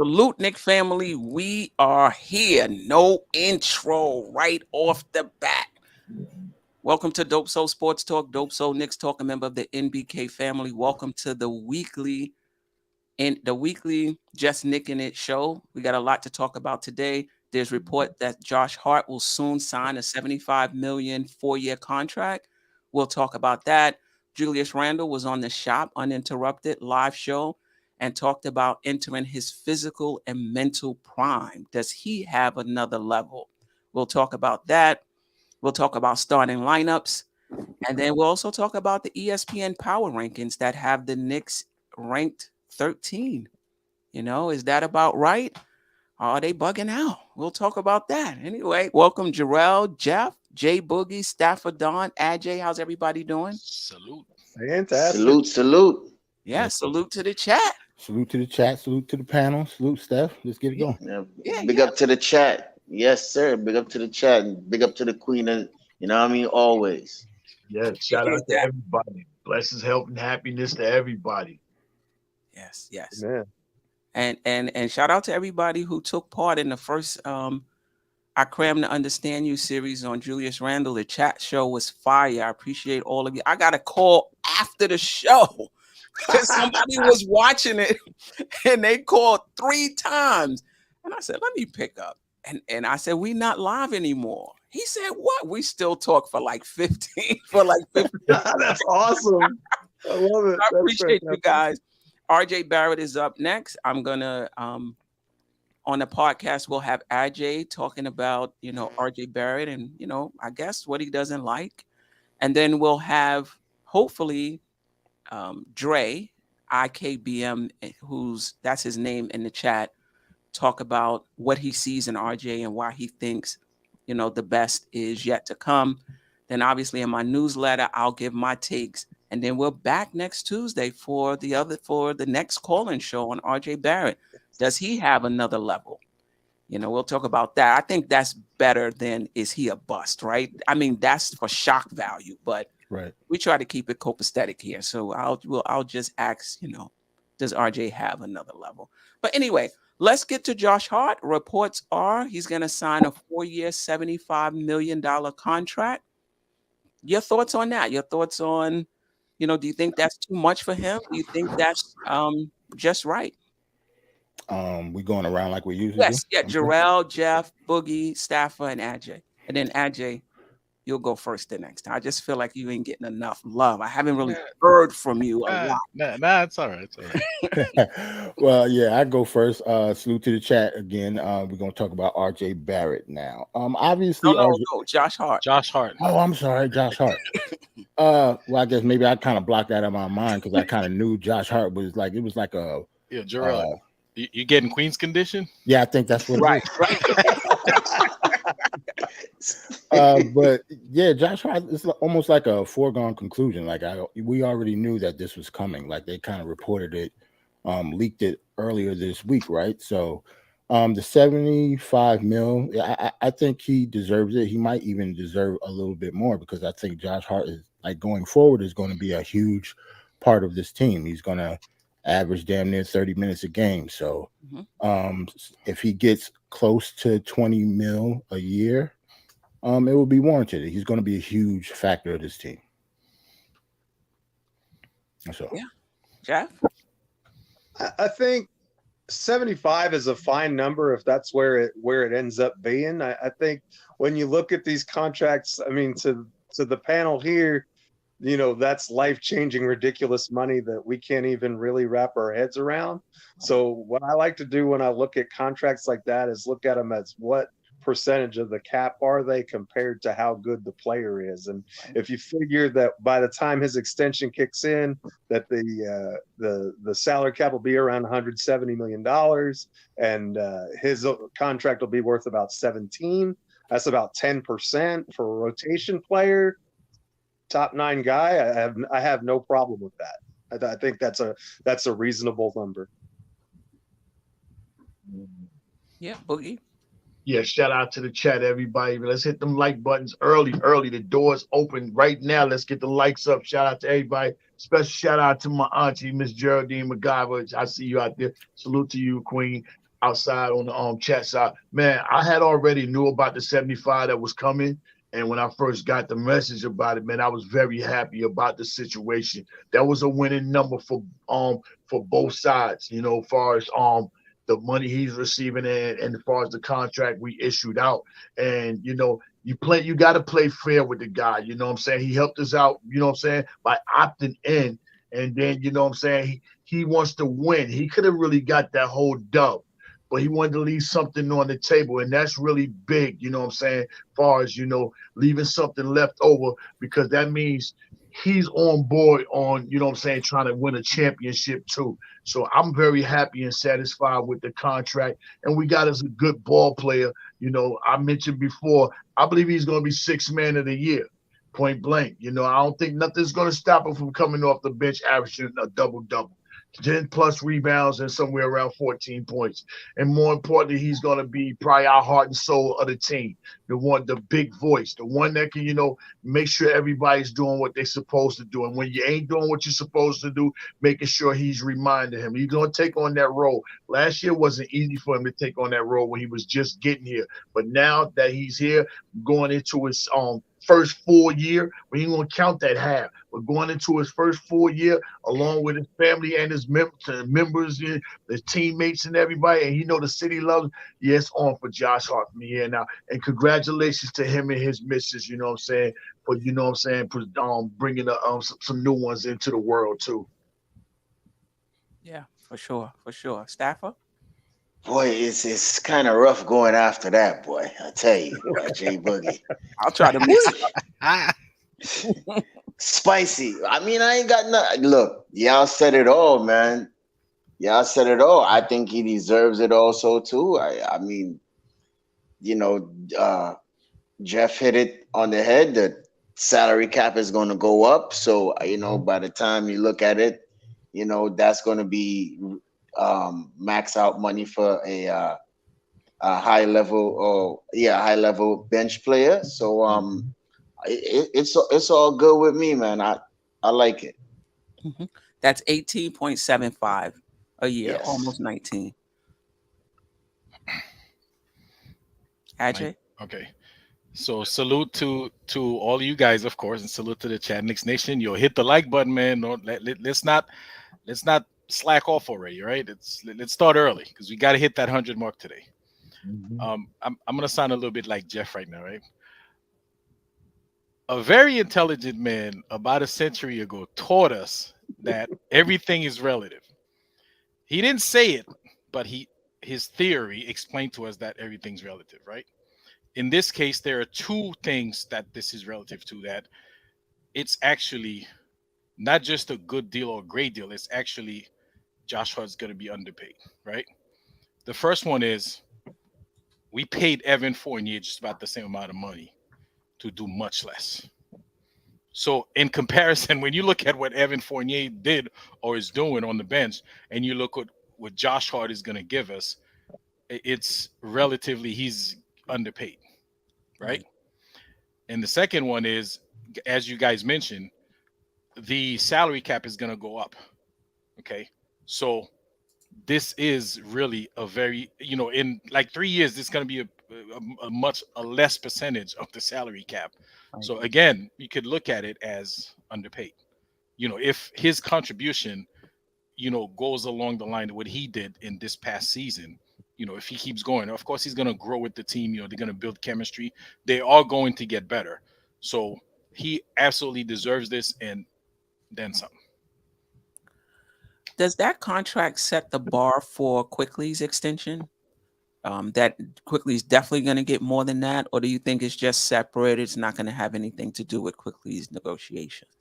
Salute, Nick family. We are here. No intro right off the bat. Welcome to Dope Soul Sports Talk. Dope Soul Knicks Talk, a member of the NBK family. Welcome to the weekly Just Nicking It show. We got a lot to talk about today. There's report that Josh Hart will soon sign a $75 million 4-year contract. We'll talk about that. Julius Randle was on the Shop Uninterrupted live show and talked about entering his physical and mental prime. Does he have another level? We'll talk about that. We'll talk about starting lineups. And then we'll also talk about the ESPN power rankings that have the Knicks ranked 13. Is that about right? Are they bugging out? We'll talk about that. Anyway, welcome Jarrell, Jeff, Jay Boogie, Stafford Don, Ajay. How's everybody doing? Salute. Fantastic. Salute. Yeah, salute to the chat. Salute to the chat. Salute to the panel. Salute, Steph. Let's get it going. Big up to the chat. Yes, sir. Big up to the chat. And big up to the queen. You know what I mean? Always. Yeah, shout out to everybody. Blessings, health, and happiness to everybody. Yes. Man. And shout out to everybody who took part in the first I CRAM to Understand You series on Julius Randle. The chat show was fire. I appreciate all of you. I got a call after the show because somebody was watching it and they called 3 times. And I said, let me pick up. And I said, we not live anymore. He said, what? We still talk for like 15. That's awesome. I love it. I appreciate you guys. RJ Barrett is up next. I'm going to, on the podcast, we'll have Ajay talking about, RJ Barrett and, I guess what he doesn't like. And then we'll have, hopefully, Dre, IKBM, that's his name in the chat, talk about what he sees in RJ and why he thinks, the best is yet to come. Then obviously in my newsletter, I'll give my takes. And then we're back next Tuesday for the next call-in show on RJ Barrett. Does he have another level? We'll talk about that. I think that's better than is he a bust, right? I mean, that's for shock value, but right. We try to keep it copacetic here. So I'll just ask, does RJ have another level? But anyway, let's get to Josh Hart. Reports are he's going to sign a 4-year, $75 million contract. Your thoughts on that? Your thoughts on, do you think that's too much for him? Do you think that's just right? We going around like we usually do? Yes, yeah. Jarrell, Jeff, Boogie, Stafford, and Ajay. And then Ajay, you'll go first the next time. I just feel like you ain't getting enough love. I haven't really heard from you a lot. Nah, it's all right. Well, yeah, I go first. Salute to the chat again. We're gonna talk about RJ Barrett now. Obviously, no, Josh Hart. Oh, I'm sorry, Josh Hart. Well, I guess maybe I kind of blocked that out of my mind because I kind of knew Josh Hart was like a Gerald. You getting Queen's condition? Yeah, I think that's what right. But yeah, Josh Hart is almost like a foregone conclusion. Like we already knew that this was coming. Like they kind of reported it, leaked it earlier this week, right? So the 75 mil, I think he deserves it. He might even deserve a little bit more because I think Josh Hart is going forward is going to be a huge part of this team. He's going to average damn near 30 minutes a game. So if he gets close to 20 mil a year, it will be warranted. He's going to be a huge factor of this team. So yeah, Jeff. I think 75 is a fine number if that's where it ends up being. I think when you look at these contracts, I mean, to the panel here, that's life-changing, ridiculous money that we can't even really wrap our heads around. So what I like to do when I look at contracts like that is look at them as what percentage of the cap are they compared to how good the player is. And if you figure that by the time his extension kicks in, that the salary cap will be around $170 million and his contract will be worth about 17. That's about 10% for a rotation player. Top 9 guy, I have no problem with that. I think that's a reasonable number. Yeah, Boogie. Yeah, shout out to the chat, everybody. Let's hit them like buttons early. The doors open right now. Let's get the likes up. Shout out to everybody. Special shout out to my auntie, Miss Geraldine McGyver. I see you out there. Salute to you, Queen. outside on the chat side. Man, I had already knew about the 75 that was coming. And when I first got the message about it, man, I was very happy about the situation. That was a winning number for both sides, you know, as far as the money he's receiving and as far as the contract we issued out. And you got to play fair with the guy. You know what I'm saying? He helped us out, you know what I'm saying, by opting in. And then, you know what I'm saying, he wants to win. He could have really got that whole dub, but he wanted to leave something on the table. And that's really big, you know what I'm saying, as far as, leaving something left over, because that means he's on board on, you know what I'm saying, trying to win a championship too. So I'm very happy and satisfied with the contract. And we got us a good ball player. I mentioned before, I believe he's going to be sixth man of the year, point blank. I don't think nothing's going to stop him from coming off the bench averaging a double-double. 10 plus rebounds and somewhere around 14 points. And more importantly, he's going to be probably our heart and soul of the team. The big voice, the one that can, make sure everybody's doing what they're supposed to do. And when you ain't doing what you're supposed to do, making sure he's reminding him. He's going to take on that role. Last year wasn't easy for him to take on that role when he was just getting here. But now that he's here, going into his first full year, we ain't gonna count that half. But going into his first full year, along with his family and his members, his teammates and everybody, and the city loves him. Yeah, it's on for Josh Hart from here now. And congratulations to him and his missus, for bringing some new ones into the world too. Yeah, for sure. Staffer? Boy, it's kind of rough going after that, boy. I tell you, J Boogie. I'll try to mix it up. Spicy. I mean, I ain't got nothing. Look, y'all said it all, man. Y'all said it all. I think he deserves it also too. I mean, Jeff hit it on the head. The salary cap is going to go up. So, by the time you look at it, that's going to be max out money for a high level bench player. So it's all good with me, man. I like it. Mm-hmm. That's 18.75 a year, Yes. almost 19. Ajay? Okay. So salute to all of you guys, of course, and salute to the Chat Knicks Nation. Yo, hit the like button, man. Let's not slack off already, right? Let's start early because we got to hit that 100 mark today. Mm-hmm. I'm gonna sound a little bit like Jeff right now, right? A very intelligent man about a century ago taught us that everything is relative. He didn't say it, but his theory explained to us that everything's relative, right? In this case, there are two things that this is relative to, that it's actually not just a good deal or a great deal. It's actually Josh Hart's going to be underpaid, right? The first one is we paid Evan Fournier just about the same amount of money to do much less. So in comparison, when you look at what Evan Fournier did or is doing on the bench, and you look at what Josh Hart is going to give us, it's relatively, he's underpaid, right? And the second one is, as you guys mentioned, the salary cap is going to go up. Okay. So this is really a very, in like 3 years, this is going to be a much less percentage of the salary cap. Right. So again, you could look at it as underpaid. If his contribution, goes along the line of what he did in this past season, if he keeps going, of course, he's going to grow with the team. They're going to build chemistry. They are going to get better. So he absolutely deserves this and then some. Does that contract set the bar for Quickly's extension? That Quickly's definitely going to get more than that? Or do you think it's just separate? It's not going to have anything to do with Quickly's negotiations?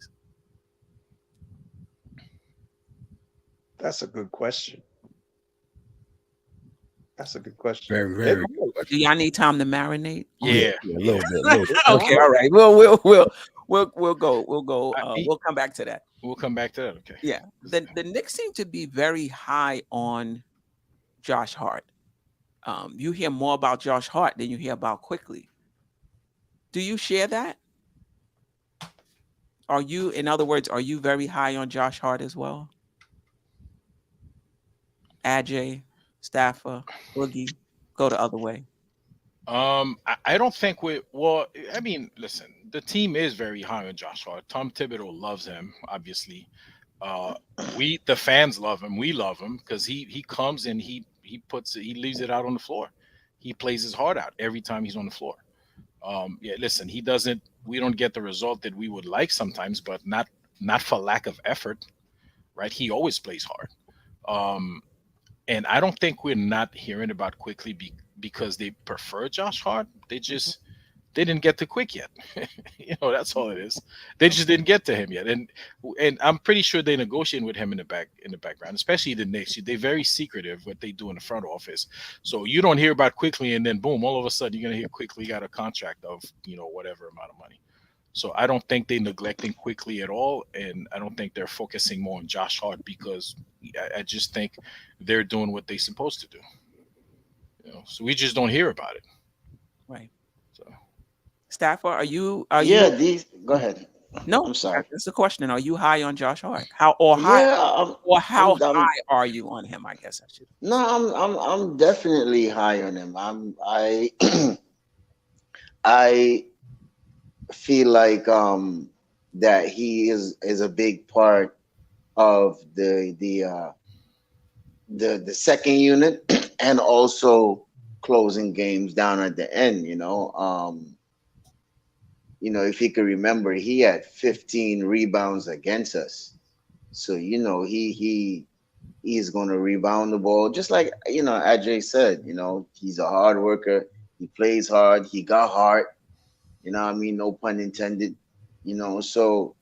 That's a good question. Very, very good Do question. y'all need time to marinate? Yeah. A little bit. Okay, all right. We'll go. We'll come back to that. We'll come back to that. Okay. Yeah. The Knicks seem to be very high on Josh Hart. You hear more about Josh Hart than you hear about Quickly. Do you share that? In other words, are you very high on Josh Hart as well? Ajay? Staffer, Boogie, go the other way? I don't think we. Well, I mean, listen, the team is very high on Josh Hart. Tom Thibodeau loves him, obviously. Uh, we the fans love him. We love him because he comes and he leaves it out on the floor. He plays his heart out every time he's on the floor. Yeah, listen, he doesn't. We don't get the result that we would like sometimes, but not for lack of effort, right? He always plays hard. Um, and I don't think we're not hearing about quickly because they prefer Josh Hart. They didn't get to Quick yet. That's all it is. They just didn't get to him yet, and I'm pretty sure they negotiate with him in the background, especially the Knicks. They're very secretive what they do in the front office. So you don't hear about Quickly, and then boom, all of a sudden you're gonna hear Quickly got a contract of whatever amount of money. So I don't think they're neglecting Quickly at all, and I don't think they're focusing more on Josh Hart because I just think they're doing what they're supposed to do. So we just don't hear about it. Right. So Staffer, are you? Go ahead. No, I'm sorry. that's the question. Are you high on Josh Hart? How I'm high are you on him? I guess I should. no, I'm definitely high on him. I I feel like that he is a big part of the second unit and also closing games down at the end. If you could remember, he had 15 rebounds against us. So he's going to rebound the ball, just like Ajay said. He's a hard worker. He plays hard. He got heart. What I mean, no pun intended. So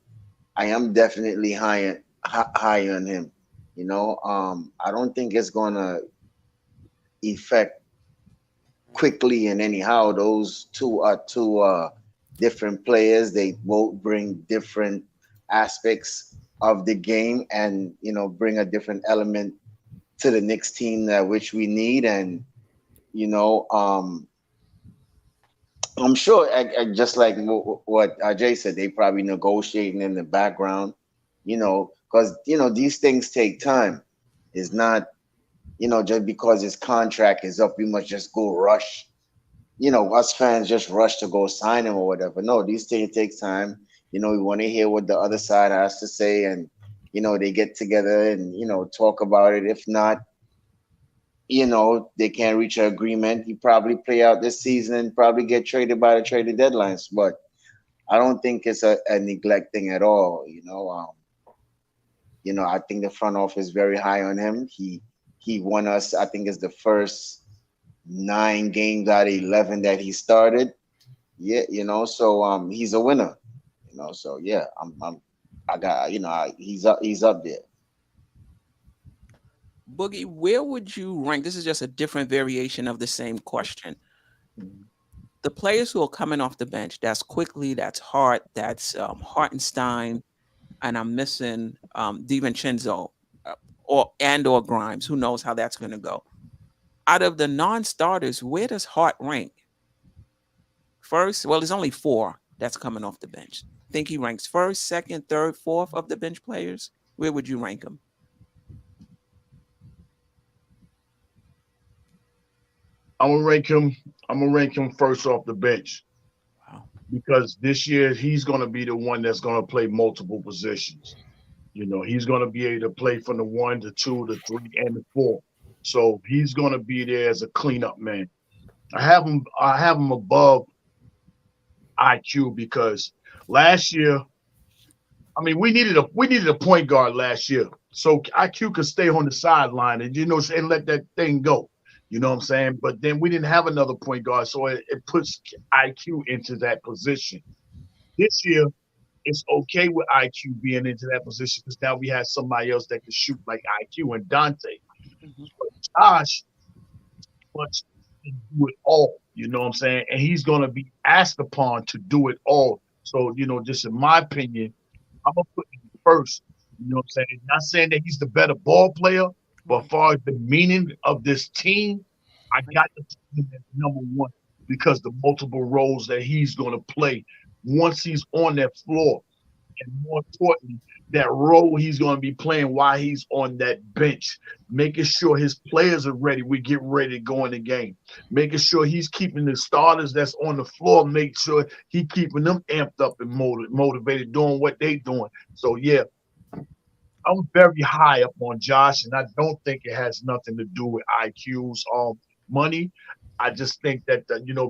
I am definitely high on him. I don't think it's going to affect Quickly and anyhow. Those two are two different players. They both bring different aspects of the game and bring a different element to the Knicks team that which we need. And I'm sure, just like what Jay said, they probably negotiating in the background, because these things take time. It's not just because his contract is up, we must just go rush. Us fans just rush to go sign him or whatever. No, these things take time. We want to hear what the other side has to say, and they get together and talk about it. If not, they can't reach an agreement. He probably play out this season and probably get traded by the trading deadlines. But I don't think it's a neglect thing at all. I think the front office is very high on him. He won us. I think it's the first 9 games out of 11 that he started. Yeah, so he's a winner. So yeah, I got he's up there. Boogie, where would you rank? This is just a different variation of the same question. The players who are coming off the bench, that's Quickly, that's Hart, that's Hartenstein, and I'm missing DiVincenzo or Grimes. Who knows how that's going to go? Out of the non-starters, where does Hart rank? First, well, there's only 4 that's coming off the bench. Think he ranks first, second, third, fourth of the bench players? Where would you rank him? I'm gonna rank him first off the bench. Wow. Because this year he's gonna be the one that's gonna play multiple positions. He's gonna be able to play from the 1, the 2, the 3, and the 4. So he's gonna be there as a cleanup man. I have him above IQ because last year, I mean, we needed a point guard last year, so IQ could stay on the sideline and and let that thing go. You know what I'm saying? But then we didn't have another point guard, so it puts IQ into that position. This year, it's okay with IQ being into that position because now we have somebody else that can shoot like IQ and Dante. Mm-hmm. But Josh wants to do it all. You know what I'm saying? And he's going to be asked upon to do it all. So, just in my opinion, I'm going to put him first. You know what I'm saying? Not saying that he's the better ball player, but as far as the meaning of this team, I got to put him at number 1 because the multiple roles that he's going to play once he's on that floor. And more importantly, that role he's going to be playing while he's on that bench, making sure his players are ready. We get ready to go in the game, making sure he's keeping the starters that's on the floor, make sure he keeping them amped up and motivated, doing what they doing. So yeah, I'm very high up on Josh, and I don't think it has nothing to do with IQs, money. I just think that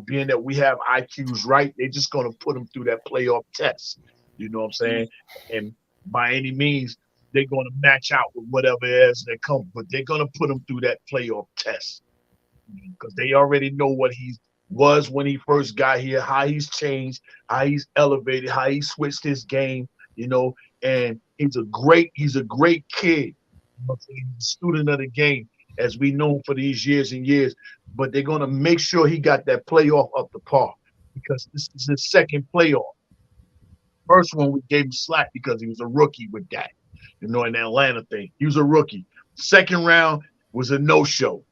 being that we have IQs right, they're just gonna put them through that playoff test. You know what I'm saying? And by any means, they're gonna match out with whatever it is that comes, but they're gonna put them through that playoff test because they already know what he was when he first got here, how he's changed, how he's elevated, how he switched his game, and he's a great kid. He's a student of the game, as we know for these years and years. But they're gonna make sure he got that playoff up to par because this is his second playoff. First one we gave him slack because he was a rookie with that, in the Atlanta thing. He was a rookie. Second round was a no-show.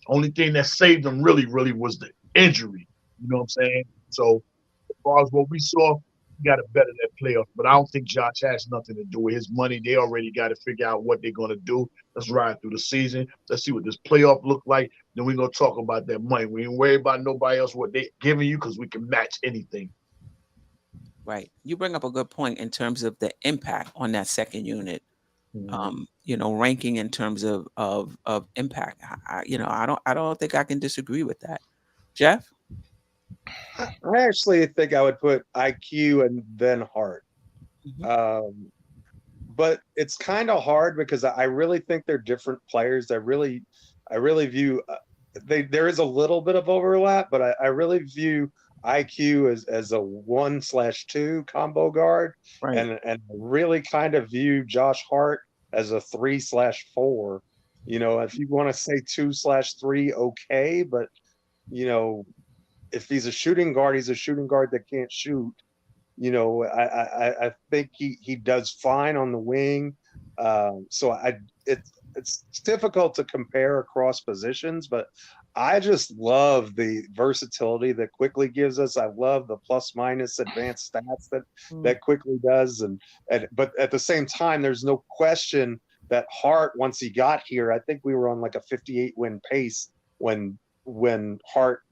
Only thing that saved him really, really was the injury. You know what I'm saying? So as far as what we saw, he got it better that playoff. But I don't think Josh has nothing to do with his money. They already got to figure out what they're gonna do. Let's ride through the season. Let's see what this playoff look like. Then we're gonna talk about that money. We ain't worry about nobody else what they giving you because we can match anything. Right. You bring up a good point in terms of the impact on that second unit. Ranking in terms of impact. I don't think I can disagree with that. Jeff? I actually think I would put IQ and then Hart. Mhm. But it's kind of hard because I really think they're different players. I really view there is a little bit of overlap, but I really view IQ as a 1/2 combo guard, Right. and really kind of view Josh Hart as a 3/4. If you want to say 2/3, okay, but if he's a shooting guard, he's a shooting guard that can't shoot. I think he does fine on the wing. So it's difficult to compare across positions, but I just love the versatility that Quickly gives us. I love the plus minus advanced stats that Quickly does, and but at the same time, there's no question that Hart, once he got here, I think we were on like a 58 win pace when Hart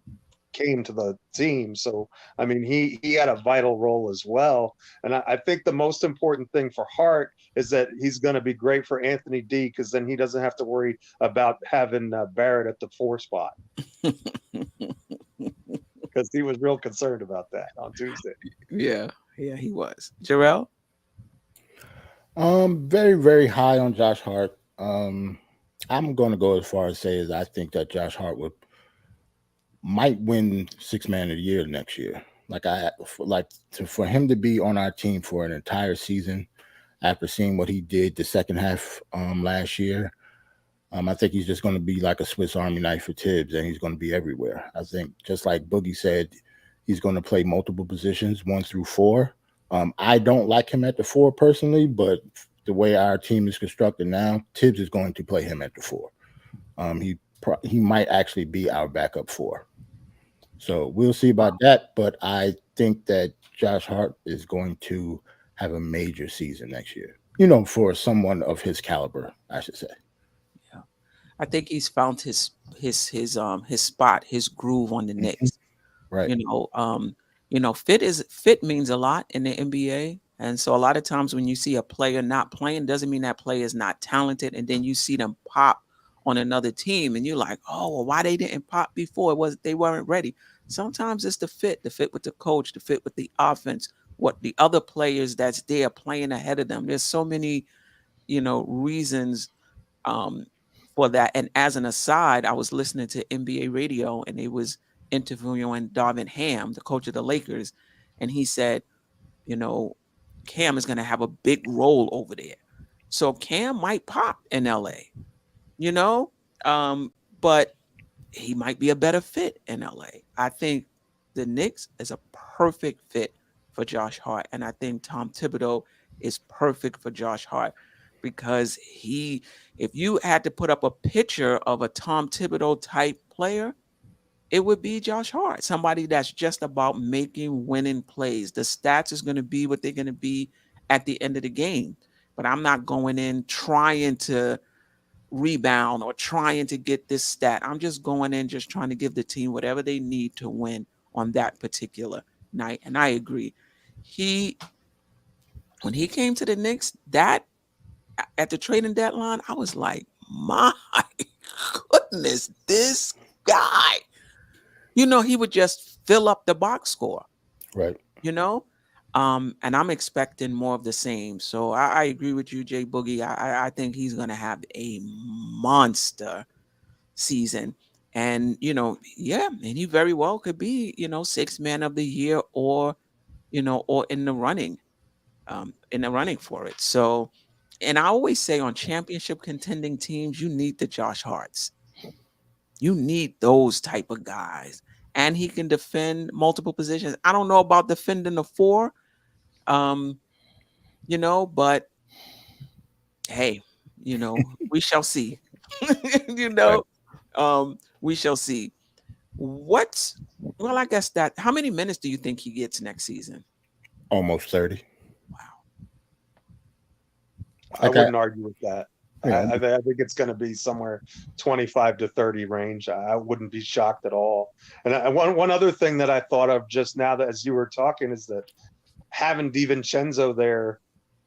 came to the team. So I mean, he had a vital role as well. And I think the most important thing for Hart is that he's going to be great for Anthony D, because then he doesn't have to worry about having Barrett at the 4 spot, because he was real concerned about that on Tuesday. Yeah, he was. Jarrell? Very, very high on Josh Hart. I'm going to go as far as say as I think that Josh Hart might win 6-man of the year next year. For him to be on our team for an entire season after seeing what he did the second half last year. I think he's just going to be like a Swiss Army knife for Tibbs, and he's going to be everywhere. I think just like Boogie said, he's going to play multiple positions, 1 through 4. I don't like him at the 4 personally, but the way our team is constructed now, Tibbs is going to play him at the 4. He might actually be our backup 4. So we'll see about that. But I think that Josh Hart is going to have a major season next year, for someone of his caliber, I should say. Yeah. I think he's found his spot, his groove on the Knicks. Right. Fit means a lot in the NBA. And so a lot of times when you see a player not playing, doesn't mean that player is not talented. And then you see them pop on another team and you're like, oh, well, why they didn't pop before? They weren't ready. Sometimes it's the fit with the coach, the fit with the offense, what the other players that's there playing ahead of them. There's so many, reasons for that. And as an aside, I was listening to NBA radio and they was interviewing Darvin Ham, the coach of the Lakers. And he said, Cam is going to have a big role over there. So Cam might pop in LA, but he might be a better fit in LA. I think the Knicks is a perfect fit for Josh Hart. And I think Tom Thibodeau is perfect for Josh Hart because if you had to put up a picture of a Tom Thibodeau type player, it would be Josh Hart, somebody that's just about making winning plays. The stats is going to be what they're going to be at the end of the game. but I'm not going in trying to rebound or trying to get this stat. I'm just going in just trying to give the team whatever they need to win on that particular night. And I agree. When he came to the Knicks, that at the trading deadline, I was like, my goodness, this guy. He would just fill up the box score. Right. And I'm expecting more of the same. So I agree with you, Jay Boogie. I think he's going to have a monster season. And, and he very well could be, sixth man of the year or in the running for it. So, and I always say on championship contending teams, you need the Josh Harts. You need those type of guys. And he can defend multiple positions. I don't know about defending the four, but hey, we shall see. We shall see. I guess how many minutes do you think he gets next season? Almost 30. Wow. I wouldn't argue with that. Yeah. I think it's going to be somewhere 25 to 30 range. I wouldn't be shocked at all. And one other thing that I thought of just now that as you were talking is that having DiVincenzo there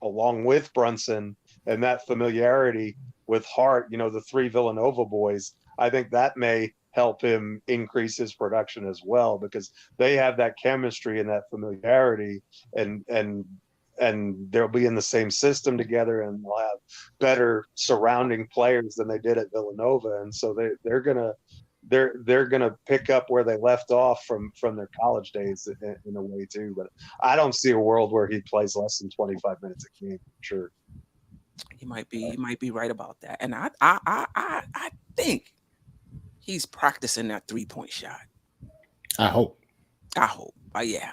along with Brunson and that familiarity with Hart, the three Villanova boys, I think that may help him increase his production as well because they have that chemistry and that familiarity and they'll be in the same system together and they'll have better surrounding players than they did at Villanova. And so they're gonna pick up where they left off from their college days in a way too. But I don't see a world where he plays less than 25 minutes a game. Sure. He might be right about that. And I think he's practicing that 3-point shot. I hope. Yeah.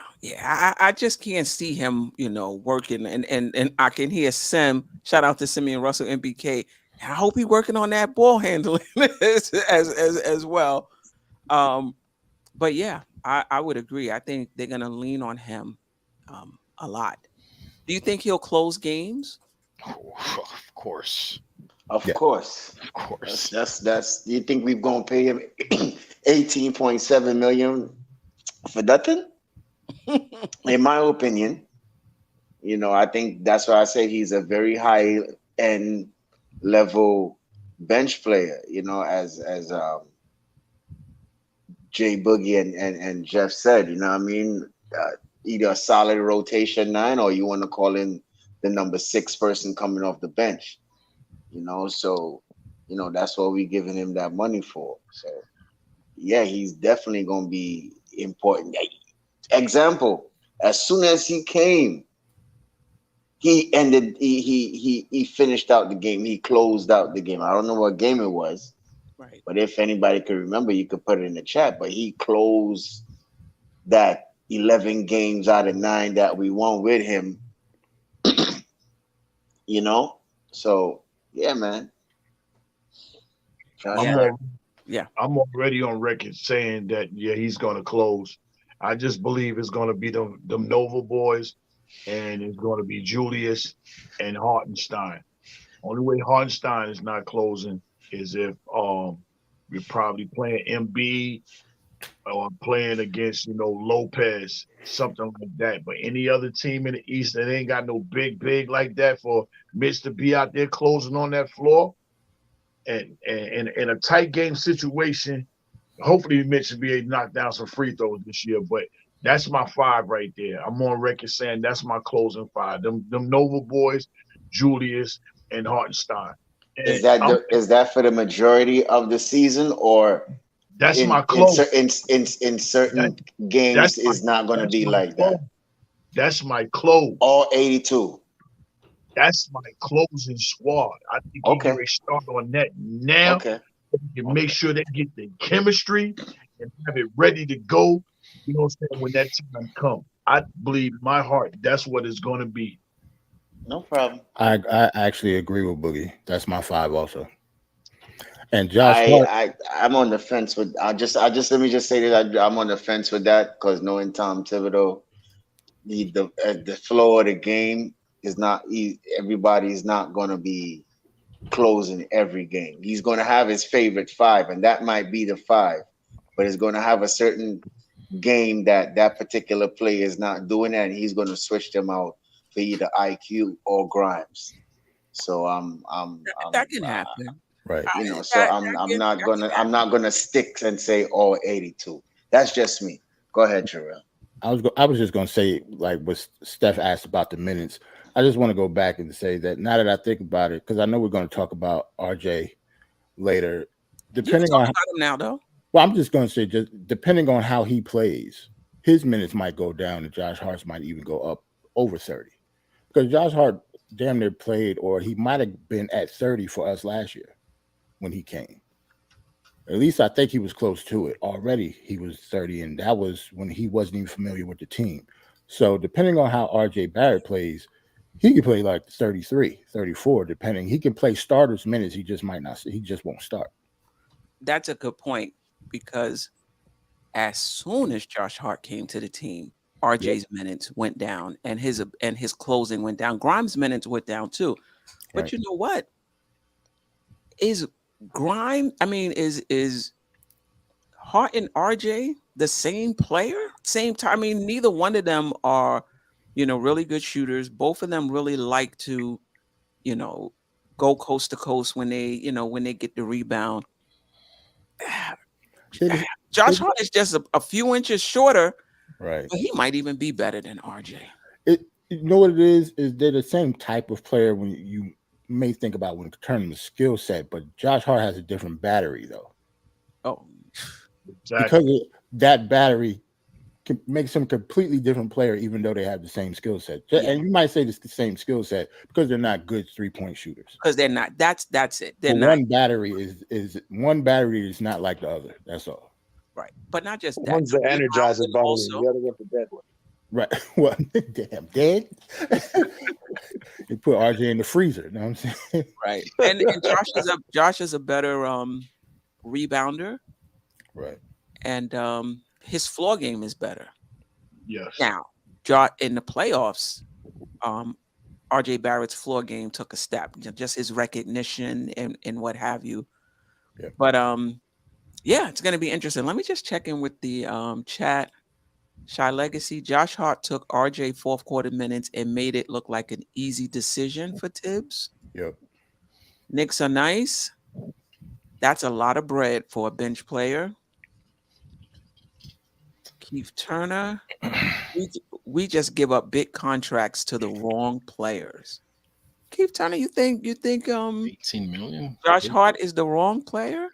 I just can't see him, working and I can hear Sim. Shout out to Simeon Russell, MBK. I hope he's working on that ball handling as well. But yeah, I would agree. I think they're gonna lean on him a lot. Do you think he'll close games? Of course. Of course. That's. You think we're gonna pay him $18.7 million for nothing? In my opinion, I think that's why I say he's a very high end level bench player. As Jay Boogie and Jeff said, either a solid rotation 9 or you want to call in the number 6 person coming off the bench. So that's what we're giving him that money for. So yeah, he's definitely gonna be important. Example, as soon as he came, he finished out the game. He closed out the game. I don't know what game it was. Right. But if anybody could remember, you could put it in the chat. But he closed that 11 games out of 9 that we won with him. So yeah, man. I'm already on record saying that he's gonna close. I just believe it's gonna be them Nova boys, and it's gonna be Julius and Hartenstein. Only way Hartenstein is not closing is if we're probably playing MB or playing against Lopez, something like that. But any other team in the East that ain't got no big like that for Mitch to be out there closing on that floor and in a tight game situation, hopefully Mitch should be able to knock down some free throws this year. But that's my 5 right there. I'm on record saying that's my closing 5. Them Nova boys, Julius and Hartenstein. Is that for the majority of the season, or that's my close? In certain games, is not going to be like that. That's my close. All 82. That's my closing squad. I think you can start on that now. Okay. You can make sure they get the chemistry and have it ready to go. You know what I'm saying? When that time comes, I believe in my heart that's what it's going to be. No problem. I actually agree with Boogie. That's my 5 also. And Josh, I'm on the fence with. Let me just say that I'm on the fence with that because knowing Tom Thibodeau, the flow of the game everybody's not going to be closing every game. He's going to have his favorite 5, and that might be the 5, but it's going to have a certain game that particular player is not doing that, and he's going to switch them out for either IQ or Grimes. So that can happen. Right. So I'm not gonna stick and say all 82. That's just me. Go ahead, Terrell. I was just gonna say, like what Steph asked about the minutes. I just want to go back and say that now that I think about it, because I know we're going to talk about RJ later. Depending on about him now, though. Well, I'm just going to say, just depending on how he plays, his minutes might go down, and Josh Hart's might even go up over 30. Because Josh Hart damn near played, or he might have been at 30 for us last year when he came. At least I think he was close to it. Already he was 30, and that was when he wasn't even familiar with the team. So depending on how RJ Barrett plays, he can play like 33, 34, depending. He can play starters minutes. He just might not. He just won't start. That's a good point, because as soon as Josh Hart came to the team, RJ's minutes went down, and his closing went down. Grimes' minutes went down too. But Right. you know what? Is Hart and RJ the same player? Same time? I mean, neither one of them are, really good shooters. Both of them really like to, go coast to coast when they get the rebound. Josh Hart is just a few inches shorter, Right. but he might even be better than RJ. You know what it is they're the same type of player when you may think about when turning the skill set, but Josh Hart has a different battery though. Oh, Exactly. Because that battery makes him a completely different player, even though they have the same skill set. Yeah. And you might say it's the same skill set because they're not good 3-point shooters. because they're not. That's it. They're But not. one battery is not like the other. That's all. Right. But not just that. One's the Energizer rebound Bunny, also. the other one's the dead one. Right. Well, damn, dead. They put RJ in the freezer. You know what I'm saying? Right. And Josh is a better rebounder, Right. and his floor game is better. Yes. Now, in the playoffs, RJ Barrett's floor game took a step, just his recognition and what have you. Yeah. But yeah, it's gonna be interesting. Let me just check in with the chat. Shy Legacy, Josh Hart took RJ fourth quarter minutes and made it look like an easy decision for Tibbs. Yep. Knicks are nice. That's a lot of bread for a bench player. Keith Turner, we just give up big contracts to the wrong players. Keith Turner, you think 18 million. Josh Hart is the wrong player?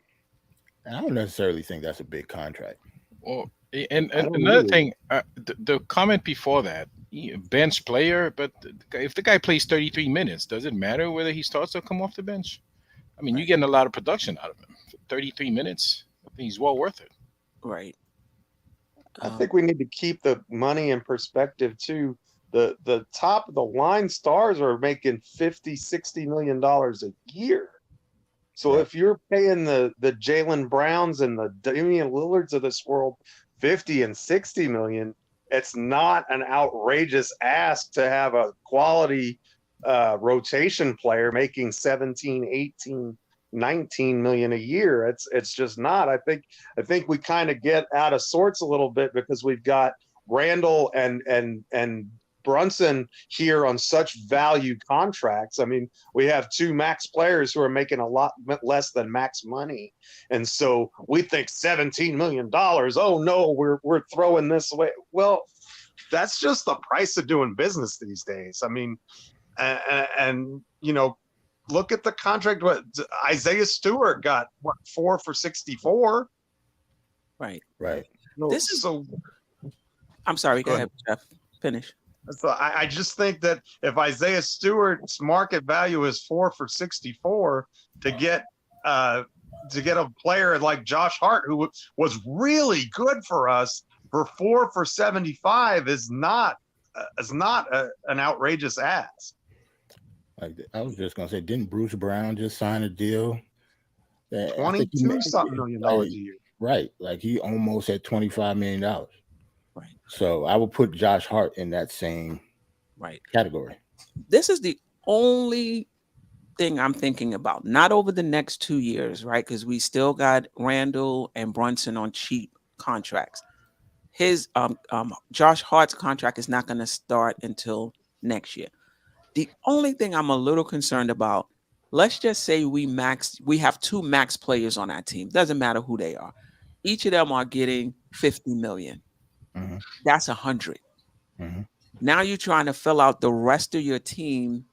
I don't necessarily think that's a big contract. Well, and I don't another either. thing, the comment before that, bench player, but if the guy plays 33 minutes, does it matter whether he starts or come off the bench? I mean, you're getting a lot of production out of him. For 33 minutes, I think he's well worth it. Right. I think we need to keep the money in perspective too. The top of the line stars are making $50-60 million a year. So Right. if you're paying the Jaylen Browns and the Damian Lillards of this world 50 and 60 million, it's not an outrageous ask to have a quality rotation player making 17, 18, 19 million a year. It's just not. I think we kind of get out of sorts a little bit because we've got Randle and Brunson here on such value contracts. I mean, we have two max players who are making a lot less than max money, and so we think $17 million. Oh no, we're throwing this away. Well, that's just the price of doing business these days. I mean, and look at the contract. What Isaiah Stewart got? What, 4 for 64? Right. Right. No, This is- so. I'm sorry. Go Go ahead, Jeff. Finish. So I just think that if Isaiah Stewart's market value is 4 for 64, to get a player like Josh Hart, who was really good for us, for 4 for 75 is not an outrageous ask. Like I was just gonna say, didn't Bruce Brown just sign a deal? That I think he 22 made- something million dollars a year. Right. Like he almost had $25 million. Right. So I would put Josh Hart in that same Right. category. this is the only thing I'm thinking about. Not over the next 2 years, right? Because we still got Randle and Brunson on cheap contracts. His Josh Hart's contract is not going to start until next year. The only thing I'm a little concerned about, let's just say we have 2 max players on our team. Doesn't matter who they are. Each of them are getting 50 million. Mhm. That's 100. Mhm. Now you're trying to fill out the rest of your team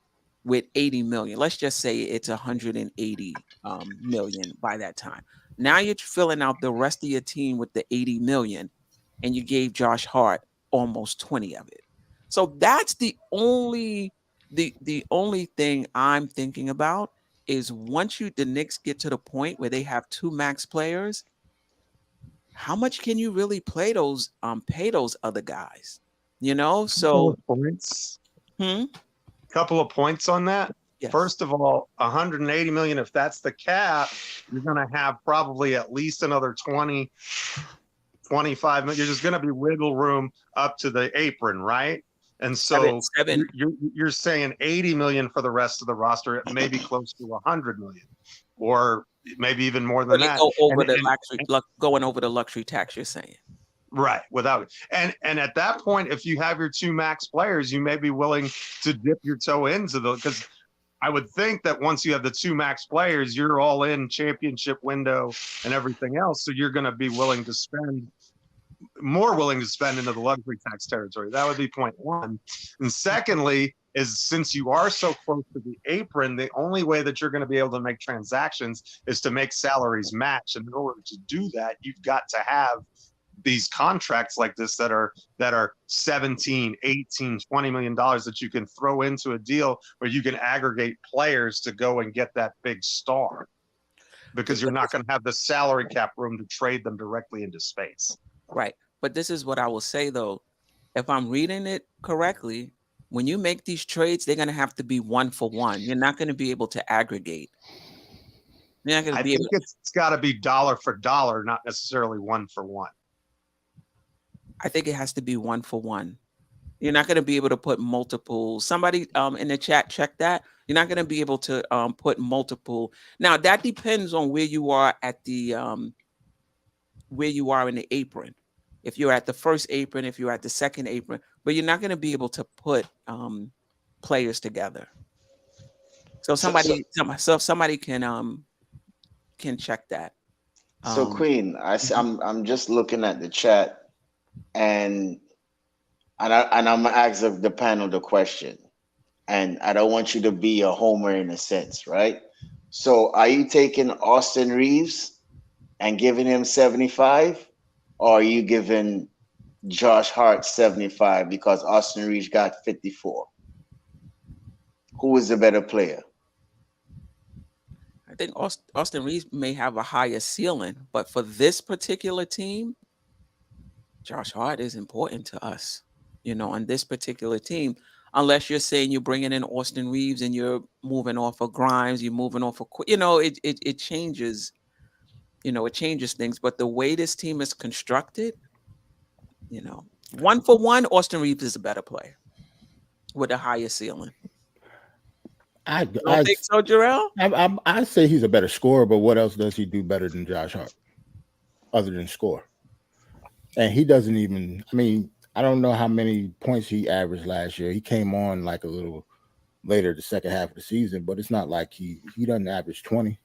with 80 million. Let's just say it's 180 million by that time. Now you're filling out the rest of your team with the 80 million, and you gave Josh Hart almost 20 of it. So that's the only thing I'm thinking about is once the Knicks get to the point where they have 2 max players, how much can you really pay those other guys? You know? Couple So of points. hmm? Couple of points on that. Yes. First of all, 180 million, if that's the cap, you're going to have probably at least another 20, 25 million. There's going to be wiggle room up to the apron, right? And so Seven. you're saying 80 million for the rest of the roster. It may be close to 100 million, or maybe even more than that. Go over going over the luxury tax, you're saying. Right, without it. And at that point, if you have your 2 max players, you may be willing to dip your toe into because I would think that once you have the 2 max players, you're all in championship window and everything else. So you're going to be more willing to spend into the luxury tax territory. That would be point one. And secondly, is since you are so close to the apron, the only way that you're going to be able to make transactions is to make salaries match. And in order to do that, you've got to have these contracts like this that are 17, 18, 20 million dollars that you can throw into a deal where you can aggregate players to go and get that big star, because you're not going to have the salary cap room to trade them directly into space. Right. But this is what I will say though. If I'm reading it correctly, when you make these trades, they're going to have to be 1 for 1. You're not going to be able to aggregate. You're not going to I be think able it's got to be dollar for dollar, not necessarily 1 for 1. I think it has to be 1 for 1. You're not going to be able to put multiple. Somebody in the chat, check that. You're not going to be able to put multiple. Now that depends on where you are at the where you are in the apron. If you're at the first apron, if you're at the second apron, but you're not going to be able to put players together. So somebody can check that. So Queen, I'm just looking at the chat, and I'm gonna ask the panel the question, and I don't want you to be a homer in a sense, right? So are you taking Austin Reeves and giving him 75, or are you giving Josh Hart 75 because Austin Reeves got 54? Who is the better player? I think Austin Reeves may have a higher ceiling, but for this particular team, Josh Hart is important to us, on this particular team. Unless you're saying you're bringing in Austin Reeves and you're moving off of Grimes, you're moving off of, it changes, it changes things. But the way this team is constructed, 1 for 1, Austin Reeves is a better player with a higher ceiling. I think so, Jarrell? I say he's a better scorer, but what else does he do better than Josh Hart other than score? And he doesn't even, I don't know how many points he averaged last year. He came on like a little later the second half of the season, but it's not like he doesn't average 20.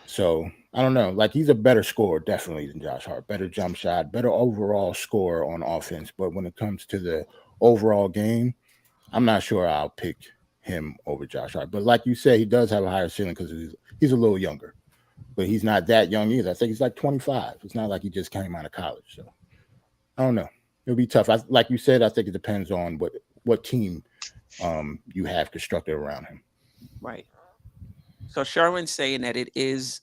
So I don't know. Like, he's a better scorer, definitely, than Josh Hart. Better jump shot, better overall scorer on offense. But when it comes to the overall game, I'm not sure I'll pick him over Josh Hart. But like you said, he does have a higher ceiling because he's a little younger. But he's not that young either. I think he's like 25. It's not like he just came out of college. So I don't know. It'll be tough. Like you said, I think it depends on what team you have constructed around him. Right. So Sherwin's saying that it is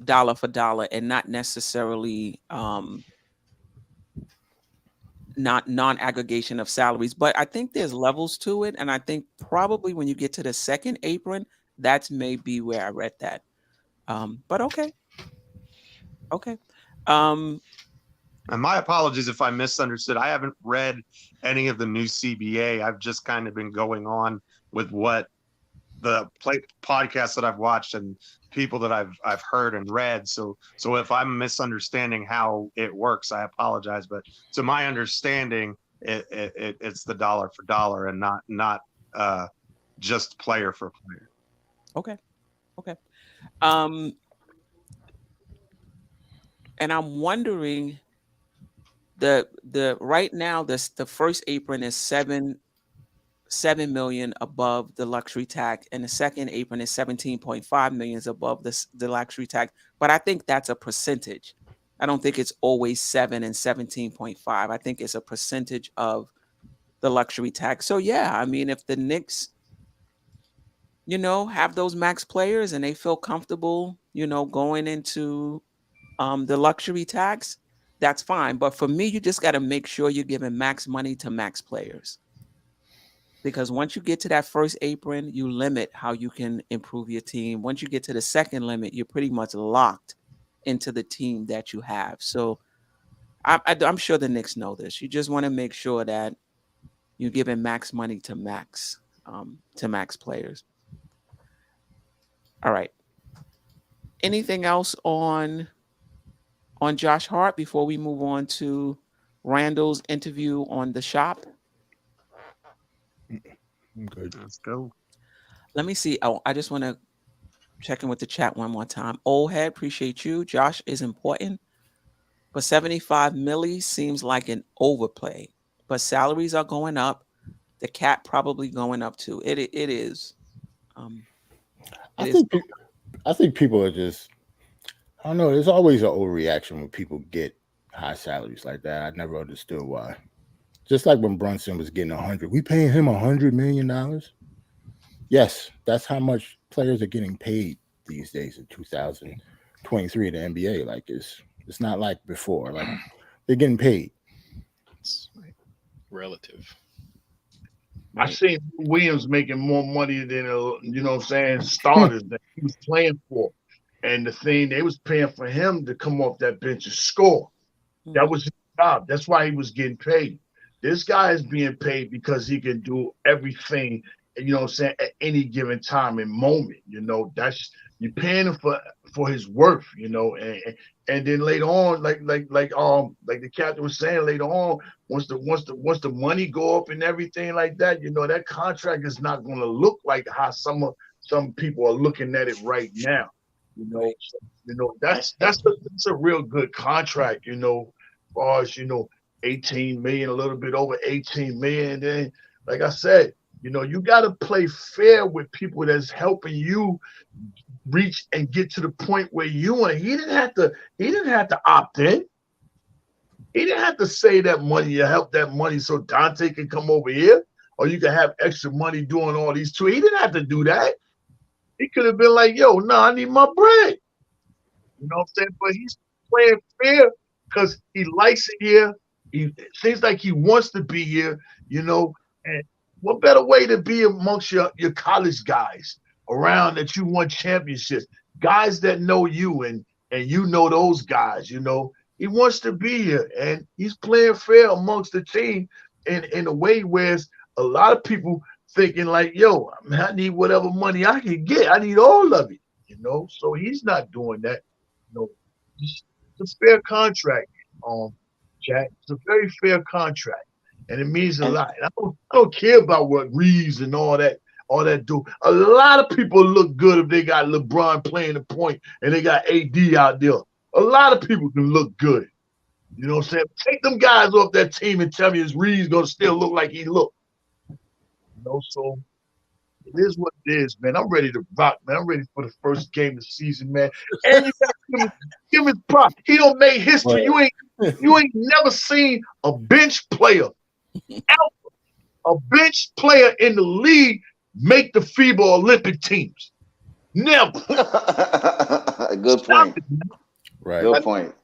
dollar for dollar and not necessarily not non-aggregation of salaries. But I think there's levels to it. And I think probably when you get to the second apron, that's maybe where I read that. But okay. And my apologies if I misunderstood. I haven't read any of the new CBA. I've just kind of been going on with what the podcasts that I've watched and people that I've heard and read. So if I'm misunderstanding how it works, I apologize. But to my understanding, it's the dollar for dollar and not just player for player. Okay. And I'm wondering, the right now the first apron is 7 million above the luxury tax, and the second apron is 17.5 million above the luxury tax. But I think that's a percentage. I don't think it's always 7 and 17.5. I think it's a percentage of the luxury tax. So yeah, I mean, if the Knicks, have those max players and they feel comfortable, going into the luxury tax, that's fine. But for me, you just got to make sure you're giving max money to max players. Because once you get to that first apron, you limit how you can improve your team. Once you get to the second limit, you're pretty much locked into the team that you have. So I'm sure the Knicks know this. You just want to make sure that you're giving max money to max players. All right. Anything else on Josh Hart before we move on to Randle's interview on the Shop? Good. Let's go. Let me see. Oh, I just want to check in with the chat one more time. Old head, appreciate you. Josh is important, but 75 milli seems like an overplay. But salaries are going up. The cap probably going up too. It is. I think people are just, I don't know. There's always an overreaction when people get high salaries like that. I never understood why. Just like when Brunson was getting 100, we paying him $100 million. Yes, that's how much players are getting paid these days in 2023 in the NBA. Like it's not like before. Like they're getting paid. It's relative. I seen Williams making more money than starters that he was playing for, and the thing they was paying for him to come off that bench and score. That was his job. That's why he was getting paid. This guy is being paid because he can do everything, at any given time and moment. That's, you're paying him for his worth, and then later on, like the captain was saying, later on, once the money go up and everything like that, that contract is not going to look like how some people are looking at it right now. That's a real good contract, as far as 18 million, a little bit over 18 million. And then, like I said, you got to play fair with people that's helping you reach and get to the point where you want. He didn't have to opt in. He didn't have to say that money, you help that money so Dante can come over here, or you can have extra money doing all these two. He didn't have to do that. He could have been like, yo, no, I need my bread. You know what I'm saying? But he's playing fair because he likes it here. It seems like he wants to be here, and what better way to be amongst your college guys around that you won championships, guys that know you and you know those guys, he wants to be here and he's playing fair amongst the team in a way where a lot of people thinking like, yo, I need whatever money I can get. I need all of it, so he's not doing that. It's a fair contract. Jack, it's a very fair contract, and it means a lot. And I don't care about what Reeves and all that do. A lot of people look good if they got LeBron playing the point and they got AD out there. A lot of people can look good. You know what I'm saying? Take them guys off that team and tell me is Reeves gonna still look like he looked. So it is what it is, man. I'm ready to rock, man. I'm ready for the first game of the season, man. And you got to give him props. He don't make history. You ain't never seen a bench player, a bench player in the league make the FIBA Olympic teams. Never. Good point. Right. Good point.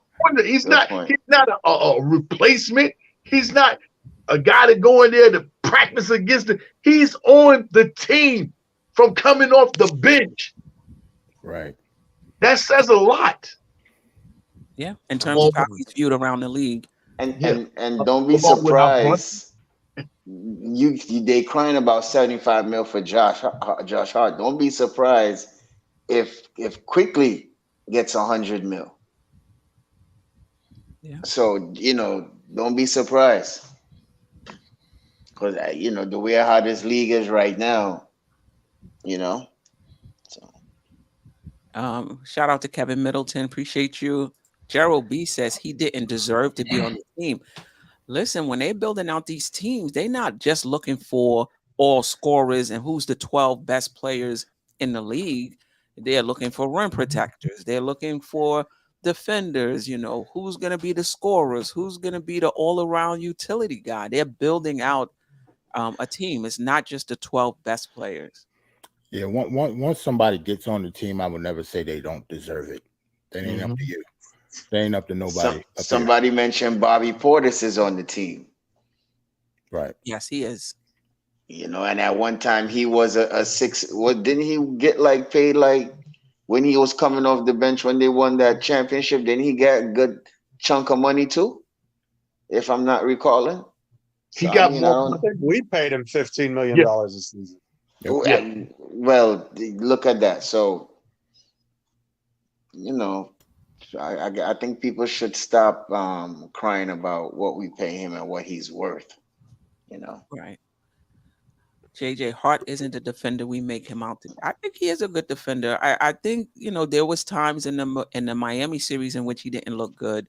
He's not a replacement. He's not a guy to go in there to practice against it. He's on the team from coming off the bench. Right. That says a lot. Yeah, in terms of how he's viewed around the league. And don't be About what I brought. surprised. They crying about 75 mil for Josh Hart. Don't be surprised if Quickly gets 100 mil. Yeah. So don't be surprised because the way how this league is right now, So Shout out to Kevin Middleton. Appreciate you. Gerald B says he didn't deserve to be on the team. Listen, when they're building out these teams, they're not just looking for all scorers and who's the 12 best players in the league. They're looking for rim protectors. They're looking for defenders, who's going to be the scorers, who's going to be the all-around utility guy. They're building out a team. It's not just the 12 best players. Yeah, once somebody gets on the team, I would never say they don't deserve it. That ain't up to you. They ain't up to nobody. Somebody mentioned Bobby Portis is on the team. Right. Yes, he is. And at one time he was a six. What didn't he get paid when he was coming off the bench when they won that championship? Didn't he get a good chunk of money too? If I'm not recalling, He got more. I think we paid him $15 million a season. Well, look at that. So, I think people should stop crying about what we pay him and what he's worth. Right. JJ Hart isn't the defender we make him out to be. I think he is a good defender. I think there was times in the Miami series in which he didn't look good.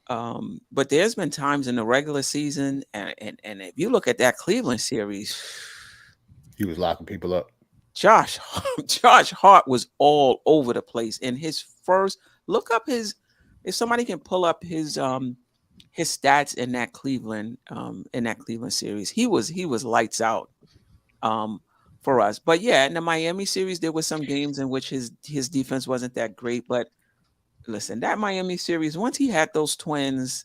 But there's been times in the regular season, and if you look at that Cleveland series, he was locking people up. Josh Hart was all over the place in his first. Look up if somebody can pull up his stats in that Cleveland series. He was lights out for us. But yeah, in the Miami series, there were some games in which his defense wasn't that great. But listen, that Miami series, once he had those twins,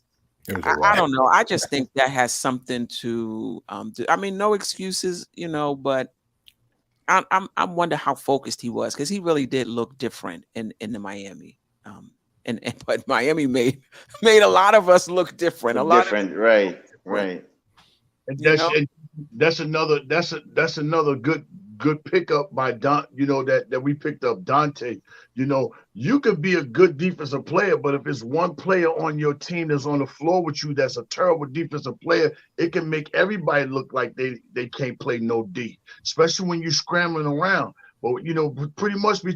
I don't know. I just think that has something to do. I mean, no excuses, but I wonder how focused he was, because he really did look different in the Miami. But Miami made a lot of us look different. Right. And that's another good pickup by Don. That we picked up Dante. You could be a good defensive player, but if it's one player on your team that's on the floor with you that's a terrible defensive player, it can make everybody look like they can't play no D, especially when you're scrambling around. But pretty much we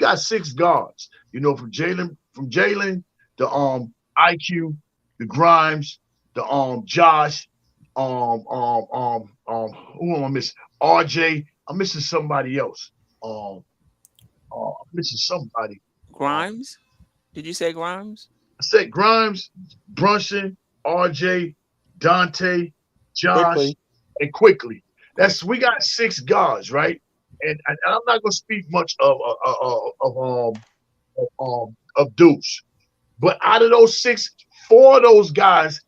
got 6 guards. From Jalen, the IQ, the Grimes, the Josh, who am I missing? RJ. I'm missing somebody else. I'm missing somebody. Grimes? Did you say Grimes? I said Grimes, Brunson, RJ, Dante, Josh, and Quickly. We got 6 guards, right? And I'm not gonna speak much of Deuce, but out of those 6, 4 of those guys,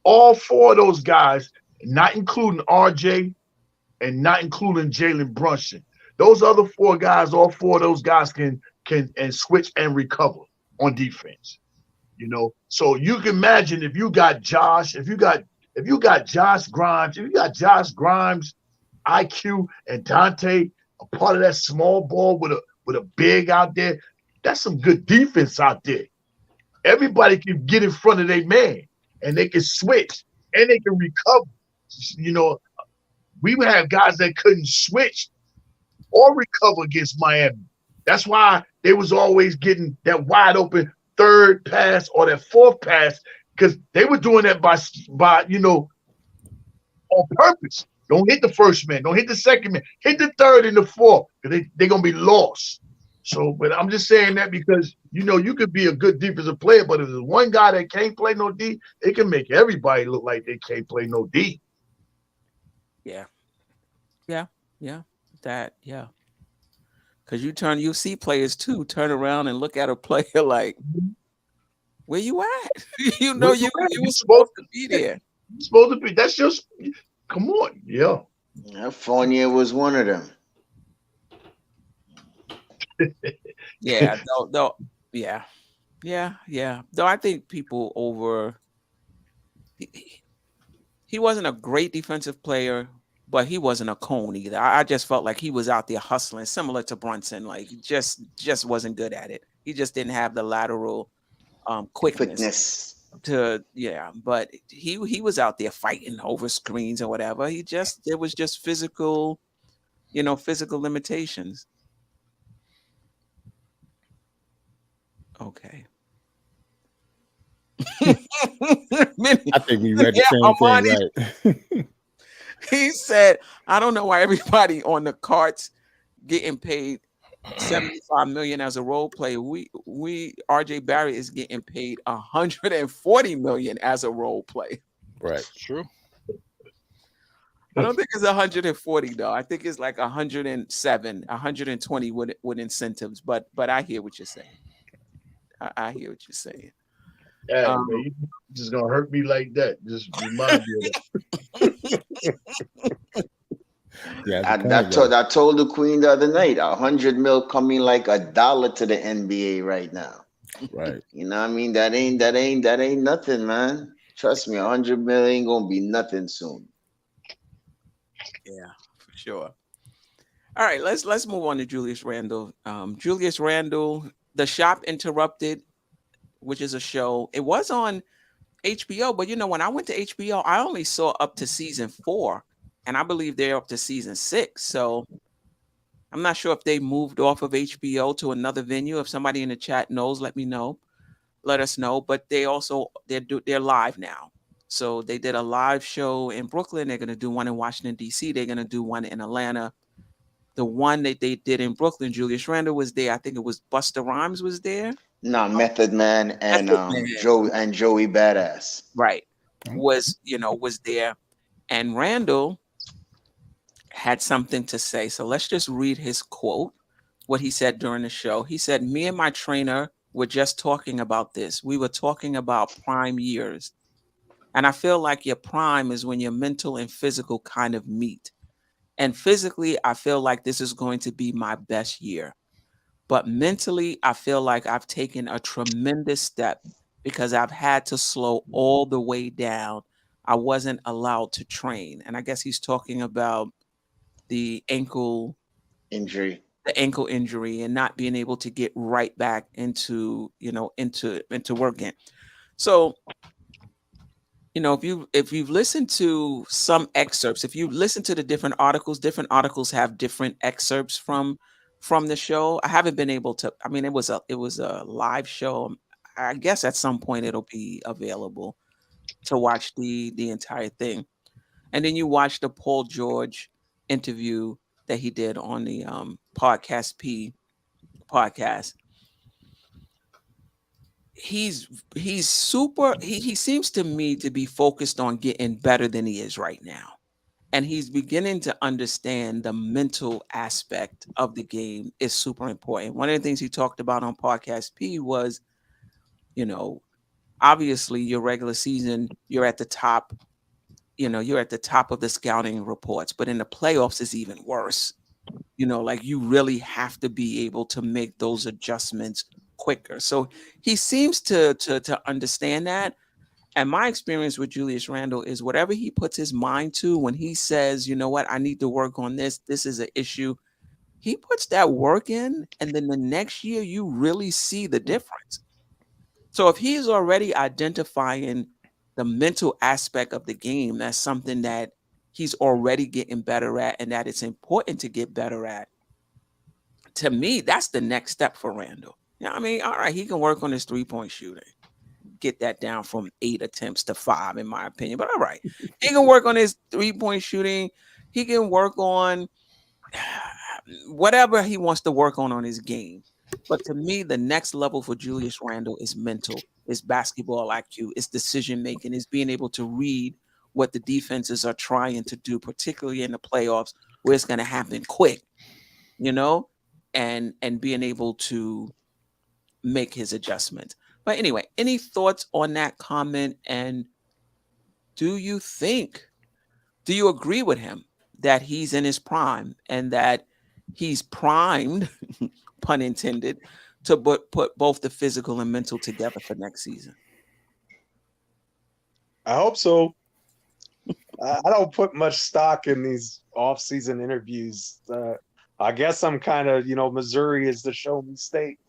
all 4 of those guys, not including RJ and not including Jalen Brunson, those other 4 guys, all 4 of those guys can and switch and recover on defense. So you can imagine if you got Josh Grimes, IQ, and Dante, a part of that small ball with a big out there, that's some good defense out there. Everybody can get in front of their man, and they can switch, and they can recover. We would have guys that couldn't switch or recover against Miami. That's why they was always getting that wide open 3rd pass or that 4th pass, because they were doing that by on purpose. Don't hit the first man. Don't hit the second man. Hit the 3rd and the 4th, because they're going to be lost. So, but I'm just saying that because, you could be a good defensive player, but if there's one guy that can't play no D, it can make everybody look like they can't play no D. Yeah. Because you see players too turn around and look at a player like, where you at? you were supposed to be there. You're supposed to be. That's just, come on. Yeah. Fournier was one of them. Yeah. Yeah. Yeah, yeah. Though I think people over he wasn't a great defensive player, but he wasn't a cone either. I just felt like he was out there hustling, similar to Brunson. Like just wasn't good at it. He just didn't have the lateral quickness Quickness. to but he was out there fighting over screens or whatever. It was just physical, physical limitations. Okay. I think we read the Yeah, same thing, Armani, right? he said, I don't know why everybody on the carts getting paid 75 million as a role player. We RJ Barrett is getting paid 140 million as a role player. Right. True. I don't think it's 140 though. I think it's like 107, 120 with incentives. But I hear what you're saying. I hear what you're saying. Yeah, man, you just gonna hurt me like that. Just remind me of that. Yeah, I told the queen the other night, 100 mil coming like $1 to the NBA right now. right. You know what I mean? That ain't nothing, man. Trust me, 100 mil ain't gonna be nothing soon. Yeah, for sure. All right, let's move on to Julius Randle. Julius Randle, The Shop Interrupted, which is a show. It was on HBO, but when I went to HBO, I only saw up to season 4, and I believe they're up to season 6. So I'm not sure if they moved off of HBO to another venue. If somebody in the chat knows, let me know. Let us know. But they're live now. So they did a live show in Brooklyn. They're gonna do one in Washington D.C. They're gonna do one in Atlanta. The one that they did in Brooklyn, Julius Randle was there. I think it was Busta Rhymes was there. Nah, Method Man and Method Man. Joey Badass. Right. Was there. And Randle had something to say. So let's just read his quote, what he said during the show. He said, "Me and my trainer were just talking about this. We were talking about prime years. And I feel like your prime is when your mental and physical kind of meet. And physically, I feel like this is going to be my best year. But mentally, I feel like I've taken a tremendous step because I've had to slow all the way down. I wasn't allowed to train." And I guess he's talking about the ankle Injury. injury and not being able to get right back into working. So, if you've listened to some excerpts, if you listen to the different articles have different excerpts from the show. I haven't been able to. I mean, it was a live show. I guess at some point it'll be available to watch the entire thing. And then you watch the Paul George interview that he did on the podcast P podcast. He's super he seems to me to be focused on getting better than he is right now. And he's beginning to understand the mental aspect of the game is super important. One of the things he talked about on podcast P was, obviously your regular season, you're at the top, you're at the top of the scouting reports, but in the playoffs it's even worse. Like you really have to be able to make those adjustments quicker. So he seems to understand that. And my experience with Julius Randle is whatever he puts his mind to, when he says, you know what, I need to work on this. This is an issue. He puts that work in, and then the next year you really see the difference. So if he's already identifying the mental aspect of the game, that's something that he's already getting better at and that it's important to get better at. To me, that's the next step for Randle. I mean, all right, he can work on his three-point shooting. Get that down from 8 attempts to 5, in my opinion. But all right, he can work on his three-point shooting. He can work on whatever he wants to work on his game. But to me, the next level for Julius Randle is mental, is basketball IQ, is decision making, is being able to read what the defenses are trying to do, particularly in the playoffs, where it's going to happen quick, and being able to make his adjustments. But anyway, any thoughts on that comment? And do you agree with him that he's in his prime and that he's primed, pun intended, to put both the physical and mental together for next season? I hope so. I don't put much stock in these off-season interviews. I guess I'm kind of, Missouri is the show me state.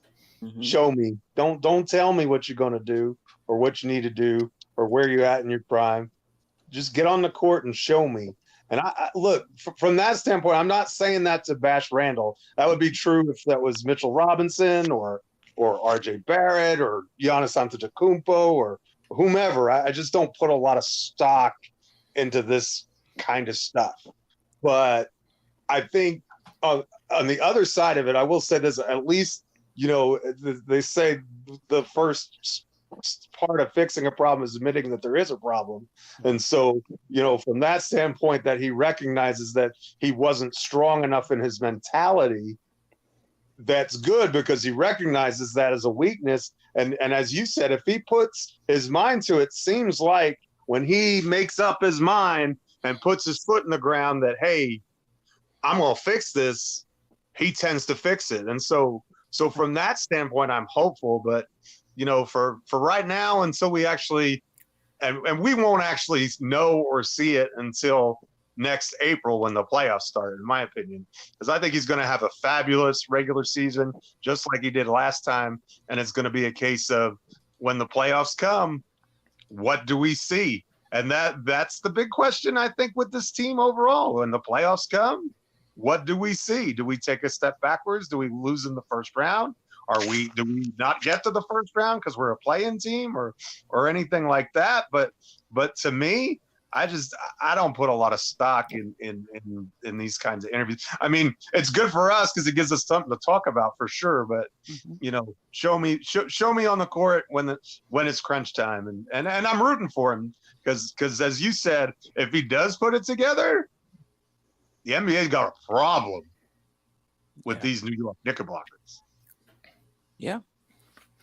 Mm-hmm. Show me. Don't tell me what you're going to do or what you need to do or where you're at in your prime. Just get on the court and show me. And I look, from that standpoint, I'm not saying that to bash Randle. That would be true if that was Mitchell Robinson or RJ Barrett or Giannis Antetokounmpo or whomever. I just don't put a lot of stock into this kind of stuff. But I think on the other side of it, I will say this, at least, they say the first part of fixing a problem is admitting that there is a problem. And so, from that standpoint, that he recognizes that he wasn't strong enough in his mentality, that's good because he recognizes that as a weakness. And as you said, if he puts his mind to it, seems like when he makes up his mind and puts his foot in the ground that, hey, I'm going to fix this, he tends to fix it. And so from that standpoint, I'm hopeful. But, for right now, until we actually and we won't actually know or see it until next April when the playoffs start, in my opinion, because I think he's going to have a fabulous regular season, just like he did last time. And it's going to be a case of when the playoffs come, what do we see? And that's the big question, I think, with this team overall. When the playoffs come, what do we see? Do we take a step backwards? Do we lose in the first round? Do we not get to the first round because we're a play-in team or anything like that? But to me, I don't put a lot of stock in these kinds of interviews. I mean, it's good for us because it gives us something to talk about for sure. But show me on the court when it's crunch time, and I'm rooting for him because as you said, if he does put it together, the NBA's got a problem with these New York Knickerbockers. Yeah.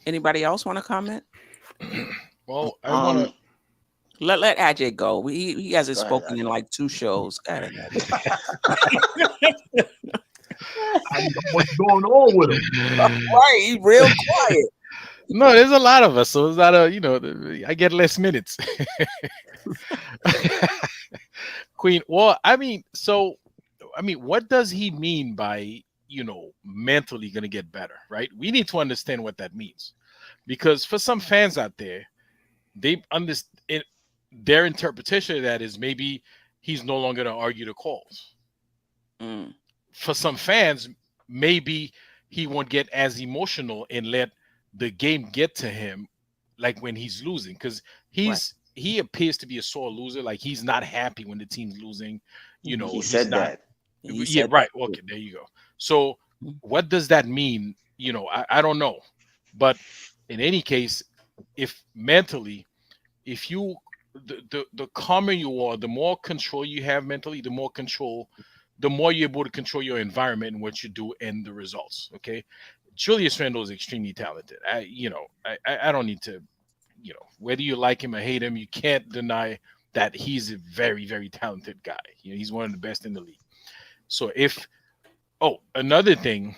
Anybody else want to comment? Well, I want to. Let Ajay go. He hasn't spoken in like 2 shows. Go ahead, I know what's going on with him. Right, he's real quiet. No, there's a lot of us, so it's not I get less minutes. Queen. Well, what does he mean by mentally going to get better, right? We need to understand what that means, because for some fans out there, they understand. Their interpretation of that is maybe he's no longer going to argue the calls. For some fans, maybe he won't get as emotional and let the game get to him like when he's losing, because he appears to be a sore loser. Like he's not happy when the team's losing. He said that. Yeah, right. Okay, there you go. So what does that mean? I don't know. But in any case, if mentally, if you the calmer you are, the more control you have mentally, the more you're able to control your environment and what you do and the results. Okay. Julius Randle is extremely talented. I don't need to, whether you like him or hate him, you can't deny that he's a very, very talented guy. He's one of the best in the league. So another thing,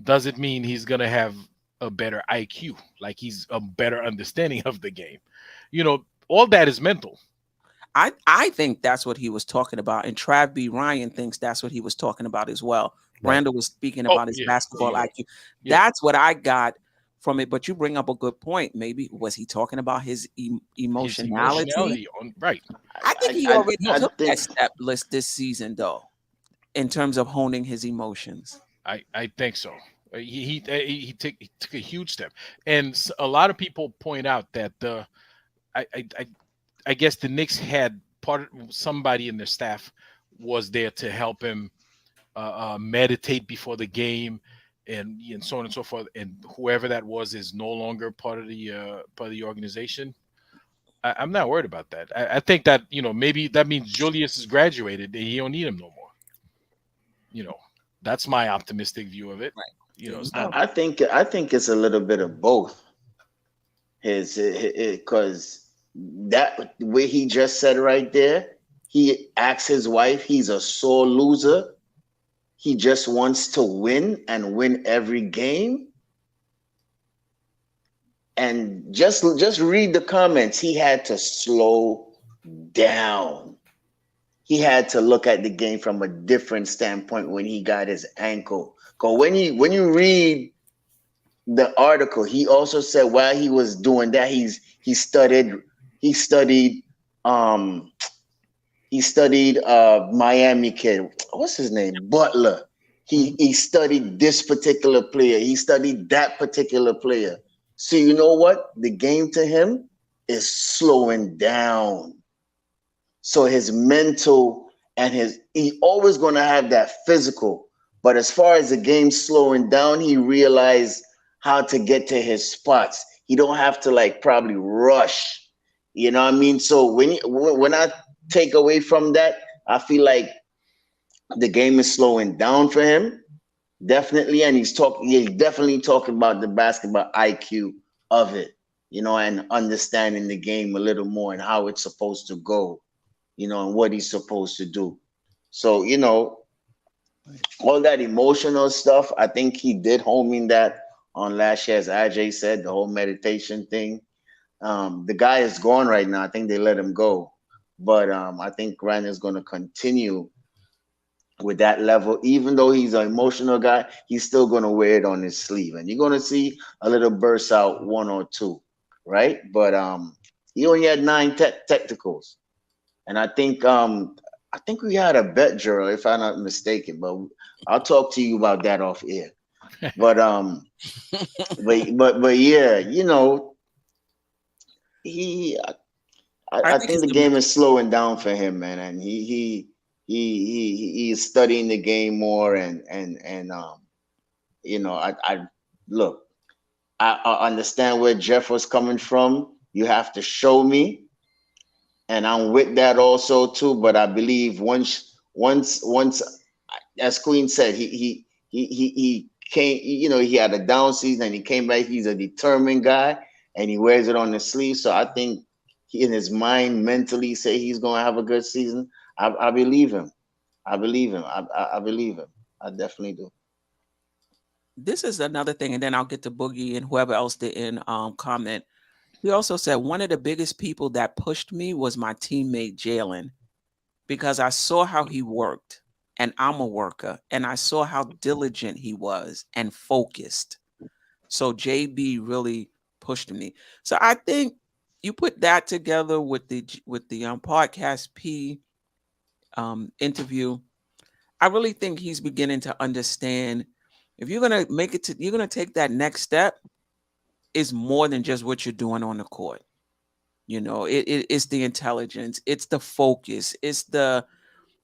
does it mean he's going to have a better IQ? Like he's a better understanding of the game? All that is mental. I think that's what he was talking about. And Trav B. Ryan thinks that's what he was talking about as well. Right. Randle was speaking about his basketball IQ. Yeah. That's what I got from it. But you bring up a good point. Maybe was he talking about his emotionality? Right. I think he already took that step list this season, though, in terms of honing his emotions. I think so. He took a huge step. And a lot of people point out that I guess the Knicks had somebody in their staff was there to help him meditate before the game and so on and so forth. And whoever that was is no longer part of the organization. I'm not worried about that. I think that maybe that means Julius has graduated and you don't need him no more. That's my optimistic view of it. Right. I think it's a little bit of both. Because that way he just said right there, he asks his wife, he's a sore loser. He just wants to win and win every game. and just read the comments. He had to slow down. He had to look at the game from a different standpoint when he got his ankle. Because when you read the article, he also said while he was doing that, he studied he studied um Miami kid. What's his name? Butler. He studied this particular player. He studied that particular player. So you know what? The game to him is slowing down. So his mental and he always gonna have that physical. But as far as the game slowing down, he realized how to get to his spots. He don't have to like probably rush. You know what I mean? So when I take away from that, I feel like the game is slowing down for him, definitely. And he's definitely talking about the basketball IQ of it, and understanding the game a little more and how it's supposed to go, and what he's supposed to do. So, all that emotional stuff, I think he did home in that on last year, as AJ said, the whole meditation thing. The guy is gone right now. I think they let him go. But I think Rand is going to continue with that level. Even though he's an emotional guy, he's still going to wear it on his sleeve. And you're going to see a little burst out, one or two, right? But he only had 9 technicals. And I think we had a bet, Gerald, if I'm not mistaken. But I'll talk to you about that off air. But but yeah, I think the game is slowing down for him, man, and he is studying the game more, and I look, I understand where Jeff was coming from. You have to show me, and I'm with that also too. But I believe once, as Queen said, he came, he had a down season and he came back. He's a determined guy and he wears it on his sleeve. So I think he, in his mind, mentally say he's going to have a good season. I believe him. I believe him. I believe him. I definitely do. This is another thing, and then I'll get to Boogie and whoever else didn't comment. He also said one of the biggest people that pushed me was my teammate Jalen, because I saw how he worked, and I'm a worker, and I saw how diligent he was and focused. So JB really pushed me. So I think you put that together with the podcast P interview. I really think he's beginning to understand if you're gonna make it to, you're gonna take that next step. Is more than just what you're doing on the court. It's the intelligence, it's the focus, it's the,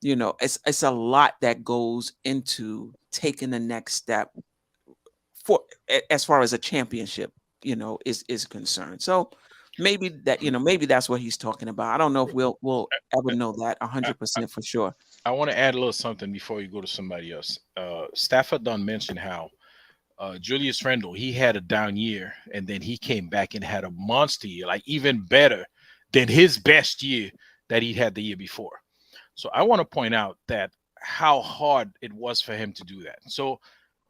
it's a lot that goes into taking the next step for as far as a championship, is concerned. So maybe that's what he's talking about. I don't know if we'll ever know that 100% for sure. I want to add a little something before you go to somebody else. Stafford Dunn mentioned how Julius Randle, he had a down year, and then he came back and had a monster year, like even better than his best year that he had the year before. So I want to point out that how hard it was for him to do that. So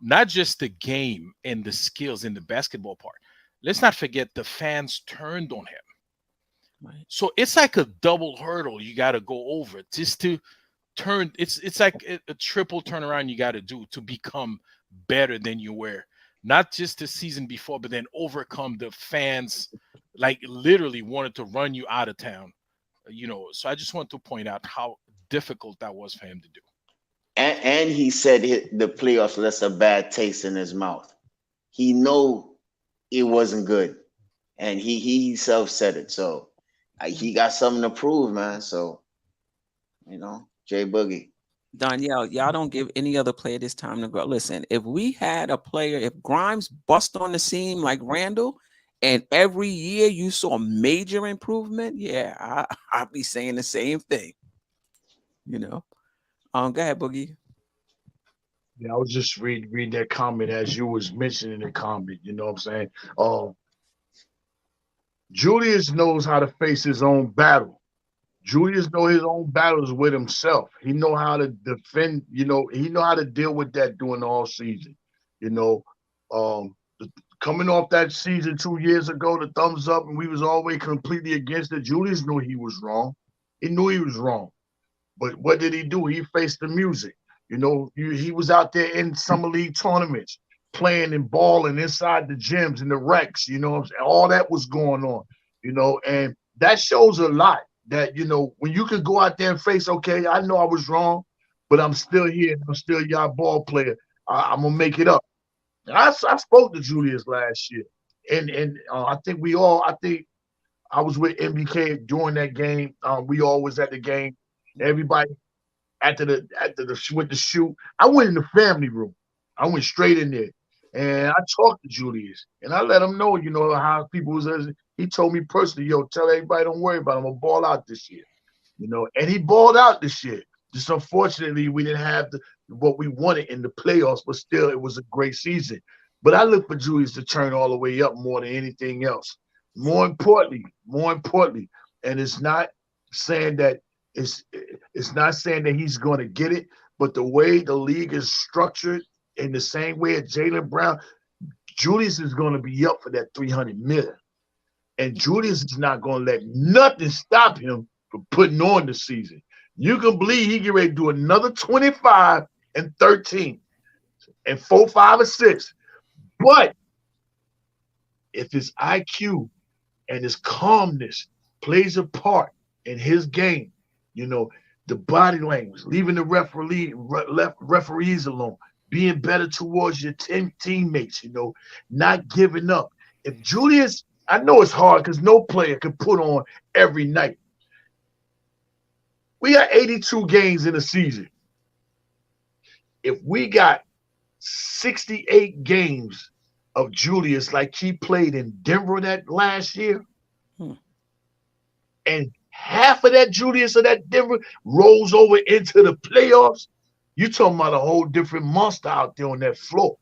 not just the game and the skills in the basketball part. Let's not forget the fans turned on him. Right. So it's like a double hurdle you got to go over just to turn. It's like a triple turnaround you got to do to become better than you were, not just the season before, but then overcome the fans, like literally wanted to run you out of town. So I just want to point out how difficult that was for him to do. And he said the playoffs left a bad taste in his mouth. He know it wasn't good, and he himself said it. So he got something to prove, man. So Jay Boogie. Danielle, y'all don't give any other player this time to grow. Listen, if we had a player, if Grimes bust on the seam like Randle, and every year you saw major improvement, yeah, I'd be saying the same thing. Go ahead, Boogie. Yeah, I was just reading that comment as you was mentioning the comment. You know what I'm saying? Julius knows how to face his own battle. Julius know his own battles with himself. He know how to defend. He know how to deal with that during the all season. coming off that season 2 years ago, the thumbs up, and we was always completely against it. Julius knew he was wrong. He knew he was wrong. But what did he do? He faced the music. He was out there in summer league tournaments, playing and balling inside the gyms and the recs. All that was going on. And that shows a lot. That when you can go out there and face, okay, I know I was wrong, but I'm still here. I'm still y'all ball player. I'm gonna make it up. I spoke to Julius last year, and I think I was with MBK during that game. We all was at the game. Everybody after the with the shoot, I went in the family room. I went straight in there, and I talked to Julius, and I let him know, how people was. He told me personally, yo, tell everybody don't worry about it. I'm gonna ball out this year, and he balled out this year. Just unfortunately, we didn't have what we wanted in the playoffs, but still, it was a great season. But I look for Julius to turn all the way up more than anything else. More importantly, and it's not saying that he's going to get it, but the way the league is structured, in the same way as Jaylen Brown, Julius is going to be up for that $300 million, and Julius is not going to let nothing stop him from putting on the season. You can believe he get ready to do another 25 and 13 and 4, 5, or 6. But if his IQ and his calmness plays a part in his game, the body language, leaving the referees alone, being better towards your teammates, not giving up. If Julius, I know it's hard because no player can put on every night. We got 82 games in a season. If we got 68 games of Julius like he played in Denver that last year, and half of that Julius of that Denver rolls over into the playoffs, you're talking about a whole different monster out there on that floor.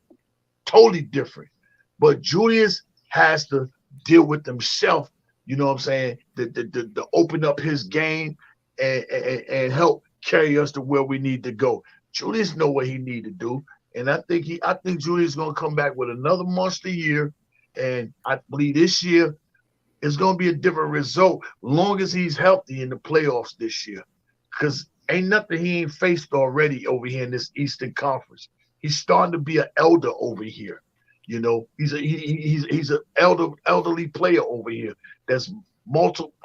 Totally different. But Julius has to deal with himself, you know what I'm saying, to open up his game and help carry us to where we need to go. Julius know what he need to do. And I think Julius is going to come back with another monster year. And I believe this year is going to be a different result long as he's healthy in the playoffs this year. Because ain't nothing he ain't faced already over here in this Eastern Conference. He's starting to be an elder over here. He's an elderly player over here that's multiple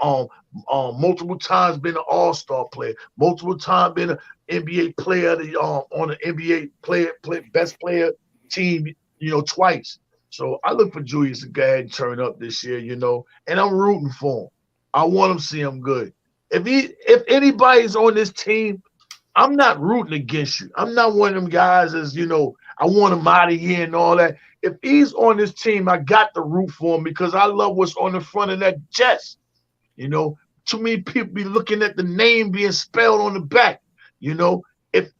times been an all-star player, multiple times been an NBA player on an NBA best player team, twice. So I look for Julius to go ahead and turn up this year, and I'm rooting for him. I want him to see him good. If anybody's on this team, I'm not rooting against you. I'm not one of them guys I want him out of here and all that. If he's on this team, I got to root for him because I love what's on the front of that chest. Too many people be looking at the name being spelled on the back. If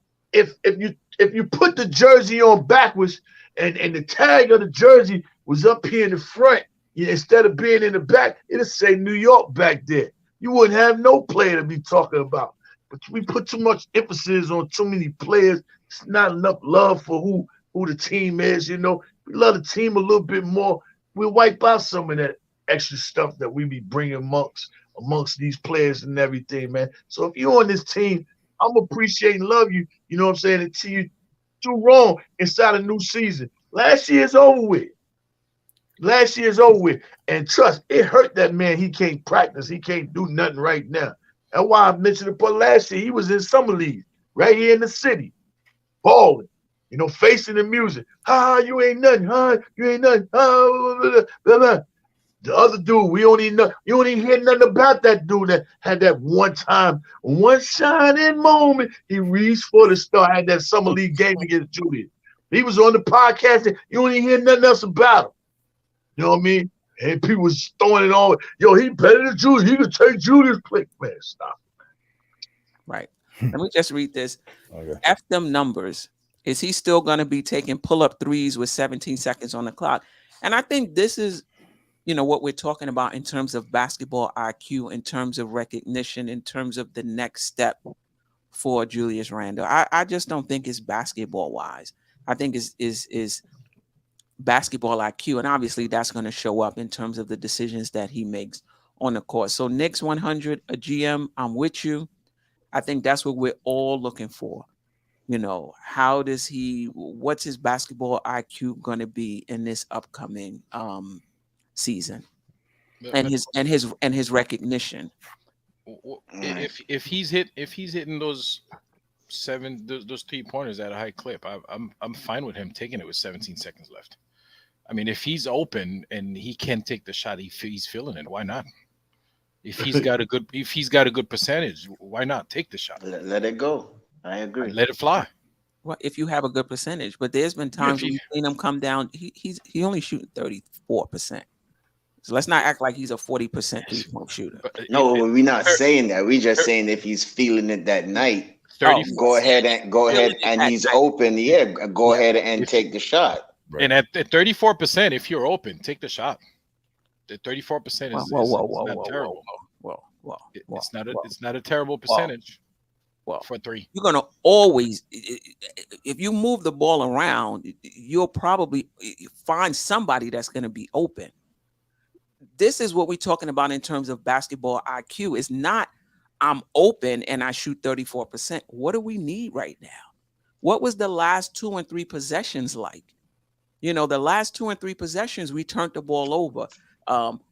you put the jersey on backwards and the tag of the jersey was up here in the front, instead of being in the back, it'll say New York back there. You wouldn't have no player to be talking about. But we put too much emphasis on too many players. It's not enough love for who the team is. We love the team a little bit more. We'll wipe out some of that extra stuff that we be bringing amongst these players and everything, man. So if you're on this team, I'm appreciate and love you. You know what I'm saying? Until you do wrong inside a new season. Last year's over with. And trust, it hurt that man. He can't practice. He can't do nothing right now. That's why I mentioned it. But last year, he was in summer league right here in the city, balling, facing the music. You ain't nothing. You ain't nothing. Blah, blah, blah. The other dude, you don't even hear nothing about that dude that had that one shining moment. He reached for the star, had that summer league game against Julius. He was on the podcast, and you don't even hear nothing else about him. You know what I mean? And people was throwing it on. Yo, he better than Julius. He could take Julius' place. Man, stop. Right. Let me just read this. Okay. F them numbers. Is he still going to be taking pull-up threes with 17 seconds on the clock? And I think this is, what we're talking about in terms of basketball IQ, in terms of recognition, in terms of the next step for Julius Randle. I just don't think it's basketball-wise. I think is basketball IQ, and obviously that's going to show up in terms of the decisions that he makes on the court. So Knicks 100, a GM, I'm with you. I think that's what we're all looking for. How does what's his basketball IQ going to be in this upcoming season, and his recognition. If he's hitting those those 3-pointers at a high clip, I'm fine with him taking it with 17 seconds left. I mean, if he's open and he can take the shot, he's feeling it. Why not? If he's got a good percentage, why not take the shot? Let it go. I agree. Let it fly. Well, if you have a good percentage, but there's been times when you've seen him come down. He only shooting 34%. So let's not act like he's a 40% 3-point shooter. No, we're not saying that. We're just saying if he's feeling it that night, go ahead and he's open. Yeah, go ahead and take the shot. Right. And at 34%, if you're open, take the shot. The 34% is not terrible. It's not a terrible percentage. Well, for 3, you're gonna always, if you move the ball around, you'll probably find somebody that's gonna be open. This is what we're talking about in terms of basketball IQ. It's not I'm open and I shoot 34%. What do we need right now? What was the last 2 and 3 possessions like? The last 2 and 3 possessions, we turned the ball over,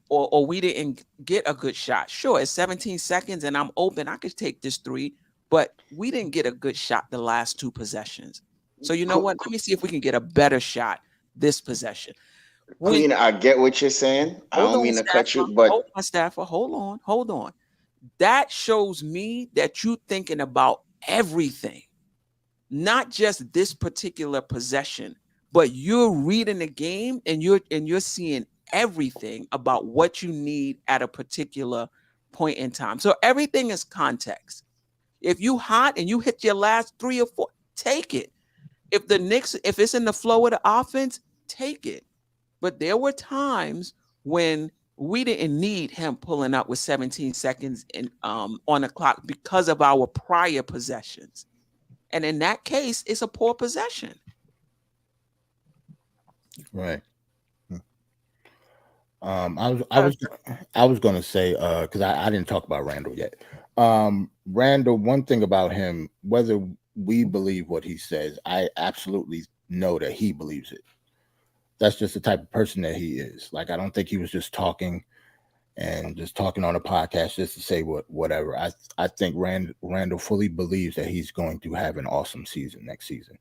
or we didn't get a good shot. Sure, it's 17 seconds and I'm open. I could take this 3. But we didn't get a good shot the last 2 possessions. So you know what? Let me see if we can get a better shot this possession. Queen, I get what you're saying. I don't mean to cut you, but hold on, Stafford. Hold on. That shows me that you're thinking about everything, not just this particular possession, but you're reading the game and you're seeing everything about what you need at a particular point in time. So everything is context. If you hot and you hit your last 3 or 4, take it. If the Knicks, if it's in the flow of the offense, take it. But there were times when we didn't need him pulling up with 17 seconds on the clock because of our prior possessions. And in that case, it's a poor possession. Right. I was going to say, because I didn't talk about Randle yet. Randle, one thing about him, whether we believe what he says, I absolutely know that he believes it. That's just the type of person that he is. Like, I don't think he was just talking on a podcast just to say whatever. I think Randle fully believes that he's going to have an awesome season next season.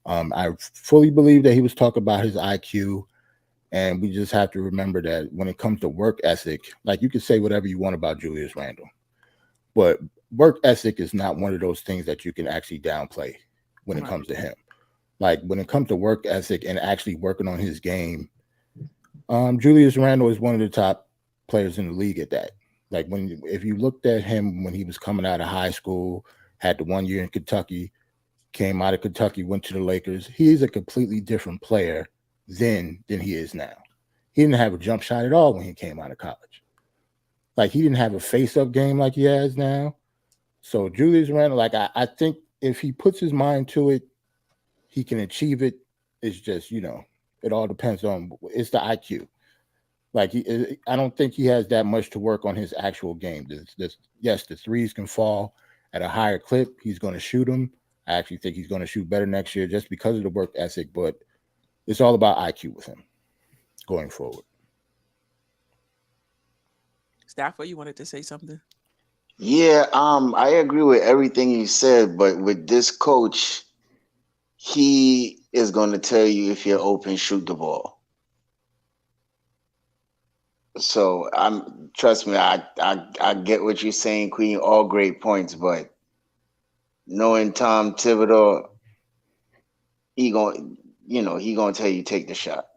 I fully believe that he was talking about his IQ. And we just have to remember that when it comes to work ethic, like, you can say whatever you want about Julius Randle, but work ethic is not one of those things that you can actually downplay when it comes to him. Like, when it comes to work ethic and actually working on his game, Julius Randle is one of the top players in the league at that. Like, if you looked at him when he was coming out of high school, had the 1 year in Kentucky, came out of Kentucky, went to the Lakers, he's a completely different player than he is now. He didn't have a jump shot at all when he came out of college. Like, he didn't have a face-up game like he has now. So Julius Randle, like, I think if he puts his mind to it, he can achieve it. It's just, it all depends on, it's the IQ. Like, I don't think he has that much to work on his actual game. Yes, the threes can fall at a higher clip. He's going to shoot them. I actually think he's going to shoot better next year just because of the work ethic, but it's all about IQ with him going forward. Stafford, you wanted to say something? Yeah, I agree with everything you said, but with this coach, he is going to tell you if you're open, shoot the ball. So trust me, I get what you're saying, Queen. All great points, but knowing Tom Thibodeau, he gonna tell you take the shot.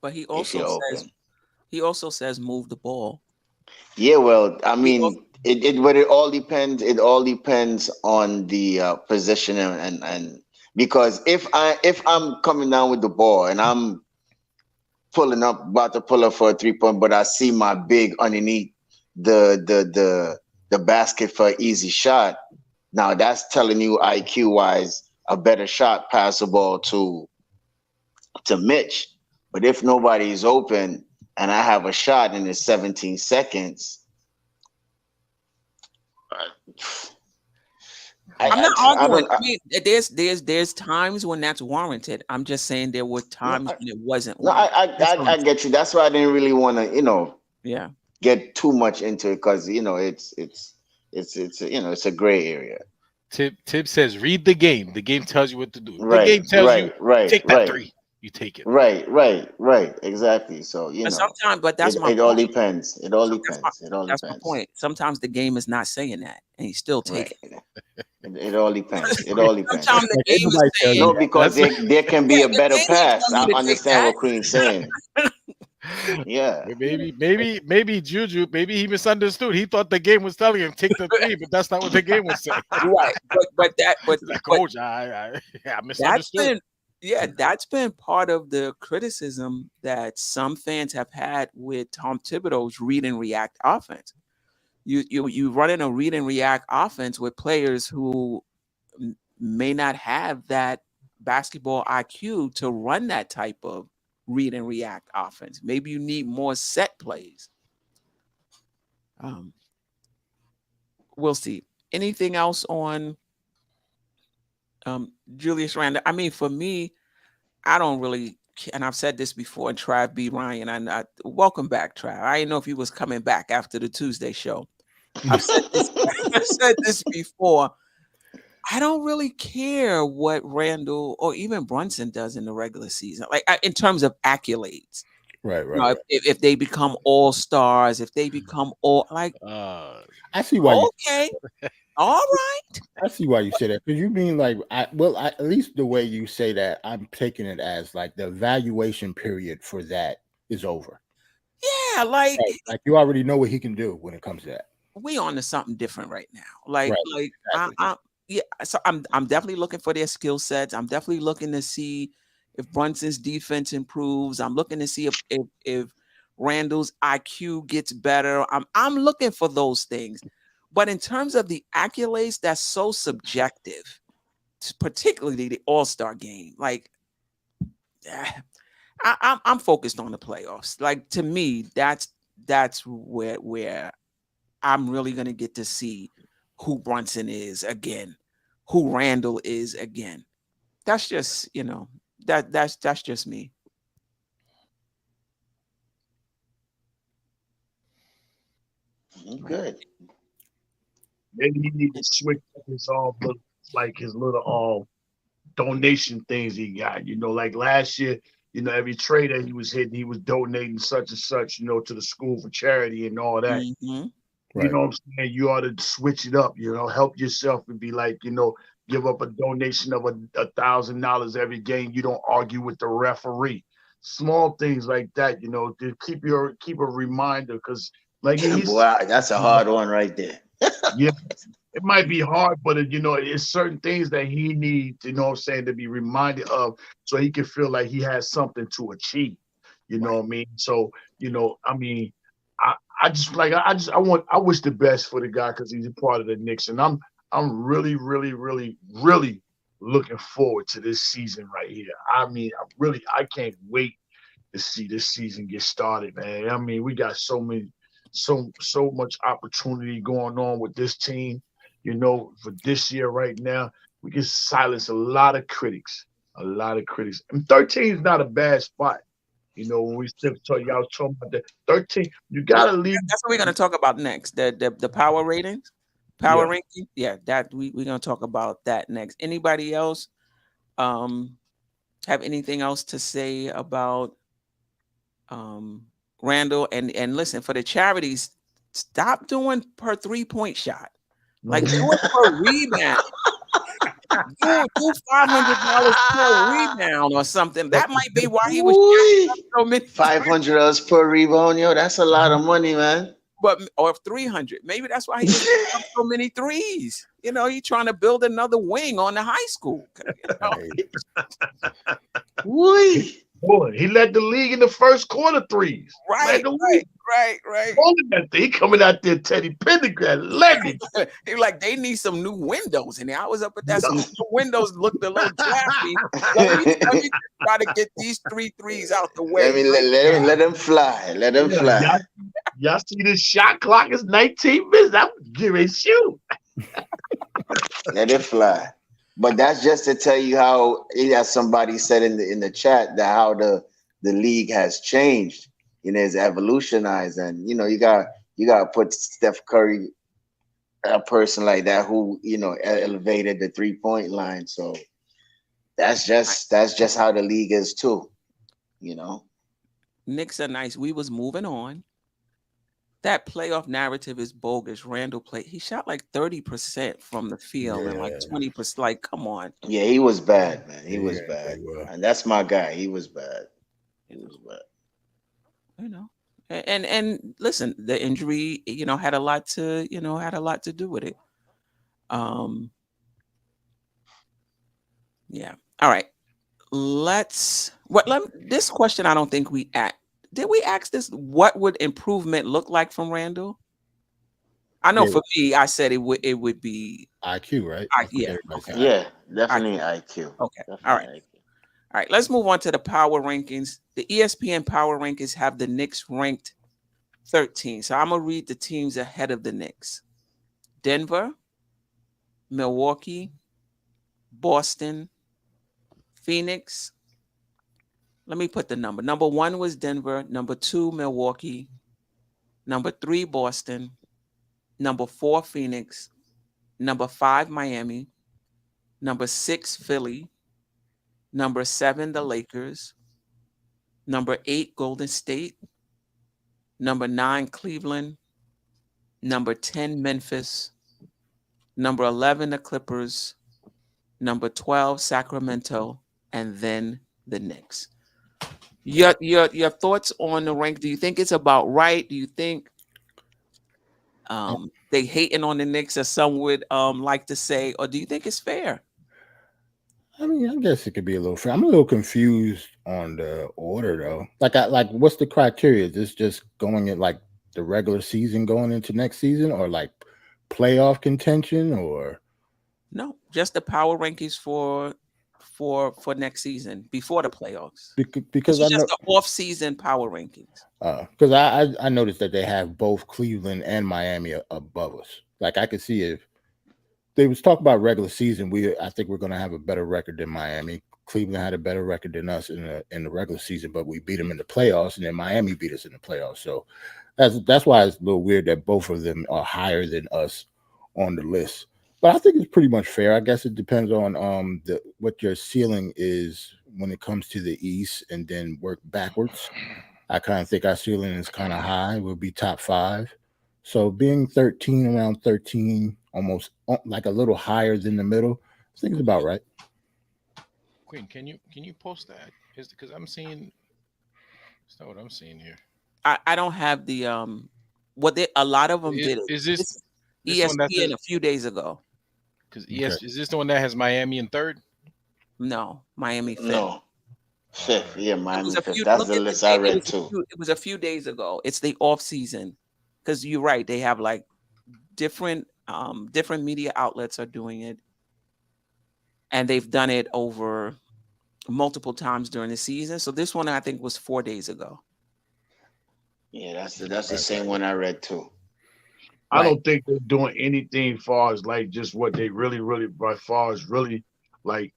But he also says move the ball. Yeah, well, I mean, it all depends. It all depends on the position and because if I'm coming down with the ball and I'm about to pull up for a 3-point, but I see my big underneath the basket for an easy shot. Now that's telling you IQ wise a better shot, pass the ball to to Mitch. But if nobody is open and I have a shot and it's 17 seconds, I'm not arguing. don't- I mean, there's times when that's warranted. I'm just saying there were times when it wasn't no, warranted. I get you. That's why I didn't really want to, Yeah. get too much into it because it's a gray area. Tip says, read the game. The game tells you what to do. If the Right, game tells you right, take that three, you take it. Right, exactly. So But sometimes, but that's my it all point. depends. It all So depends. It all That's my depends. point. Sometimes the game is not saying that, and you still take Right. it. It all depends. It all depends. Sometimes the game is Everybody tells saying you No, that. because there can be a the better game pass. tell you I to take understand that. what Queen's saying. Yeah. Maybe Juju, maybe he misunderstood. He thought the game was telling him take the three, but that's not what the game was saying. Right. But Coach, I that's misunderstood. that's been part of the criticism that some fans have had with Tom Thibodeau's read and react offense. You run in a read and react offense with players who may not have that basketball IQ to run that type of read and react offense. Maybe you need more set plays. We'll see. Anything else on Julius Randle? I mean, for me, I don't really, and I've said this before, and Trav B. Ryan, and welcome back, Trav. I didn't know if he was coming back after the Tuesday show. I've said this, I've said this before. I don't really care what Randle or even Brunson does in the regular season, like in terms of accolades. Right. You know, if they become all stars, if they become all like, I see why. Okay, all right. I see why you say that, because you mean like, at least the way you say that, I'm taking it as like the evaluation period for that is over. Yeah, like you already know what he can do when it comes to that. We on to something different right now. Like, Exactly. Yeah, so I'm definitely looking for their skill sets. I'm definitely looking to see if Brunson's defense improves. I'm looking to see if Randle's IQ gets better. I'm looking for those things. But in terms of the accolades, that's so subjective, particularly the All-Star game. Like, I'm focused on the playoffs. Like, to me, that's where I'm really gonna get to see who Brunson is again, who Randle is again. That's just, that's just me. Good. Maybe he need to switch up his his little donation things he got. Like last year, every trade that he was hitting, he was donating such and such, to the school for charity and all that. Mm-hmm. Right. You know what I'm saying? You ought to switch it up, help yourself and be like, give up a donation of $1,000 every game. You don't argue with the referee. Small things like that, to keep a reminder, because like wow, that's a hard one right there. Yeah, it might be hard, but it's certain things that he needs, to be reminded of, so he can feel like he has something to achieve. You know what I mean? So, I wish the best for the guy, because he's a part of the Knicks, and I'm really, really, really, really looking forward to this season right here. I can't wait to see this season get started, man. We got so much opportunity going on with this team, for this year right now. We can silence a lot of critics. And 13 is not a bad spot. When we still y'all was talking about the 13, you gotta leave. That's what we're gonna talk about next. The power ratings, ranking. Yeah, that we're gonna talk about that next. Anybody else have anything else to say about Randle? And listen, for the charities, stop doing per 3-point shot. Like, do it per rebound. Do $500 per rebound or something. That might be why he was so many. $500 per rebound, that's a lot of money, man. Or 300. Maybe that's why he was up so many threes. He's trying to build another wing on the high school. Boy, he led the league in the first quarter threes. Right, Led the right, league. right. Holding that thing. He coming out there, Teddy Pendergrass, led it. They were like, they need some new windows in there. I was up at that. Some new windows looked a little drafty. Let me try to get these 3 threes out the way. Let them fly. Let them Yeah, fly. y'all see this shot clock is 19 minutes. I'm giving shoot. Let it fly. But that's just to tell you how, as somebody said in the chat, that how the league has changed. It's evolutionized, and you got to put Steph Curry, a person like that who elevated the 3-point line. So that's just how the league is too. Knicks are nice. We was moving on. That playoff narrative is bogus. Randle played. He shot like 30% from the field and like 20%. Like, come on. Yeah, he was bad, man. He was bad, and that's my guy. He was bad. And listen, the injury, had a lot to do with it. Yeah. All right. This question I don't think we asked. Did we ask this? What would improvement look like from Randle? I know for me, I said it would be IQ, right? Yeah, definitely IQ. Okay. Definitely All right. IQ. All right, let's move on to the power rankings. The ESPN power rankings have the Knicks ranked 13. So I'm going to read the teams ahead of the Knicks. Denver, Milwaukee, Boston, Phoenix. Let me put the number. Number 1 was Denver. Number 2, Milwaukee. Number 3, Boston. Number 4, Phoenix. Number 5, Miami. Number 6, Philly. Number 7, the Lakers. Number 8, Golden State. Number 9, Cleveland. Number 10, Memphis. Number 11, the Clippers. Number 12, Sacramento. And then the Knicks. Your thoughts on the rank? Do you think it's about right? Do you think they hating on the Knicks, as some would like to say, or do you think it's fair? I mean, I guess it could be a little fair. I'm a little confused on the order though. Like what's the criteria? Is this just going at like the regular season going into next season, or like playoff contention, or no, just the power rankings for next season before the playoffs? Because I know just the off-season power rankings. Because I noticed that they have both Cleveland and Miami above us. Like I could see if they was talking about regular season, I think we're going to have a better record than Miami. Cleveland had a better record than us in the regular season, but we beat them in the playoffs, and then Miami beat us in the playoffs. So that's why it's a little weird that both of them are higher than us on the list. But I think it's pretty much fair. I guess it depends on what your ceiling is when it comes to the East, and then work backwards. I kind of think our ceiling is kind of high. We'll be top 5. So being 13, around 13, almost like a little higher than the middle, I think it's about right. Queen, can you post that? Because I'm seeing, it's not what I'm seeing here. I don't have the a lot of them did it. Is this ESPN a few days ago? Because is this the one that has Miami in 3rd? No, Miami 5th. No, 5th. Yeah, Miami 5th. That's the list I read too. It was a few days ago. It's the off season, because you're right. They have like different media outlets are doing it, and they've done it over multiple times during the season. So this one I think was 4 days ago. Yeah, that's the same one I read too. I don't think they're doing anything as far as like just what they really by far as really like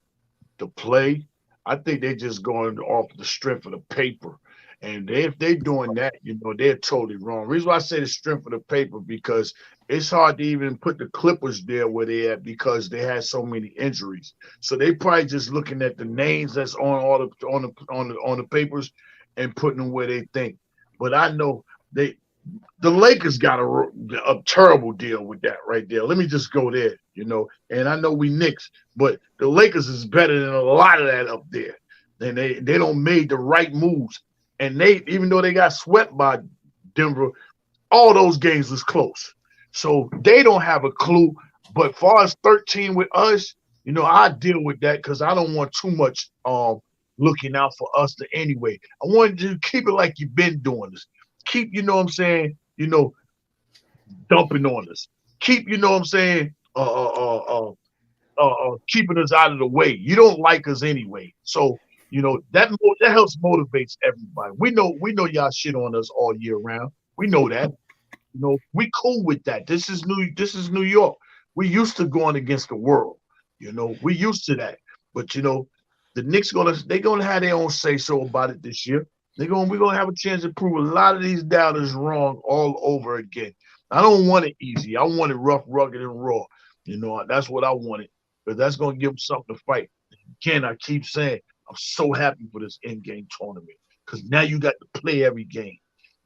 the play. I think they're just going off the strength of the paper. And if they're doing that, they're totally wrong. Reason why I say the strength of the paper, because it's hard to even put the Clippers there where they're at, because they had so many injuries. So they probably just looking at the names that's on the papers and putting them where they think. But I know the Lakers got a terrible deal with that right there. Let me just go there, And I know we Knicks, but the Lakers is better than a lot of that up there. And they don't made the right moves. And they, even though they got swept by Denver, all those games was close. So they don't have a clue. But far as 13 with us, I deal with that because I don't want too much looking out for us anyway. I wanted you to keep it like you've been doing this. Keep, you know what I'm saying, dumping on us. Keep, you know what I'm saying, keeping us out of the way. You don't like us anyway. So, that helps motivates everybody. We know y'all shit on us all year round. We know that. We cool with that. This is New York. We used to going against the world. We used to that. But the Knicks they're gonna have their own say so about it this year. We're gonna have a chance to prove a lot of these doubters wrong all over again. I don't want it easy. I want it rough, rugged, and raw. That's what I wanted. But that's gonna give them something to fight. Again, I keep saying I'm so happy for this in-game tournament because now you got to play every game.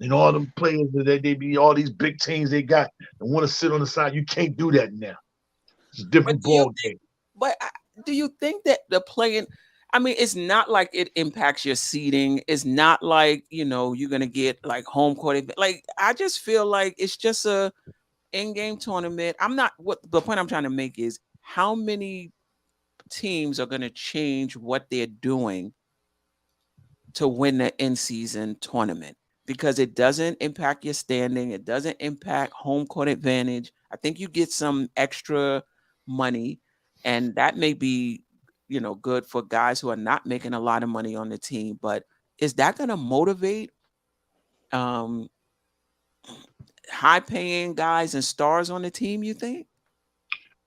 And all them players that they be all these big teams they got and want to sit on the side. You can't do that now. It's a different ball game. But do you think that the playing? I mean, it's not like it impacts your seating. It's not like you're gonna get like home court. Like I just feel like it's just a in-game tournament. I'm not. What the point I'm trying to make is how many teams are gonna change what they're doing to win the in-season tournament. Because it doesn't impact your standing. It doesn't impact home court advantage. I think you get some extra money, and that may be, good for guys who are not making a lot of money on the team. But is that going to motivate high-paying guys and stars on the team, you think?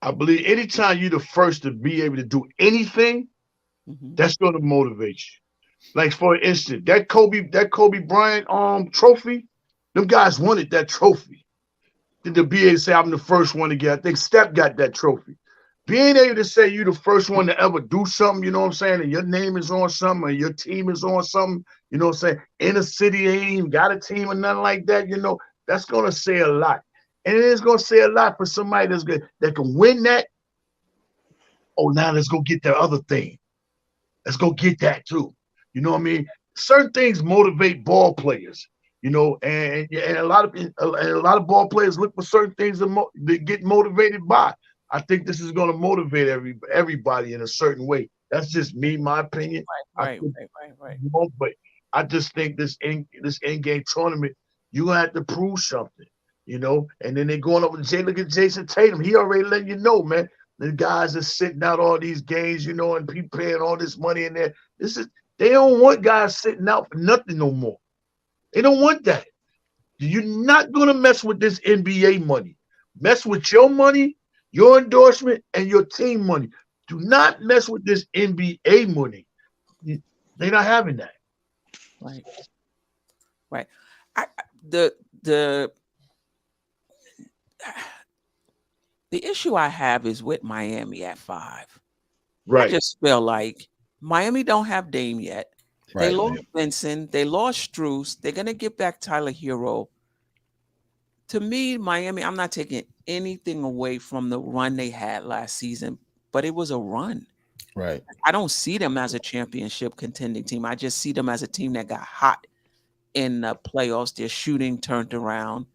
I believe anytime you're the first to be able to do anything, that's going to motivate you. Like for instance, that Kobe Bryant trophy, them guys wanted that trophy. To be able to say I'm the first one to get. I think Steph got that trophy. Being able to say you're the first one to ever do something, you know what I'm saying, and your name is on something, or your team is on something, you know what I'm saying, in a city they ain't even got a team or nothing like that, that's gonna say a lot. And it is gonna say a lot for somebody that's good that can win that. Oh, now let's go get that other thing. Let's go get that too. You know what I mean? Certain things motivate ball players, and a lot of ball players look for certain things to get motivated by. I think this is going to motivate everybody in a certain way. That's just me, my opinion. Right. But I just think this in-game tournament, you gonna have to prove something, And then they're going up with look at Jason Tatum. He already letting you know, man. The guys are sitting out all these games, and people paying all this money in there. They don't want guys sitting out for nothing no more. They don't want that. You're not going to mess with this NBA money. Mess with your money, your endorsement, and your team money. Do not mess with this NBA money. They're not having that. Right. The issue I have is with Miami at 5. Right. I just feel like Miami don't have Dame yet. They lost Vincent. They lost Strus. They're going to get back Tyler Hero. To me, Miami, I'm not taking anything away from the run they had last season, but it was a run. Right. I don't see them as a championship contending team. I just see them as a team that got hot in the playoffs. Their shooting turned around,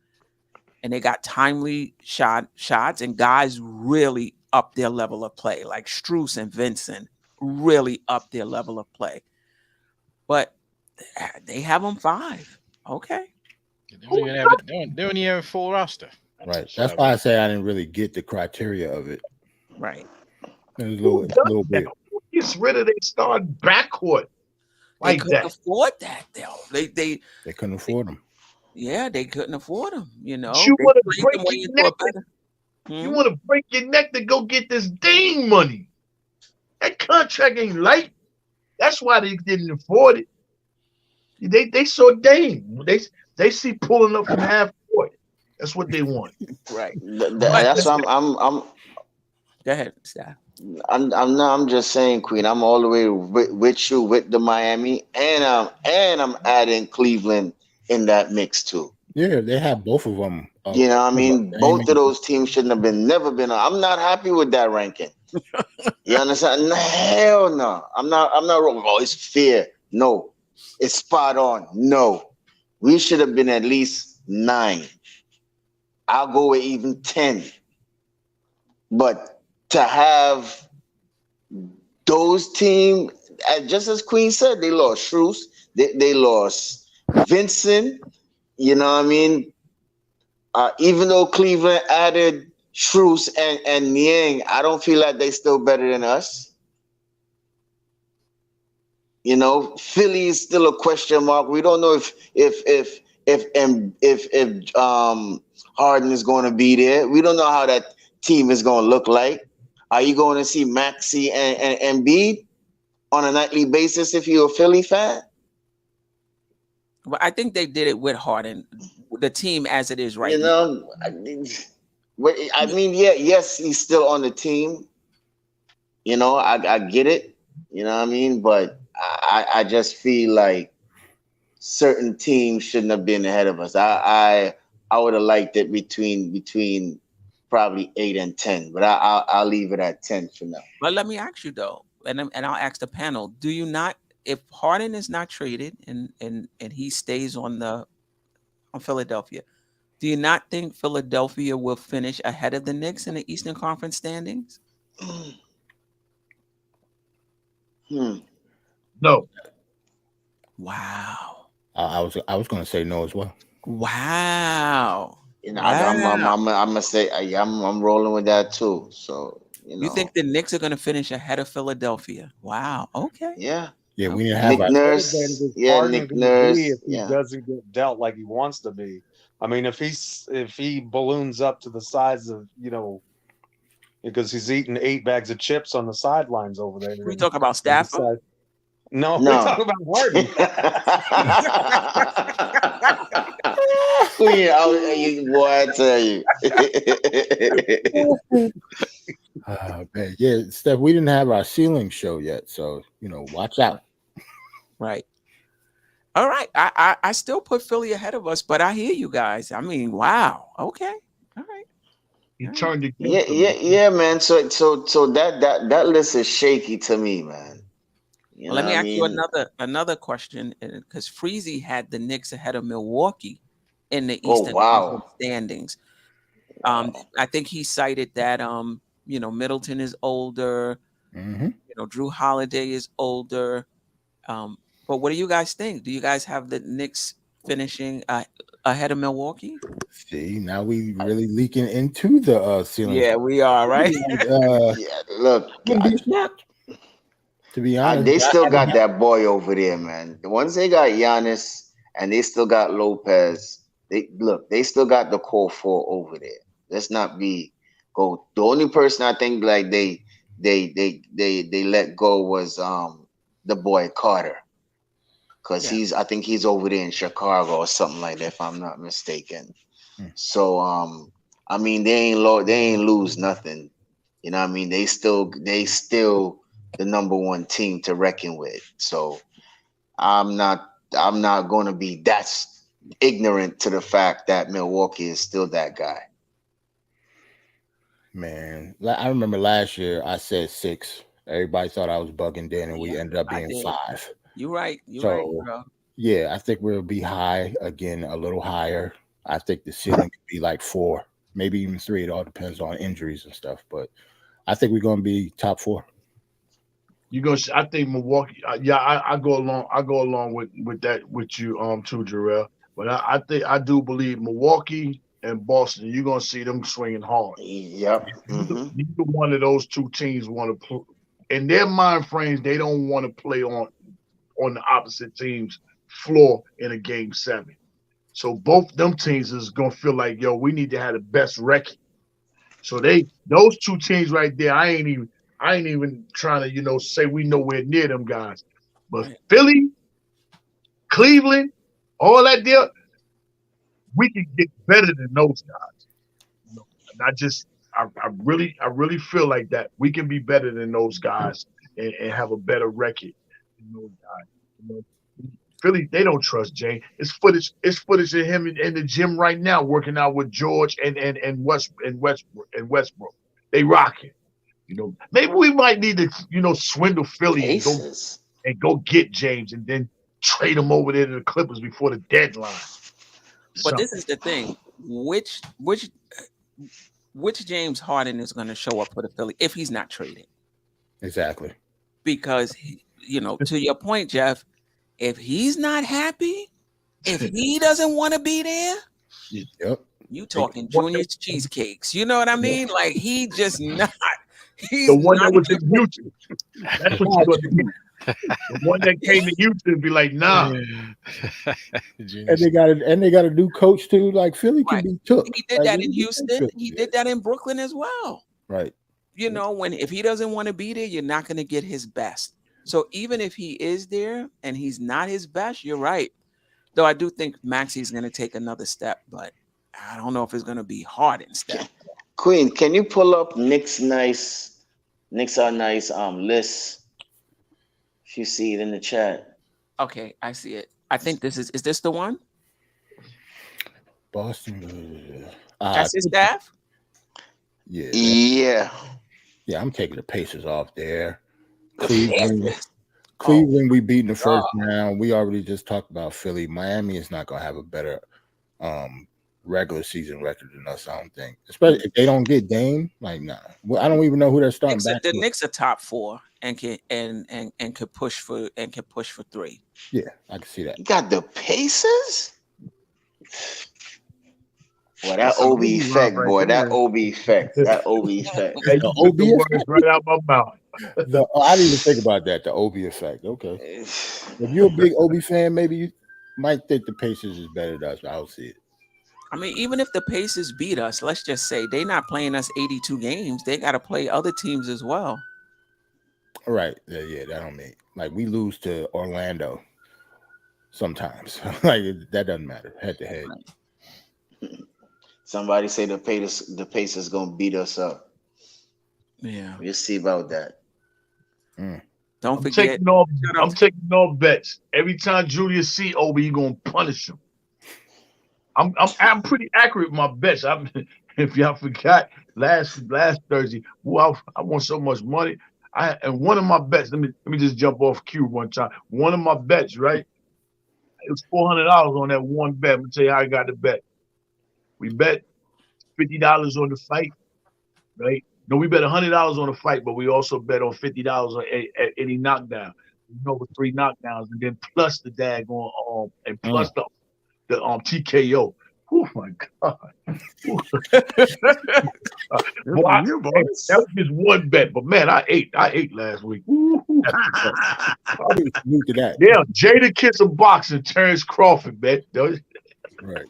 and they got timely shots, and guys really up their level of play, like Strus and Vincent really up their level of play. But they have them 5. Okay. They don't even have a full roster. Right. That's why I say I didn't really get the criteria of it. Right. It was a little bit. Gets rid of their star backcourt. They couldn't afford that, though. They couldn't afford them. Yeah, they couldn't afford them. You want to break your neck. You want to break your neck to go get this Dame money. That contract ain't light. That's why they didn't afford it. They saw Dame. They see pulling up from half court. That's what they want. Right. That's why I'm. Go ahead, Steph. I'm just saying, Queen. I'm all the way with you with the Miami, and I'm adding Cleveland in that mix too. Yeah, they have both of them. You know what I mean? Both of those teams shouldn't have never been. I'm not happy with that ranking. You understand? Hell no. I'm not wrong. Oh, it's fair. No. It's spot on. No. We should have been at least 9. I'll go with even 10. But to have those teams, just as Queen said, they lost Shrews, they lost Vincent. You know what I mean? Even though Cleveland added Shrews and Niang, I don't feel like they still better than us. You know, Philly is still a question mark. We don't know if Harden is going to be there. We don't know how that team is going to look like. Are you going to see Maxey and Embiid on a nightly basis if you're a Philly fan? Well, I think they did it with Harden, the team as it is right You now. know, I mean, yeah, yes, he's still on the team. You know, I get it. You know what I mean? But I just feel like certain teams shouldn't have been ahead of us. I would have liked it between probably 8 and 10, but I'll leave it at 10 for now. But let me ask you though, and I'll ask the panel: do you not, if Harden is not traded and he stays on Philadelphia, do you not think Philadelphia will finish ahead of the Knicks in the Eastern Conference standings? No. Wow. I was going to say no as well. Wow. You know, Wow. I'm gonna say I'm rolling with that too. So You think the Knicks are going to finish ahead of Philadelphia? Wow. Okay. yeah. Yeah, we Okay. didn't have Nick our What Nurse, advantage is yeah, Harden Nick going to be Nurse, if he yeah. doesn't get dealt like he wants to be? I mean, if he balloons up to the size of, you know, because he's eating 8 bags of chips on the sidelines over there, We and talk about and Stafford. decide, no, we No. talk about Harden. Queen, boy, I tell you. Man, yeah, Steph, we didn't have our ceiling show yet, so watch out. Right. All right. I still put Philly ahead of us, but I hear you guys. I mean, wow. Okay. All right. He All right. turned Yeah, against yeah, them. yeah, man. So that list is shaky to me, man. You Well, know let what me I ask you mean? another question, because Freezy had the Knicks ahead of Milwaukee in the Oh Eastern Conference wow. standings. Wow. I think he cited that Middleton is older, Mm-hmm. Drew Holiday is older. But what do you guys think? Do you guys have the Knicks finishing ahead of Milwaukee? See, now we really leaking into the ceiling. Yeah, we are, right? Yeah, look, Wouldn't be shocked, to be honest. they still got that boy over there, man. Once they got Giannis and they still got Lopez, they still got the core four over there. Let's not go. The only person I think like they let go was the boy Carter. Because Yeah. I think he's over there in Chicago or something like that, if I'm not mistaken. Hmm. So I mean they ain't lose nothing. You know what I mean? They still the number one team to reckon with. So I'm not gonna be that ignorant to the fact that Milwaukee is still that guy. Man, I remember last year I said 6. Everybody thought I was bugging then, and we Yeah, ended up I being did. 5. You're right. You're right, So, bro. yeah, I think we'll be high again, a little higher. I think the ceiling could be like 4, maybe even 3. It all depends on injuries and stuff. But I think we're going to be top 4. I think Milwaukee. Yeah, I go along. I go along with that with you too, Jarrell. But I think I do believe Milwaukee and Boston. You're gonna see them swinging hard. Yep. Mm-hmm. Neither one of those two teams want to play. In their mind frames, they don't want to play on the opposite team's floor in a game 7. So both them teams is gonna feel like, yo, we need to have the best record. So those two teams right there, I ain't even trying to, say we nowhere near them guys. But Right. Philly, Cleveland, all that there, we can get better than those guys. And I really feel like that we can be better than those guys and have a better record than those guys. Philly, they don't trust Jay. It's footage of him in the gym right now, working out with George and Westbrook. They rocking. Maybe we might need to, swindle Philly Aces. and go get James and then trade him over there to the Clippers before the deadline. But this is the thing: which James Harden is going to show up for the Philly if he's not traded? Exactly. because to your point, Jeff, if he's not happy, if he doesn't want to be there, Yep. you talking Junior's cheesecakes. You know what I mean? Like he just not. He's The one not that was in Houston. That's what you're going to do. The one that came to Houston be like, nah. And they got a new coach too. Like Philly can be took. He did that in Houston. He did that in Brooklyn as well. Right. If he doesn't want to be there, you're not going to get his best. So even if he is there and he's not his best, you're right. Though I do think Maxey's going to take another step, but I don't know if it's going to be Harden step. Queen, can you pull up Knicks are nice list? If you see it in the chat. Okay, I see it. I think this is this the one? Boston. That's his staff? Yeah. Yeah, I'm taking the Pacers off there. Cleveland, we beat in the first round. We already just talked about Philly. Miami is not going to have a better regular season record than us, I don't think. Especially if they don't get Dame. Like, nah. Well, I don't even know who they're starting back. The Knicks are top 4 and could push for 3. Yeah, I can see that. You got the Pacers? Well, that OB effect, boy. That OB effect. That OB effect. The OB effect right out my mouth. I didn't even think about that. The OB effect. Okay. If you're a big OB fan, maybe you might think the Pacers is better than us. But I don't see it. I mean, even if the Pacers beat us, let's just say they're not playing us 82 games. They got to play other teams as well. All right. Yeah, that don't mean like we lose to Orlando sometimes. Like that doesn't matter. Head to head. Somebody say the Pacers gonna beat us up. Yeah, we'll see about that. Don't forget. I'm taking all bets. Every time Julius see Obi, you gonna punish him. I'm pretty accurate with my bets. If y'all forgot last Thursday, well, I won so much money. And one of my bets. Let me just jump off cue one time. One of my bets, right? It was $400 on that one bet. I'm gonna tell you how I got the bet. We bet $50 on the fight, right? No, we bet $100 on the fight, but we also bet on $50 on any knockdown. With 3 knockdowns, and then plus the daggone and plus the TKO. Oh my God! That was just one bet, but man, I ate last week. Yeah, Jada Kiss of boxing, Terrence Crawford, bet. Right.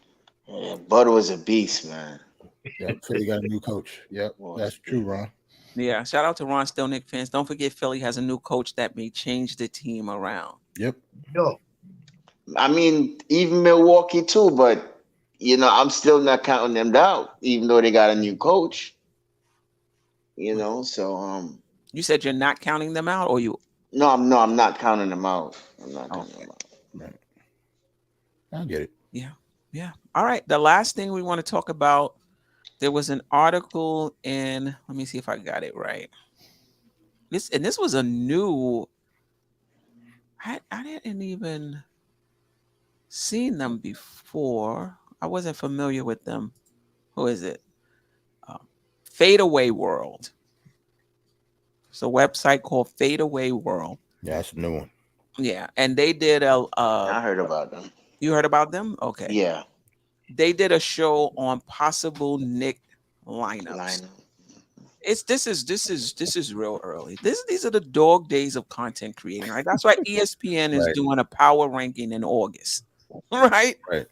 Yeah, Bud was a beast, man. Yeah, Philly got a new coach. Yep, that's true, Ron. Yeah, shout out to Ron, still Knicks fans. Don't forget, Philly has a new coach that may change the team around. Yep. Yo. I mean, even Milwaukee too, but I'm still not counting them out, even though they got a new coach. So you said you're not counting them out, or you? No, I'm not counting them out. I'm not counting them out. Right. I get it. Yeah. All right. The last thing we want to talk about, there was an article in, let me see if I got it right. This was a new, I didn't even seen them before. I wasn't familiar with them. Who is it? Fadeaway World. It's a website called Fadeaway World. Yeah, that's a new one. Yeah, and they did I heard about them. You heard about them? Okay. Yeah. They did a show on possible Knicks lineups. This is real early. These are the dog days of content creating, right? That's why ESPN is doing a power ranking in August. Right? Right.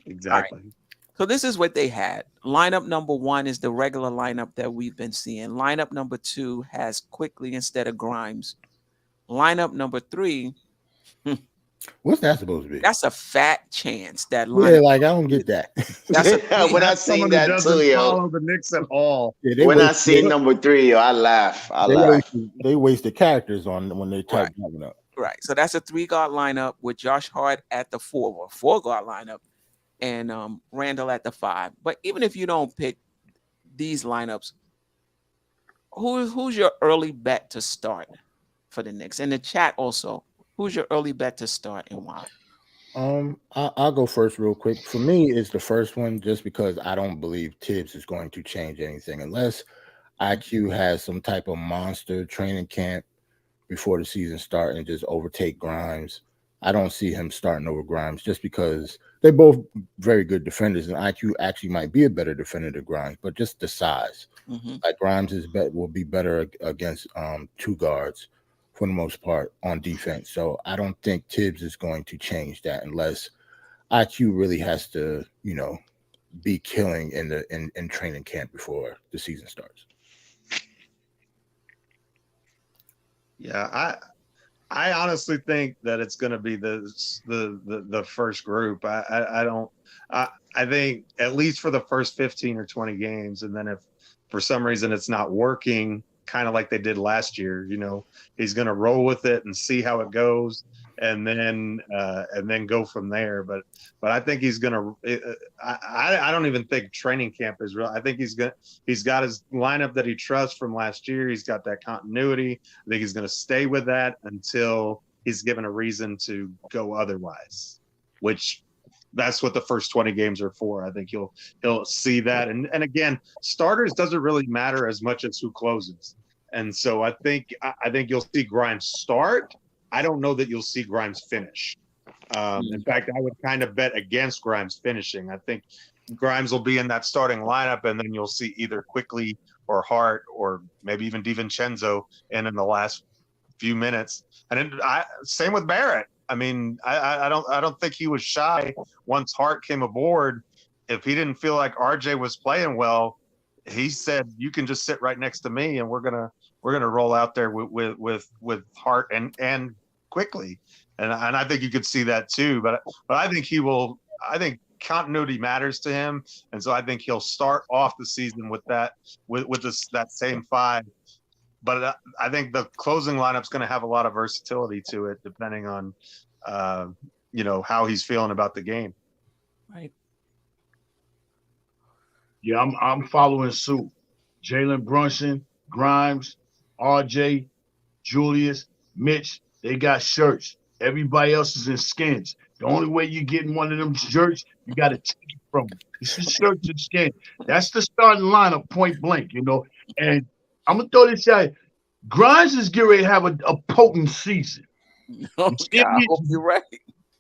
Exactly. Right. So this is what they had. Lineup number 1 is the regular lineup that we've been seeing. Lineup number 2 has Quickly instead of Grimes. Lineup number 3. What's that supposed to be? That's a fat chance that lineup. Yeah, like I don't get that. That's when I seen that too, yo. Follow the Knicks at all. Yeah, when I seen number 3, yo, I laugh. They wasted characters on when they typed that up. Right. So that's a 3-guard lineup with Josh Hart at the 4, or 4-guard lineup, and Randle at the 5. But even if you don't pick these lineups, who's your early bet to start for the Knicks? In the chat also, who's your early bet to start and why? I'll go first real quick. For me, it's the first one just because I don't believe Tibbs is going to change anything unless IQ has some type of monster training camp before the season start and just overtake Grimes. I don't see him starting over Grimes just because they're both very good defenders, and IQ actually might be a better defender than Grimes, but just the size. Like Grimes will be better against two guards for the most part on defense. So I don't think Tibbs is going to change that unless IQ really has to, be killing in training camp before the season starts. Yeah, I honestly think that it's going to be the first group. I think at least for the first 15 or 20 games, and then if for some reason it's not working, kind of like they did last year, he's going to roll with it and see how it goes, and then go from there. But I think he's going to. I don't even think training camp is real. I think he's got his lineup that he trusts from last year. He's got that continuity. I think he's going to stay with that until he's given a reason to go otherwise, which that's what the first 20 games are for. I think he'll see that. And again, starters doesn't really matter as much as who closes. And so I think you'll see Grimes start. I don't know that you'll see Grimes finish. In fact, I would kind of bet against Grimes finishing. I think Grimes will be in that starting lineup, and then you'll see either Quickly or Hart or maybe even DiVincenzo in the last few minutes. And same with Barrett. I mean, I don't think he was shy once Hart came aboard. If he didn't feel like RJ was playing well, he said, "You can just sit right next to me, and we're gonna roll out there with Hart and Quickly." And I think you could see that too. But I think he will. I think continuity matters to him, and so I think he'll start off the season with that same five. But I think the closing lineup's going to have a lot of versatility to it, depending on, how he's feeling about the game. Right. Yeah, I'm following suit. Jalen Brunson, Grimes, RJ, Julius, Mitch, they got shirts. Everybody else is in skins. The only way you're getting one of them shirts, you got to take it from them. It's the shirts and skins. That's the starting lineup, point blank, And I'm going to throw this out. Grimes is getting ready to have a potent season. Oh, God, I hope you're right.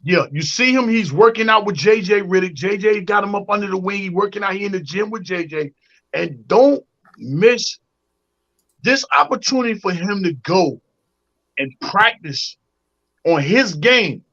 Yeah, you see him. He's working out with JJ Redick. JJ got him up under the wing. He's working out. He in the gym with JJ. And don't miss this opportunity for him to go and practice on his game.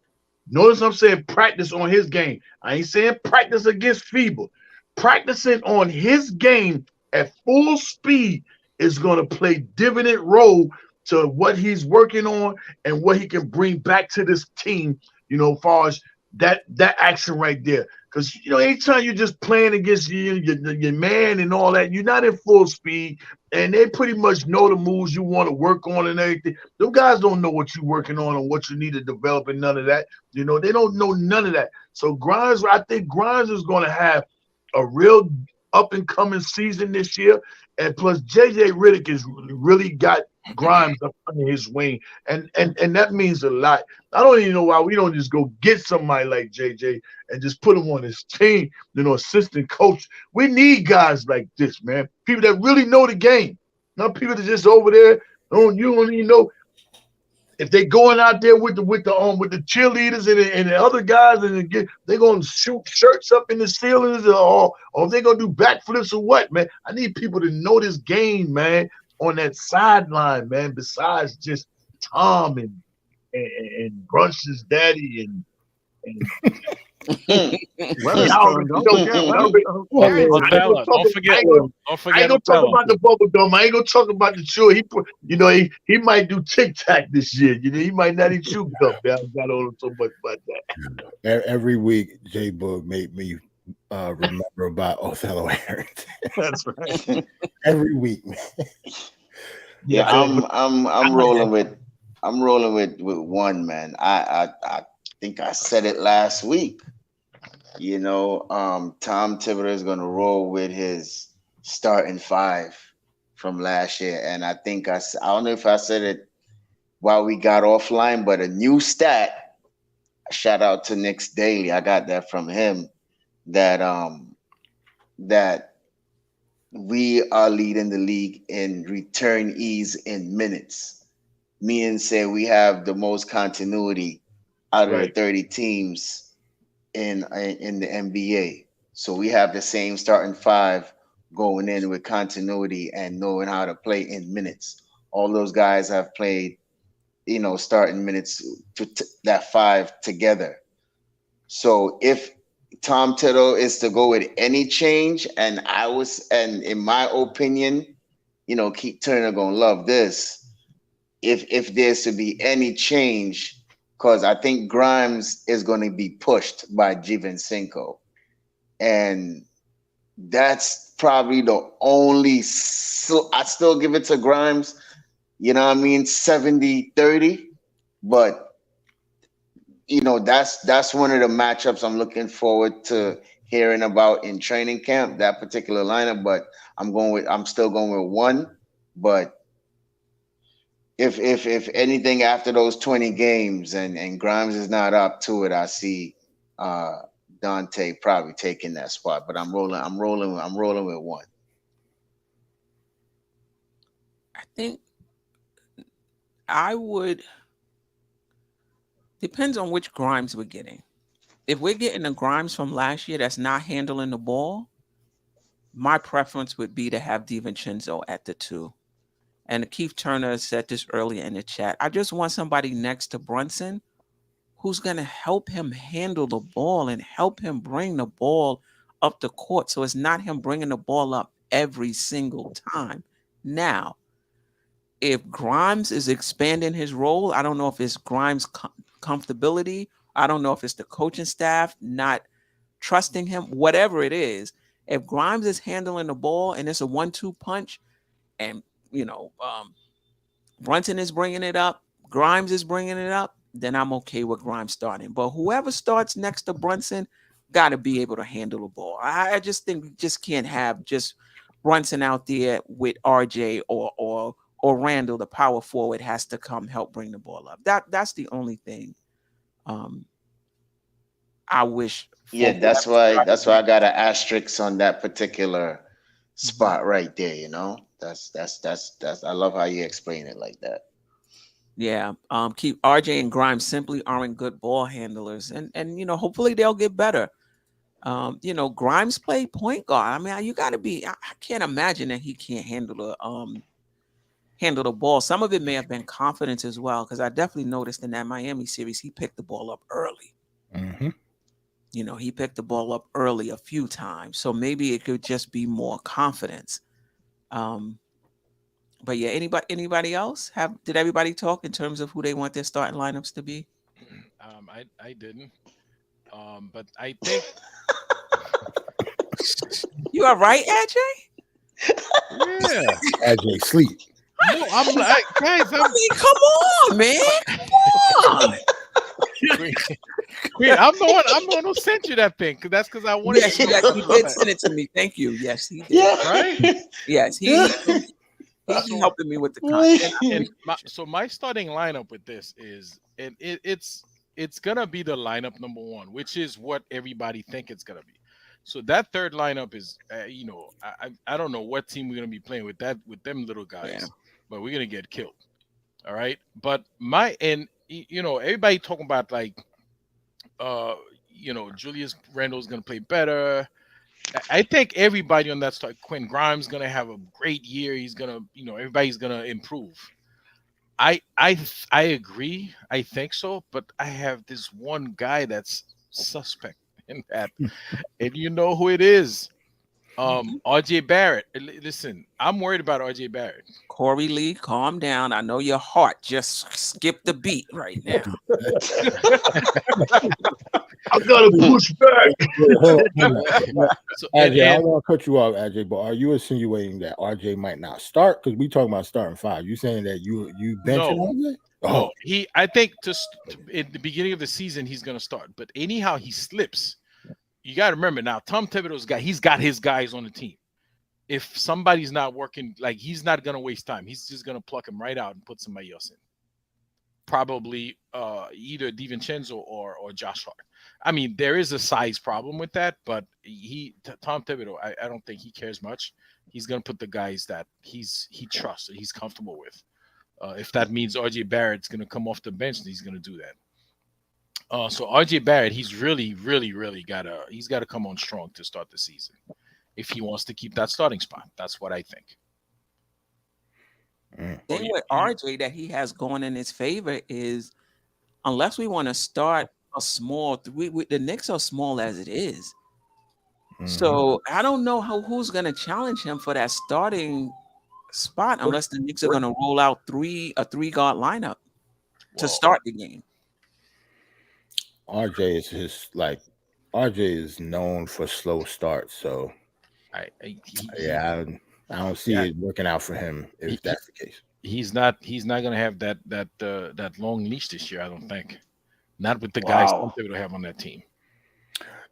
Notice I'm saying practice on his game. I ain't saying practice against FIBA. Practicing on his game at full speed is going to play dividend role to what he's working on and what he can bring back to this team, as far as that action right there. Because, anytime you're just playing against your man and all that, you're not in full speed, and they pretty much know the moves you want to work on and everything. Those guys don't know what you're working on and what you need to develop and none of that. They don't know none of that. So I think Grimes is going to have a real up-and-coming season this year. And plus, JJ Redick has really got Grimes up under his wing, and that means a lot. I don't even know why we don't just go get somebody like JJ and just put him on his team, assistant coach. We need guys like this, man. People that really know the game, not people that just over there. You don't even know if they going out there with the cheerleaders and the other guys, and they're gonna shoot shirts up in the ceilings, or they're gonna do backflips or what, man. I need people to know this game, man, on that sideline, man. Besides just Tom and Brunson's daddy and Don't forget. I ain't gonna talk about the bubble gum. I ain't gonna talk about the chew. He might do Tic Tac this year. He might not eat chew gum. I got on so much about that. Every week, J Boog made me remember about Othello Harrington. That's right. Every week, man. Yeah, I'm rolling with one, man. I think I said it last week. Tom Thibodeau is going to roll with his starting five from last year, and I think I don't know if I said it while we got offline, but a new stat. Shout out to Knicks Daily. I got that from him. That we are leading the league in returnees in minutes. me and say we have the most continuity out of the Right. 30 teams in the NBA. So we have the same starting five going in with continuity and knowing how to play in minutes. All those guys have played, starting minutes to that five together. So if Tom Thibodeau is to go with any change, and in my opinion, Keith Turner gonna love this. If there's to be any change, because I think Grimes is going to be pushed by Giovinco, and that's probably the only. So I still give it to Grimes. You know what I mean? 70-30, but that's one of the matchups I'm looking forward to hearing about in training camp, that particular lineup. But I'm still going with one. But if anything after those 20 games and Grimes is not up to it, I see Dante probably taking that spot. But I'm rolling with one. I think I would. Depends on which Grimes we're getting. If we're getting the Grimes from last year that's not handling the ball, my preference would be to have DiVincenzo at the 2. And Keith Turner said this earlier in the chat. I just want somebody next to Brunson who's going to help him handle the ball and help him bring the ball up the court. So it's not him bringing the ball up every single time. Now, if Grimes is expanding his role, I don't know if it's Grimes' comfortability. I don't know if it's the coaching staff not trusting him, whatever it is. If Grimes is handling the ball and it's a 1-2 punch and, Brunson is bringing it up, Grimes is bringing it up, then I'm okay with Grimes starting. But whoever starts next to Brunson got to be able to handle the ball. I just think we just can't have just Brunson out there with RJ or Randle, the power forward, has to come help bring the ball up. That's the only thing I wish. Yeah, that's why I got an asterisk on that particular spot right there. That's I love how you explain it like that. Yeah, keep RJ and Grimes simply aren't good ball handlers, and hopefully they'll get better. Grimes played point guard. I mean, you got to be. I can't imagine that he can't handle the ball. Some of it may have been confidence as well, because I definitely noticed in that Miami series he picked the ball up early. Mm-hmm. He picked the ball up early a few times, so maybe it could just be more confidence. But yeah, anybody else did everybody talk in terms of who they want their starting lineups to be? I didn't. But I think you are right, AJ. Yeah, AJ sleep. No, I'm like, guys. I mean, come on, man. Come on. Wait, I'm the one who sent you that thing, that's because I wanted. Yes, he did send it to me. Thank you. Yes, he did. Yeah. Right? Yes, he's helping me with the content. And my starting lineup with this is, and it's gonna be the lineup number 1, which is what everybody think it's gonna be. So that third lineup is, I don't know what team we're gonna be playing with them little guys, but we're gonna get killed. All right, but everybody talking about like, Julius Randle's gonna play better. I think everybody on that start, Quinn Grimes gonna have a great year. He's gonna, everybody's gonna improve. I agree. I think so, but I have this one guy that's suspect in that, and you know who it is. RJ Barrett. Listen, I'm worried about RJ Barrett. Corey Lee, calm down. I know your heart just skipped the beat right now. I gotta push back. So, AJ, I don't want to cut you off, AJ, but are you insinuating that RJ might not start? Because we talking about starting 5. You saying that you benching RJ? Oh, I think just at the beginning of the season he's gonna start, but anyhow he slips. You got to remember now, Tom Thibodeau's he's got his guys on the team. If somebody's not working, like, he's not going to waste time. He's just going to pluck him right out and put somebody else in. Probably either DiVincenzo or Josh Hart. I mean, there is a size problem with that, but Tom Thibodeau, I don't think he cares much. He's going to put the guys that he trusts, that he's comfortable with. If that means RJ Barrett's going to come off the bench, he's going to do that. So RJ Barrett, he's really got to come on strong to start the season if he wants to keep that starting spot. That's what I think. Thing with RJ that he has going in his favor is, unless we want to start a small, the Knicks are small as it is. So I don't know who's going to challenge him for that starting spot unless the Knicks are going to roll out a three-guard lineup to start the game. RJ is known for slow starts, so I don't see it working out for him if that's the case. He's not going to have that long leash this year, I don't think. Not with the guys they would have on that team.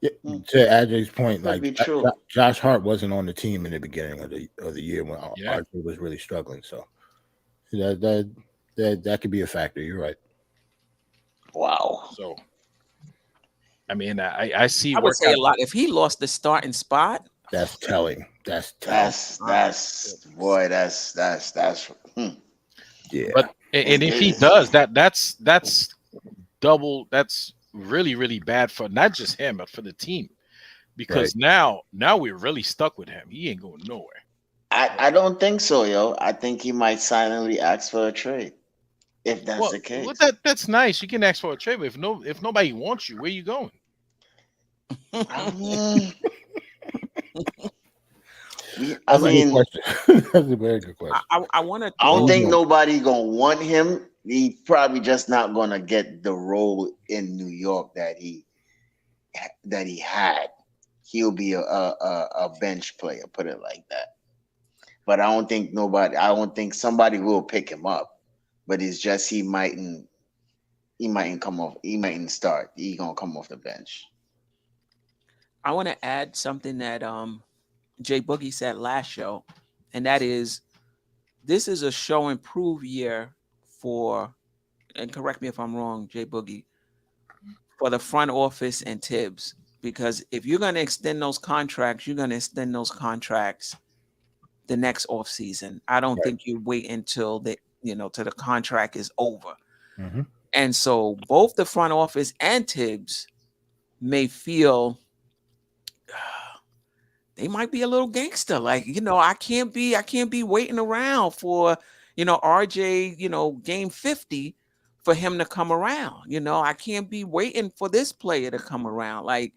Yeah, to AJ's point, like Josh Hart wasn't on the team in the beginning of the year when RJ was really struggling. So that could be a factor. You're right. Wow. So I mean, I see. I would say a lot. If he lost the starting spot, that's telling. That's yeah. But and if he does that's double. That's really bad for not just him but for the team, because now we're really stuck with him. He ain't going nowhere. I don't think so, yo. I think he might silently ask for a trade if that's the case. Well, that's nice. You can ask for a trade, but if nobody wants you, where you going? I That's mean, that's a very good question. I want to. I don't think nobody gonna want him. He probably just not gonna get the role in New York that he had. He'll be a bench player, put it like that. But I don't think somebody will pick him up. But it's just he mightn't come off. He mightn't start. He gonna come off the bench. I want to add something that Jay Boogie said last show, and that is, this is a show and prove year for, and correct me if I'm wrong, Jay Boogie, for the front office and Tibbs, because if you're going to extend those contracts, you're going to extend those contracts the next offseason. I don't think you wait until till the contract is over. And so both the front office and Tibbs may feel they might be a little gangster. Like, I can't be waiting around for, RJ, game 50 for him to come around. I can't be waiting for this player to come around. Like,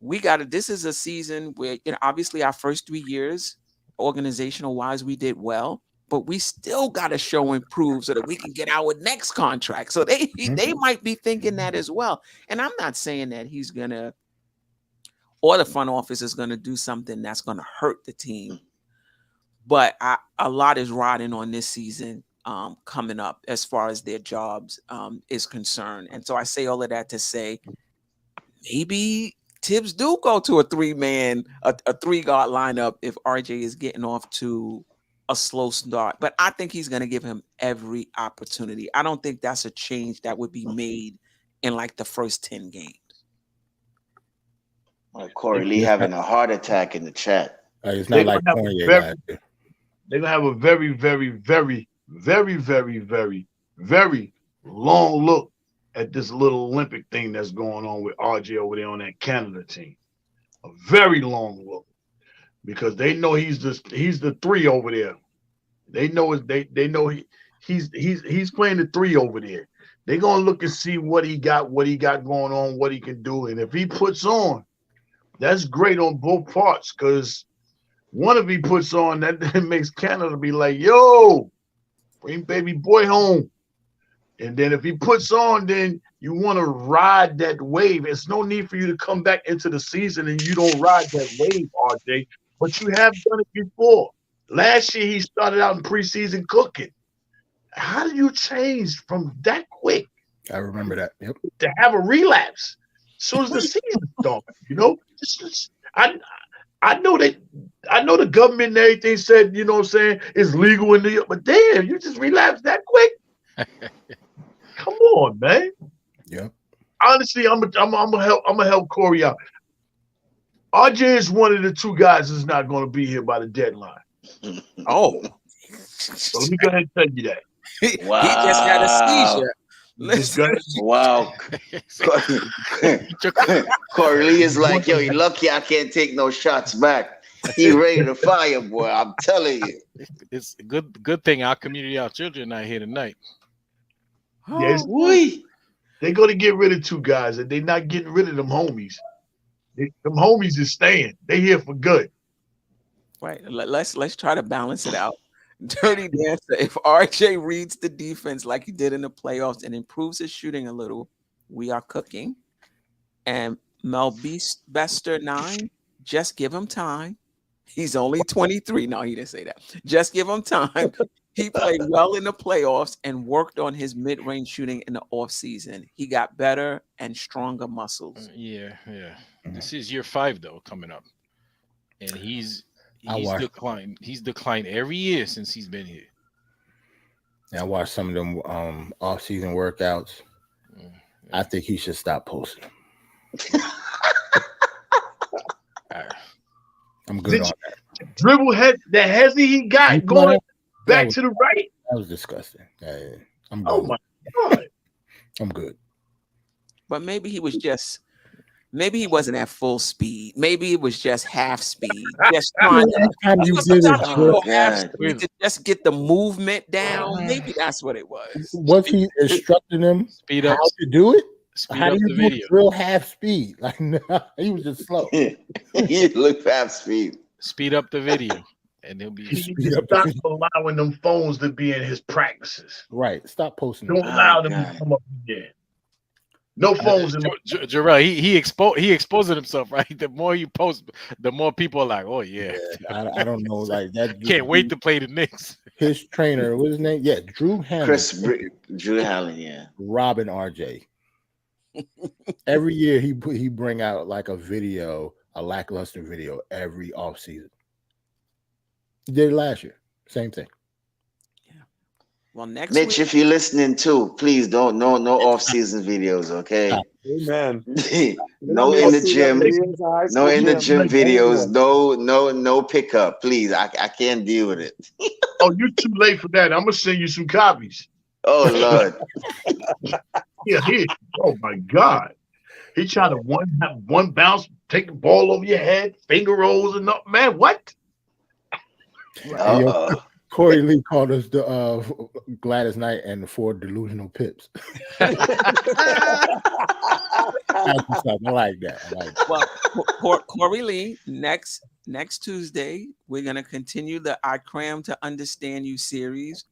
this is a season where, obviously our first 3 years, organizational wise, we did well, but we still got to show and prove so that we can get our next contract. So they might be thinking that as well. And I'm not saying that he's going to, or the front office is going to do something that's going to hurt the team. But a lot is riding on this season coming up as far as their jobs is concerned. And so I say all of that to say maybe Tibbs do go to a three-guard lineup if RJ is getting off to a slow start. But I think he's going to give him every opportunity. I don't think that's a change that would be made in like the first 10 games. Corey Lee having a heart attack in the chat. It's not like they're gonna have a very, very, very, very, very, very, very long look at this little Olympic thing that's going on with RJ over there on that Canada team. A very long look, because they know he's the three over there. They know he's playing the three over there. They're gonna look and see what he got going on, what he can do, and if he puts on, that's great on both parts, because one if he puts on, that makes Canada be like, yo, bring baby boy home. And then if he puts on, then you want to ride that wave. It's no need for you to come back into the season and you don't ride that wave, RJ. But you have done it before. Last year, he started out in preseason cooking. How do you change from that quick? I remember that. Yep. To have a relapse as soon as the season starts, I know the government and everything said, it's legal in New York, but damn, you just relapsed that quick. Come on, man. Yeah. Honestly, I'm gonna help Corey out. RJ is one of the two guys that's not going to be here by the deadline. Oh, So let me go ahead and tell you that. He just had a Wow. seizure. Listen, Wow. Corey Lee is like, yo, you lucky I can't take no shots back. He ready to fire, boy. I'm telling you. It's good thing our community, our children not here tonight. Yes, Wee. they're gonna get rid of two guys, and they're not getting rid of them homies. Them homies is staying. They here for good. right. Let's try to balance it out. Dirty Dancer. If RJ reads the defense like he did in the playoffs and improves his shooting a little, we are cooking. And Mel Bester 9, just give him time. He's only 23. No, he didn't say that. Just give him time. He played well in the playoffs and worked on his mid-range shooting in the offseason. He got better and stronger muscles. Yeah. This is year 5 though coming up, and he's declined. He's declined every year since he's been here. I watched some of them off-season workouts. I think he should stop posting. I'm good on that. Dribble head, the hezzy he got going back to the right. That was disgusting. I'm good. Oh my God. I'm good. But maybe he wasn't at full speed. Maybe it was just half speed. Just trying to, sometimes you go half speed to just get the movement down. Maybe that's what it was. Was he instructing him Speed up. how to do it? Speed How up do the you do video. real half speed? Like, no, he was just slow. He look fast speed. Speed up the video, and he'll be. He needs to stop allowing them phones to be in his practices. Right. Stop posting. Don't allow them to come up in there. No phones in Jarrell, he exposing himself, right? The more you post, the more people are like, "Oh yeah, I don't know, like that. Can't wait to play the Knicks." His trainer, what's his name? Yeah, Drew Hanlon. Drew Hanlon, yeah. Robin RJ. Every year he bring out like a video, a lackluster video every offseason. He did it last year. Same thing. Well, next Mitch, week, if you're listening too, please don't no off-season videos, okay? Amen. No in the gym, no in the gym videos, no pickup, please. I can't deal with it. Oh, you're too late for that. I'm gonna send you some copies. Oh Lord. Yeah, oh my God. He tried to have one bounce, take the ball over your head, finger rolls and up. Man, what? Corey Lee called us the Gladys Knight and the 4 delusional pips. I like that. Well, Corey Lee, next Tuesday, we're gonna continue the I Cram to Understand You series,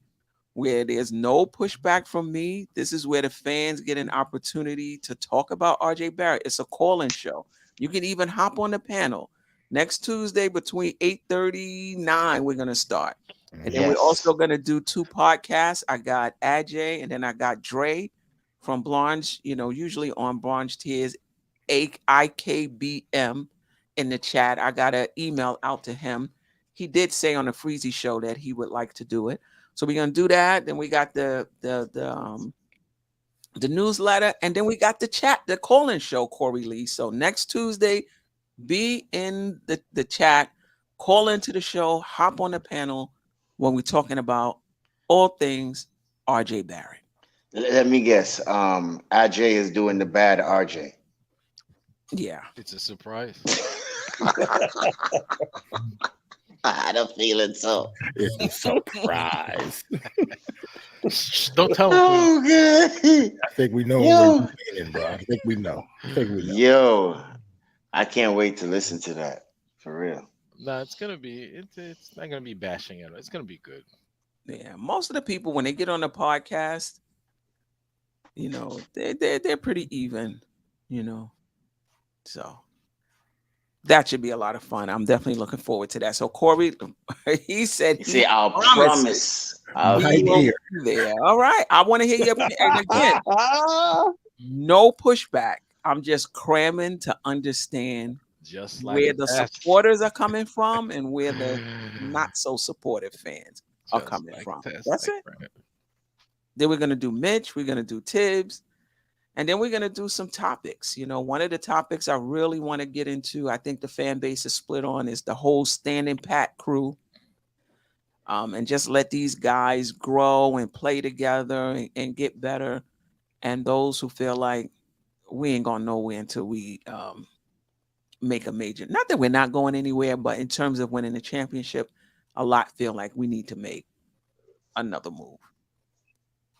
where there's no pushback from me. This is where the fans get an opportunity to talk about RJ Barrett. It's a call-in show. You can even hop on the panel. Next Tuesday between 8:39, we're gonna start. And then we're also going to do 2 podcasts. I got Ajay and then I got Dre from Blanche, usually on Blanche Tears, IKBM in the chat. I got an email out to him. He did say on the Freezy show that he would like to do it. So we're going to do that. Then we got the newsletter, and then we got the chat, the call-in show, Corey Lee. So next Tuesday, be in the chat, call into the show, hop on the panel, when we're talking about all things RJ Barrett. Let me guess. RJ is doing the bad RJ. Yeah. It's a surprise. I had a feeling so. It's a surprise. Don't tell him. Oh, God. I think we know what we're feeling, bro. I think we know. Yo, I can't wait to listen to that. For real. No, it's gonna be. It's not gonna be bashing it. It's gonna be good. Yeah, most of the people when they get on the podcast, they're pretty even, So that should be a lot of fun. I'm definitely looking forward to that. So Corey, he said, I'll promise. I'll be there. All right, I want to hear you. And again, no pushback. I'm just cramming to understand. Just like where the supporters are coming from and where the not so supportive fans are coming from. That's it. Then we're going to do Mitch. We're going to do Tibbs. And then we're going to do some topics. One of the topics I really want to get into, I think the fan base is split on, is the whole Standing Pat crew. and just let these guys grow and play together and get better. And those who feel like we ain't going nowhere until we make a major, not that we're not going anywhere, but in terms of winning the championship, a lot feel like we need to make another move.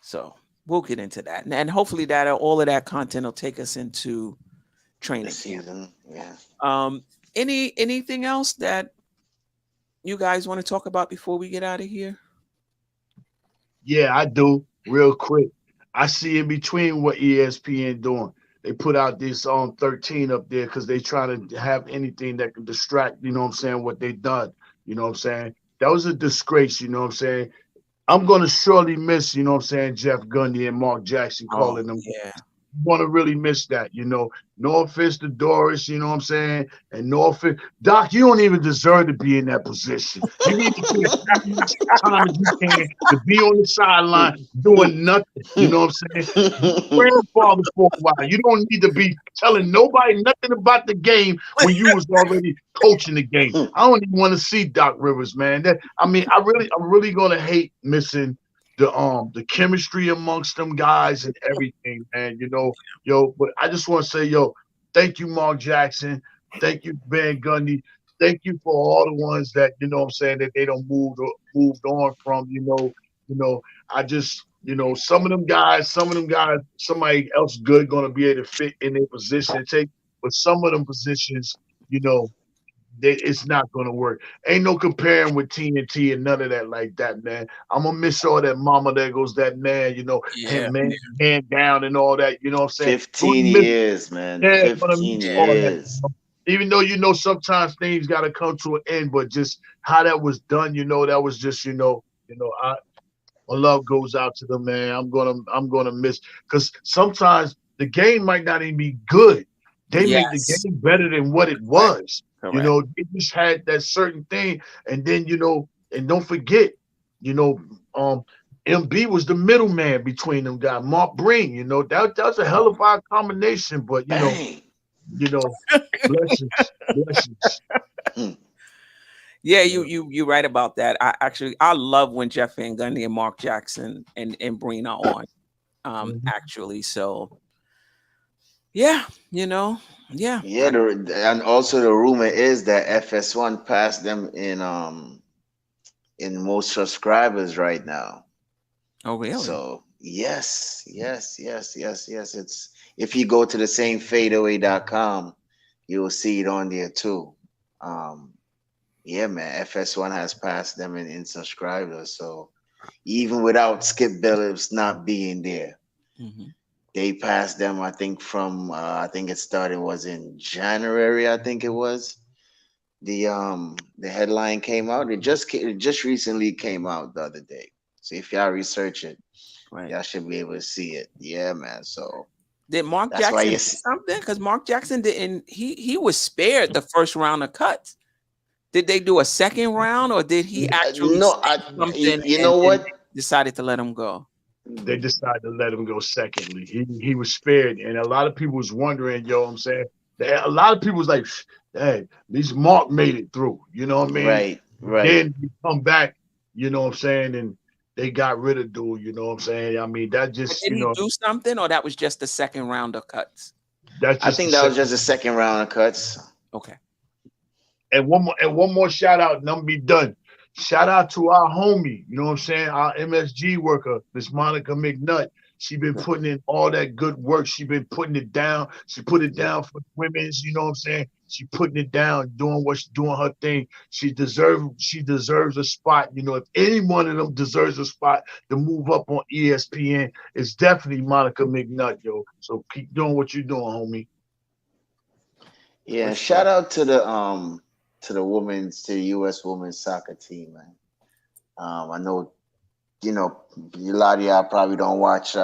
So we'll get into that, and hopefully that all of that content will take us into The training camp. season, yeah. Anything else that you guys want to talk about before we get out of here? Yeah, I do. Real quick, I see in between what ESPN doing. They put out this 13 up there because they trying to have anything that can distract. You know what I'm saying? What they done. You know what I'm saying? That was a disgrace. You know what I'm saying? I'm gonna surely miss. You know what I'm saying? Jeff Gundy and Mark Jackson Oh calling them. yeah, Want to really miss that, you know. No offense to Doris, you know what I'm saying, and no offense, Doc. You don't even deserve to be in that position. You need to take as much time as you can to be on the sideline doing nothing. You know what I'm saying? Grandfather for a while. You don't need to be telling nobody nothing about the game when you was already coaching the game. I don't even want to see Doc Rivers, man. I'm really gonna hate missing the chemistry amongst them guys and everything, man. You know, yo, but I just want to say, yo, thank you, Mark Jackson. Thank you, Van Gundy. Thank you for all the ones that, you know what I'm saying, that they don't moved on from, you know, I just, some of them guys, somebody else good gonna be able to fit in their position and take, but some of them positions, you know, it's not gonna work. Ain't no comparing with TNT and none of that like that, man. I'm gonna miss all that mama there goes that man, you know, yeah, him man hand down and all that, you know what I'm saying? Gonna 15 miss, years, man. yeah, gonna 15 miss yeah. all that. years. Even though sometimes things gotta come to an end, but just how that was done, that was just, I my love goes out to them, man. I'm gonna miss because sometimes the game might not even be good. They make the Yes, game better than what it correct, was. correct. They just had that certain thing, and then and don't forget, you know, um, MB was the middleman between them guys. Mark Breen, that's a hell Oh, of a combination, but Bang. you know, blessings, blessings. Hmm. yeah, you right about that. I love when Jeff Van Gundy and Mark Jackson and Breen are on. Mhm. Actually, so yeah, yeah. Yeah, and also the rumor is that FS1 passed them in most subscribers right now. Oh, really? So yes, yes, yes, yes, yes. It's if you go to the same fadeaway.com, you will see it on there too. Um, yeah, man, FS1 has passed them in subscribers. So even without Skip Bayless not being there, Hmm. they passed them. I think I think it started was in January. I think it was the headline came out. It just recently came out the other day. So if y'all research it, Right. y'all should be able to see it. Yeah, man. So Did Mark that's why Jackson you do see. something? Because Mark Jackson didn't. He was spared the first round of cuts. Did they do a second round, or did he actually No, say something you and know then what? decided to let him go? They decided to let him go secondly. He was spared, and a lot of people was wondering, what I'm saying, a lot of people was like, hey, at least Mark made it through. You know what I mean? Right, right. Then he come back, you know what I'm saying, and they got rid of dude. You know what I'm saying? I mean, that But just, did he do something, or that was just the second round of cuts? that's I just the think that was second. just a second round of cuts. Okay. And one more shout out, and I'm be done. Shout out to our homie, you know what I'm saying? Our MSG worker, Miss Monica McNutt. She been putting in all that good work. She been putting it down. She put it down for women's, you know what I'm saying? She putting it down, doing her thing. She deserves a spot. If any one of them deserves a spot to move up on ESPN, it's definitely Monica McNutt, yo. So keep doing what you're doing, homie. For Yeah, sure. shout out to the US women's soccer team, man. I know a lot of y'all probably don't watch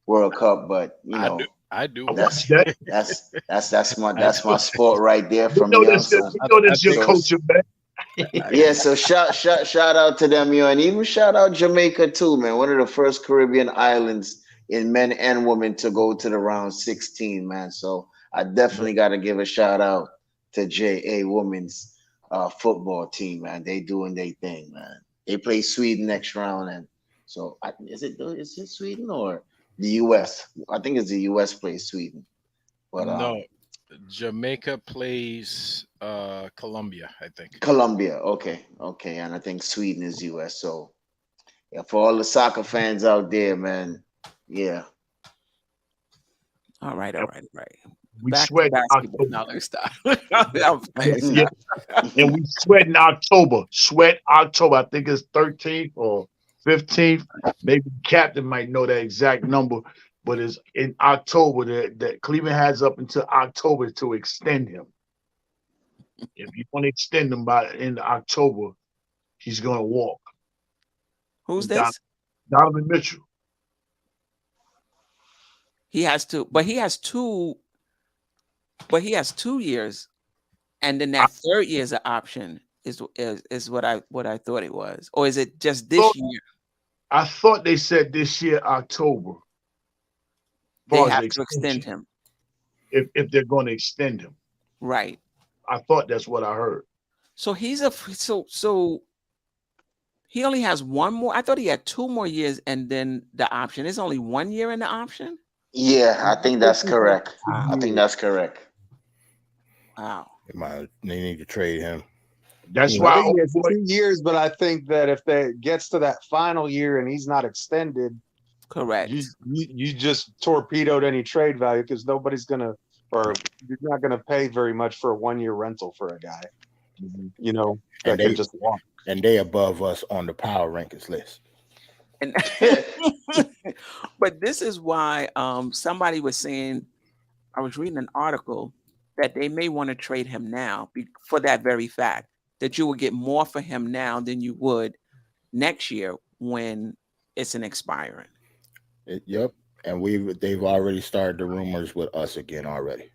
World Cup, but I do. I do. I watch that's that. I that's my do. sport right there We from know young. that's your, So we know I that's your think so culture, man. yeah, so shout out to them, and even shout out Jamaica too, man. One of the first Caribbean islands in men and women to go to the round 16, man. So I definitely got to give a shout out to JA Women's football team, man. They doing their thing, man. They play Sweden next round, and so is it Sweden or the U.S.? I think it's the U.S. plays Sweden, but No, Jamaica plays Colombia, I think. Colombia. Okay, and I think Sweden is U.S. So yeah, for all the soccer fans out there, man, yeah. All right. We Back to sweat basketball. October. No, let's stop. I'm playing. Yeah, and we sweat in October. Sweat October. I think it's 13th or 15th. Maybe the captain might know that exact number, but it's in October that Cleveland has up until October to extend him. If you want to extend him by in October, he's gonna walk. Who's this? Donovan Mitchell. He has two, but he has 2 years, and then that third year is an option. Is what I thought it was, or is it just this year? I thought they said this year October. They have to extend him, if they're going to extend him. right? I thought that's what I heard. So he's so he only has 1 more. I thought he had 2 more years, and then the option. It's only 1 year in the option. Yeah, I think that's correct. I think that's correct. Wow. They need to trade him. That's I why think it's 2 years, but I think that if that gets to that final year and he's not extended, Correct. you just torpedoed any trade value because nobody's gonna, or you're not gonna pay very much for a 1-year rental for a guy. You know, that And can just walk. And they above us on the power rankings list. And but this is why somebody was saying, I was reading an article that they may want to trade him now for that very fact that you will get more for him now than you would next year when it's an expiring. Yep. And they've already started the rumors with us again already.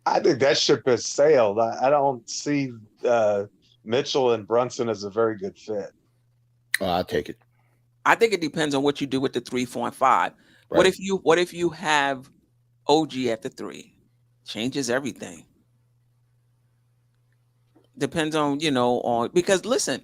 I think that ship has sailed. I don't see Mitchell and Brunson as a very good fit. I'll take it. I think it depends on what you do with the 3, 4, and 5. Right. What if you have OG at the 3? Changes everything. Depends on, because listen,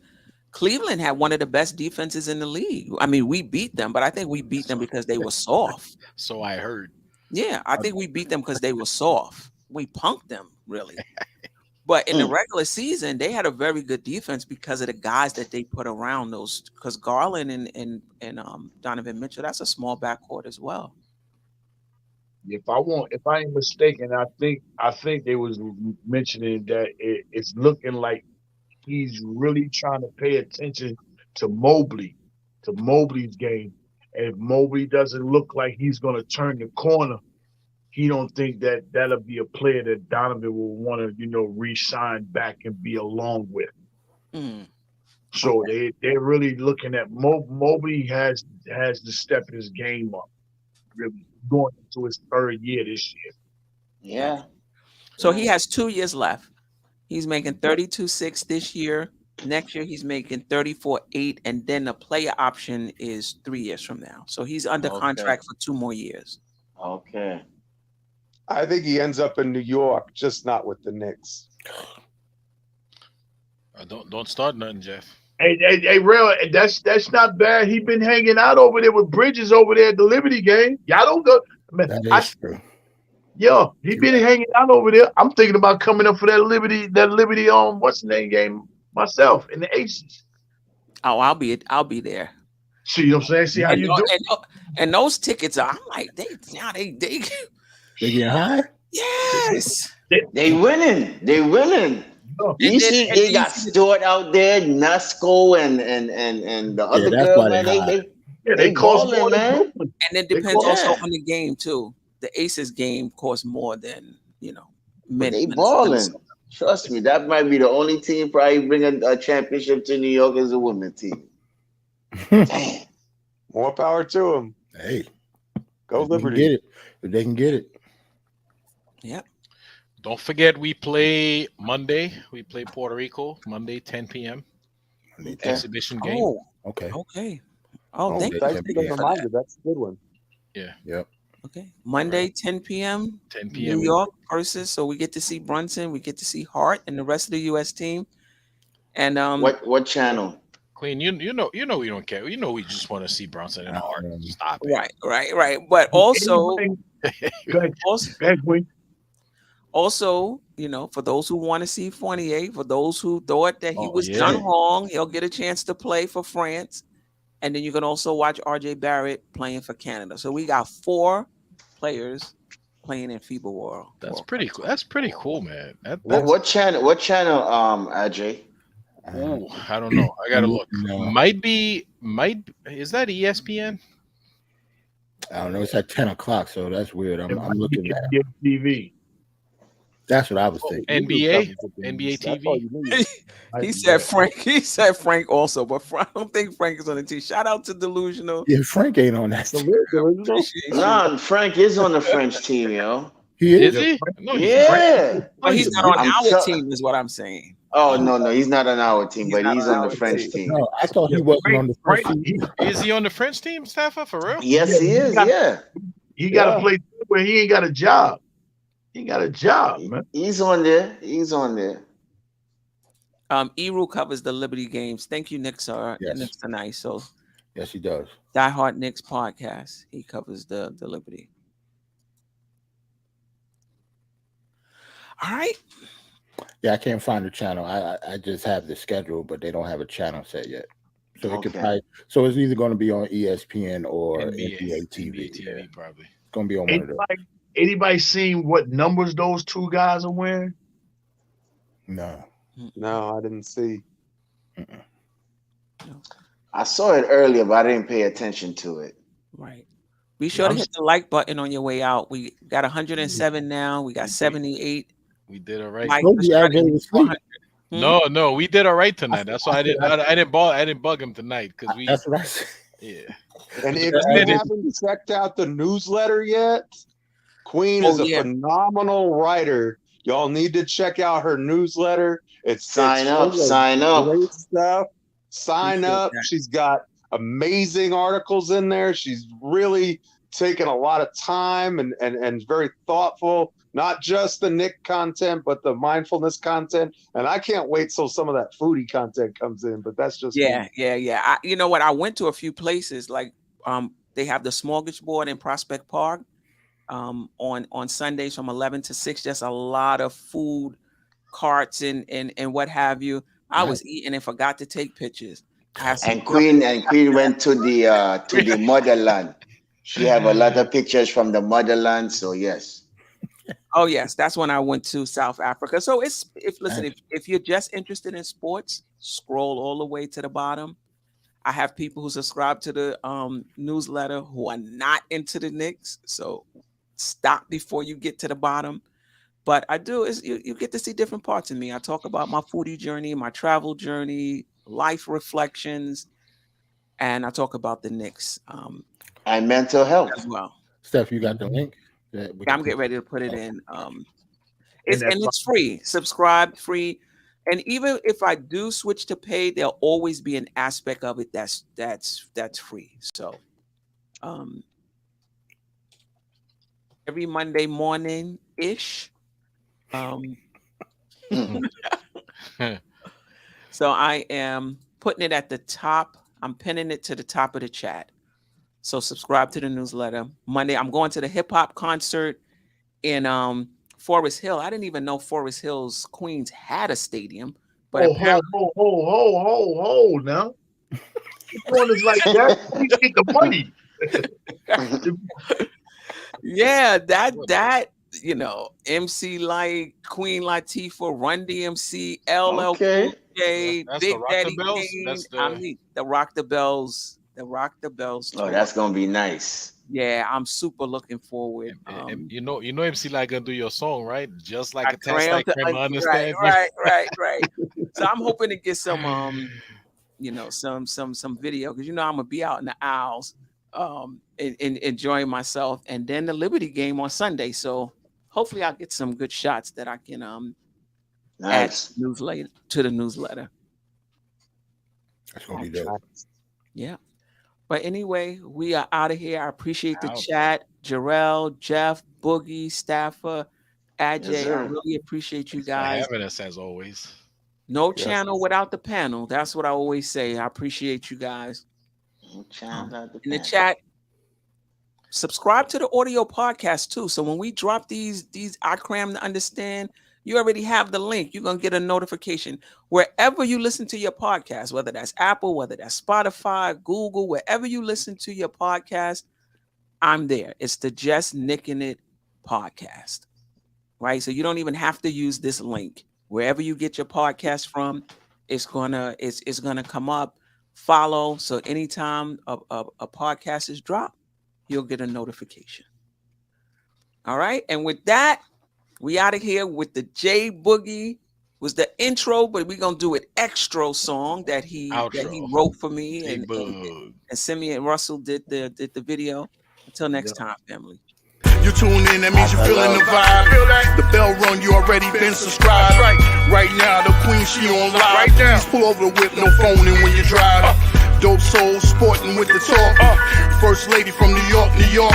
Cleveland had one of the best defenses in the league. I mean, we beat them, but I think we beat them because they were soft. So I heard. Yeah, I think we beat them because they were soft. We punked them, really. But in the regular season, they had a very good defense because of the guys that they put around those. Because Garland and Donovan Mitchell, that's a small backcourt as well. If I ain't mistaken, I think they was mentioning that it's looking like he's really trying to pay attention to Mobley's game. And if Mobley doesn't look like he's going to turn the corner, he don't think that that'll be a player that Donovan will want to, re-sign back and be along with. So they're really looking at Mobley has to step his game up, really going into his 3rd year this year. Yeah. So he has 2 years left. He's making 32.6 this year. Next year he's making 34.8, and then the player option is 3 years from now. So he's under contract for 2 more years. Okay. I think he ends up in New York, just not with the Knicks. Don't start nothing, Jeff. Hey, real, that's not bad. He been hanging out over there with Bridges over there at the Liberty game. Y'all don't go. Man, That is true. Yeah, he been hanging out over there. I'm thinking about coming up for that Liberty what's the name game myself in the Aces. Oh, I'll be there. See what I'm saying? See how you do? And those tickets are, I'm like, they getting high? Yes. They winning. You see, they got Stewart out there, Nusko, and the other girl, man. They cost balling, more, man. And it depends also on the game too. The Aces game costs more than They balling. Trust me, that might be the only team probably bringing a championship to New York as a women team. Damn. More power to them. Hey, go Liberty. They can get it. Yep. Don't forget, we play Monday. We play Puerto Rico Monday, 10 p.m. Exhibition game. Oh, okay. Oh, thank you. That's a good one. Yeah. Yep. Okay. Monday, 10 p.m. 10 p.m. New York versus. So we get to see Brunson, we get to see Hart and the rest of the U.S. team. And what channel? Queen, you know we don't care. You know we just want to see Bronson and Hart. Stop it. Right. But also, Go ahead, also, go ahead, Queen. also, for those who want to see Fournier, for those who thought that he Oh, was yeah. done wrong, he'll get a chance to play for France. And then you can also watch RJ Barrett playing for Canada. So we got 4 players playing in FIBA World. That's World pretty Cup. cool. That's pretty cool, man. What channel? What channel? Ajay. Ooh, I don't know. I gotta look. No. Is that ESPN? I don't know. It's at 10 o'clock, so that's weird. I'm looking at. TV. That's what I was thinking. NBA That's all TV. you need. He said Frank. He said Frank also, but I don't think Frank is on the team. Shout out to Delusional. Yeah, Frank ain't on that. Appreciate you. No, Frank is on the French team, yo. He Is is. he? No, Yeah. But he's not on I'm our tell- team, is what I'm saying. Oh no, he's not on our team, He's but not he's on on our the French team. No, I thought he wasn't on the first team. Is he on the French team, Staffer? For real? Yes, he is. Yeah, He got to play where he ain't got a job. He ain't got a job, man. he's on there. He's on there. Eru covers the Liberty games. Thank you, Knicks Yes. Knicks tonight. So Yes, he does. Die Hard Knicks podcast. He covers the Liberty. All right. Yeah, I can't find the channel. I just have the schedule, but they don't have a channel set yet. So it could Okay. probably. So it's either going to be on ESPN or NBA TV. NBA TV, Yeah. probably. It's going to be on one of those. Anybody seen what numbers those 2 guys are wearing? No. No, I didn't see. I saw it earlier, but I didn't pay attention to it. Right. Be sure to hit the like button on your way out. We got 107 now. We got 78. We did all right. Mike, Told let's you try I to gave hit you sleep. 400. No, we did all right tonight. That's why I didn't bug him tonight because we. That's what I said. Yeah. And if Yeah. you haven't checked out the newsletter yet, Queen is a phenomenal writer. Y'all need to check out her newsletter. Sign up. Great stuff. Sign Appreciate up. that. She's got amazing articles in there. She's really taken a lot of time and very thoughtful, not just the Nick content, but the mindfulness content. And I can't wait till some of that foodie content comes in, but that's just Yeah. me. You know what? I went to a few places like they have the smorgasbord in Prospect Park on Sundays from 11 to 6. Just a lot of food carts and what have you. I was eating and forgot to take pictures. And Queen went to the motherland. She have a lot of pictures from the motherland. So yes. Oh yes, that's when I went to South Africa. So if you're just interested in sports, scroll all the way to the bottom. I have people who subscribe to the newsletter who are not into the Knicks. So stop before you get to the bottom. But I do is you get to see different parts of me. I talk about my foodie journey, my travel journey, life reflections, and I talk about the Knicks And mental health as well. Steph, you got the link? I'm getting ready to put it in. It's free. Subscribe, free. And even if I do switch to paid, there'll always be an aspect of it that's free. So every Monday morning ish. So I am putting it at the top. I'm pinning it to the top of the chat. So subscribe to the newsletter. Monday, I'm going to the hip hop concert in Forest Hill. I didn't even know Forest Hills, Queens had a stadium. But hold now. Doing this like that, we get the money. Yeah, that MC Light, Queen Latifah, Run DMC, LL Cool J, That's Big the Rock Daddy the Bells? Kane. That's the- I mean, the Rock the Bells. The Rock the Bells. Oh, tour. that's gonna be nice. Yeah, I'm super looking forward. And you know MC Light gonna do your song, right? Just like I a test like Kramer understands. Right. So I'm hoping to get some some video because I'm gonna be out in the aisles enjoying myself, and then the Liberty game on Sunday. So hopefully I'll get some good shots that I can Nice. add to the newsletter. That's gonna be dope. Yeah. But anyway, we are out of here. I appreciate the Out. chat. Jarrell, Jeff, Boogie, Staffer, Ajay. Yes, sir. I really appreciate you Thanks for guys. having us as always. No Yes. channel without the panel. That's what I always say. I appreciate you guys. In the chat, subscribe to the audio podcast too. So when we drop these I cram to understand, you already have the link. You're gonna get a notification wherever you listen to your podcast, whether that's Apple, whether that's Spotify, Google, wherever you listen to your podcast, I'm there. It's the Just Nicking It podcast, right? So you don't even have to use this link. Wherever you get your podcast from, it's gonna come up. Follow, so anytime a podcast is dropped, you'll get a notification. All right, and with that, we out of here with the J Boogie. Was the intro, but we're gonna do an extra song that he wrote for me, and Simeon and Russell did the video. Until next time, family. You tune in, that means you're feeling the vibe. The bell rung, you already been subscribed. Right now, the queen, she on live. Right now. Please pull over the whip, no phoning when you drive. Dope Soul Sporting with the talk. First lady from New York, New York.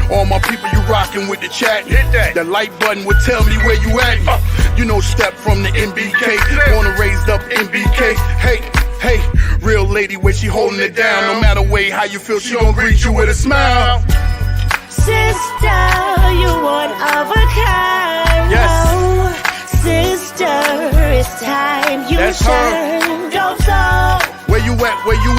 All my people, you rocking with the chat. Hit that. That like button would tell me where you at. You know, step from the MBK. Born and raised up MBK. Hey, real lady, where she holding it down. No matter way how you feel, she gon' greet you with a smile. Sister, you one of a kind. Yes. Oh, sister, it's time you That's shine. Dope Soul. Where you at? Where you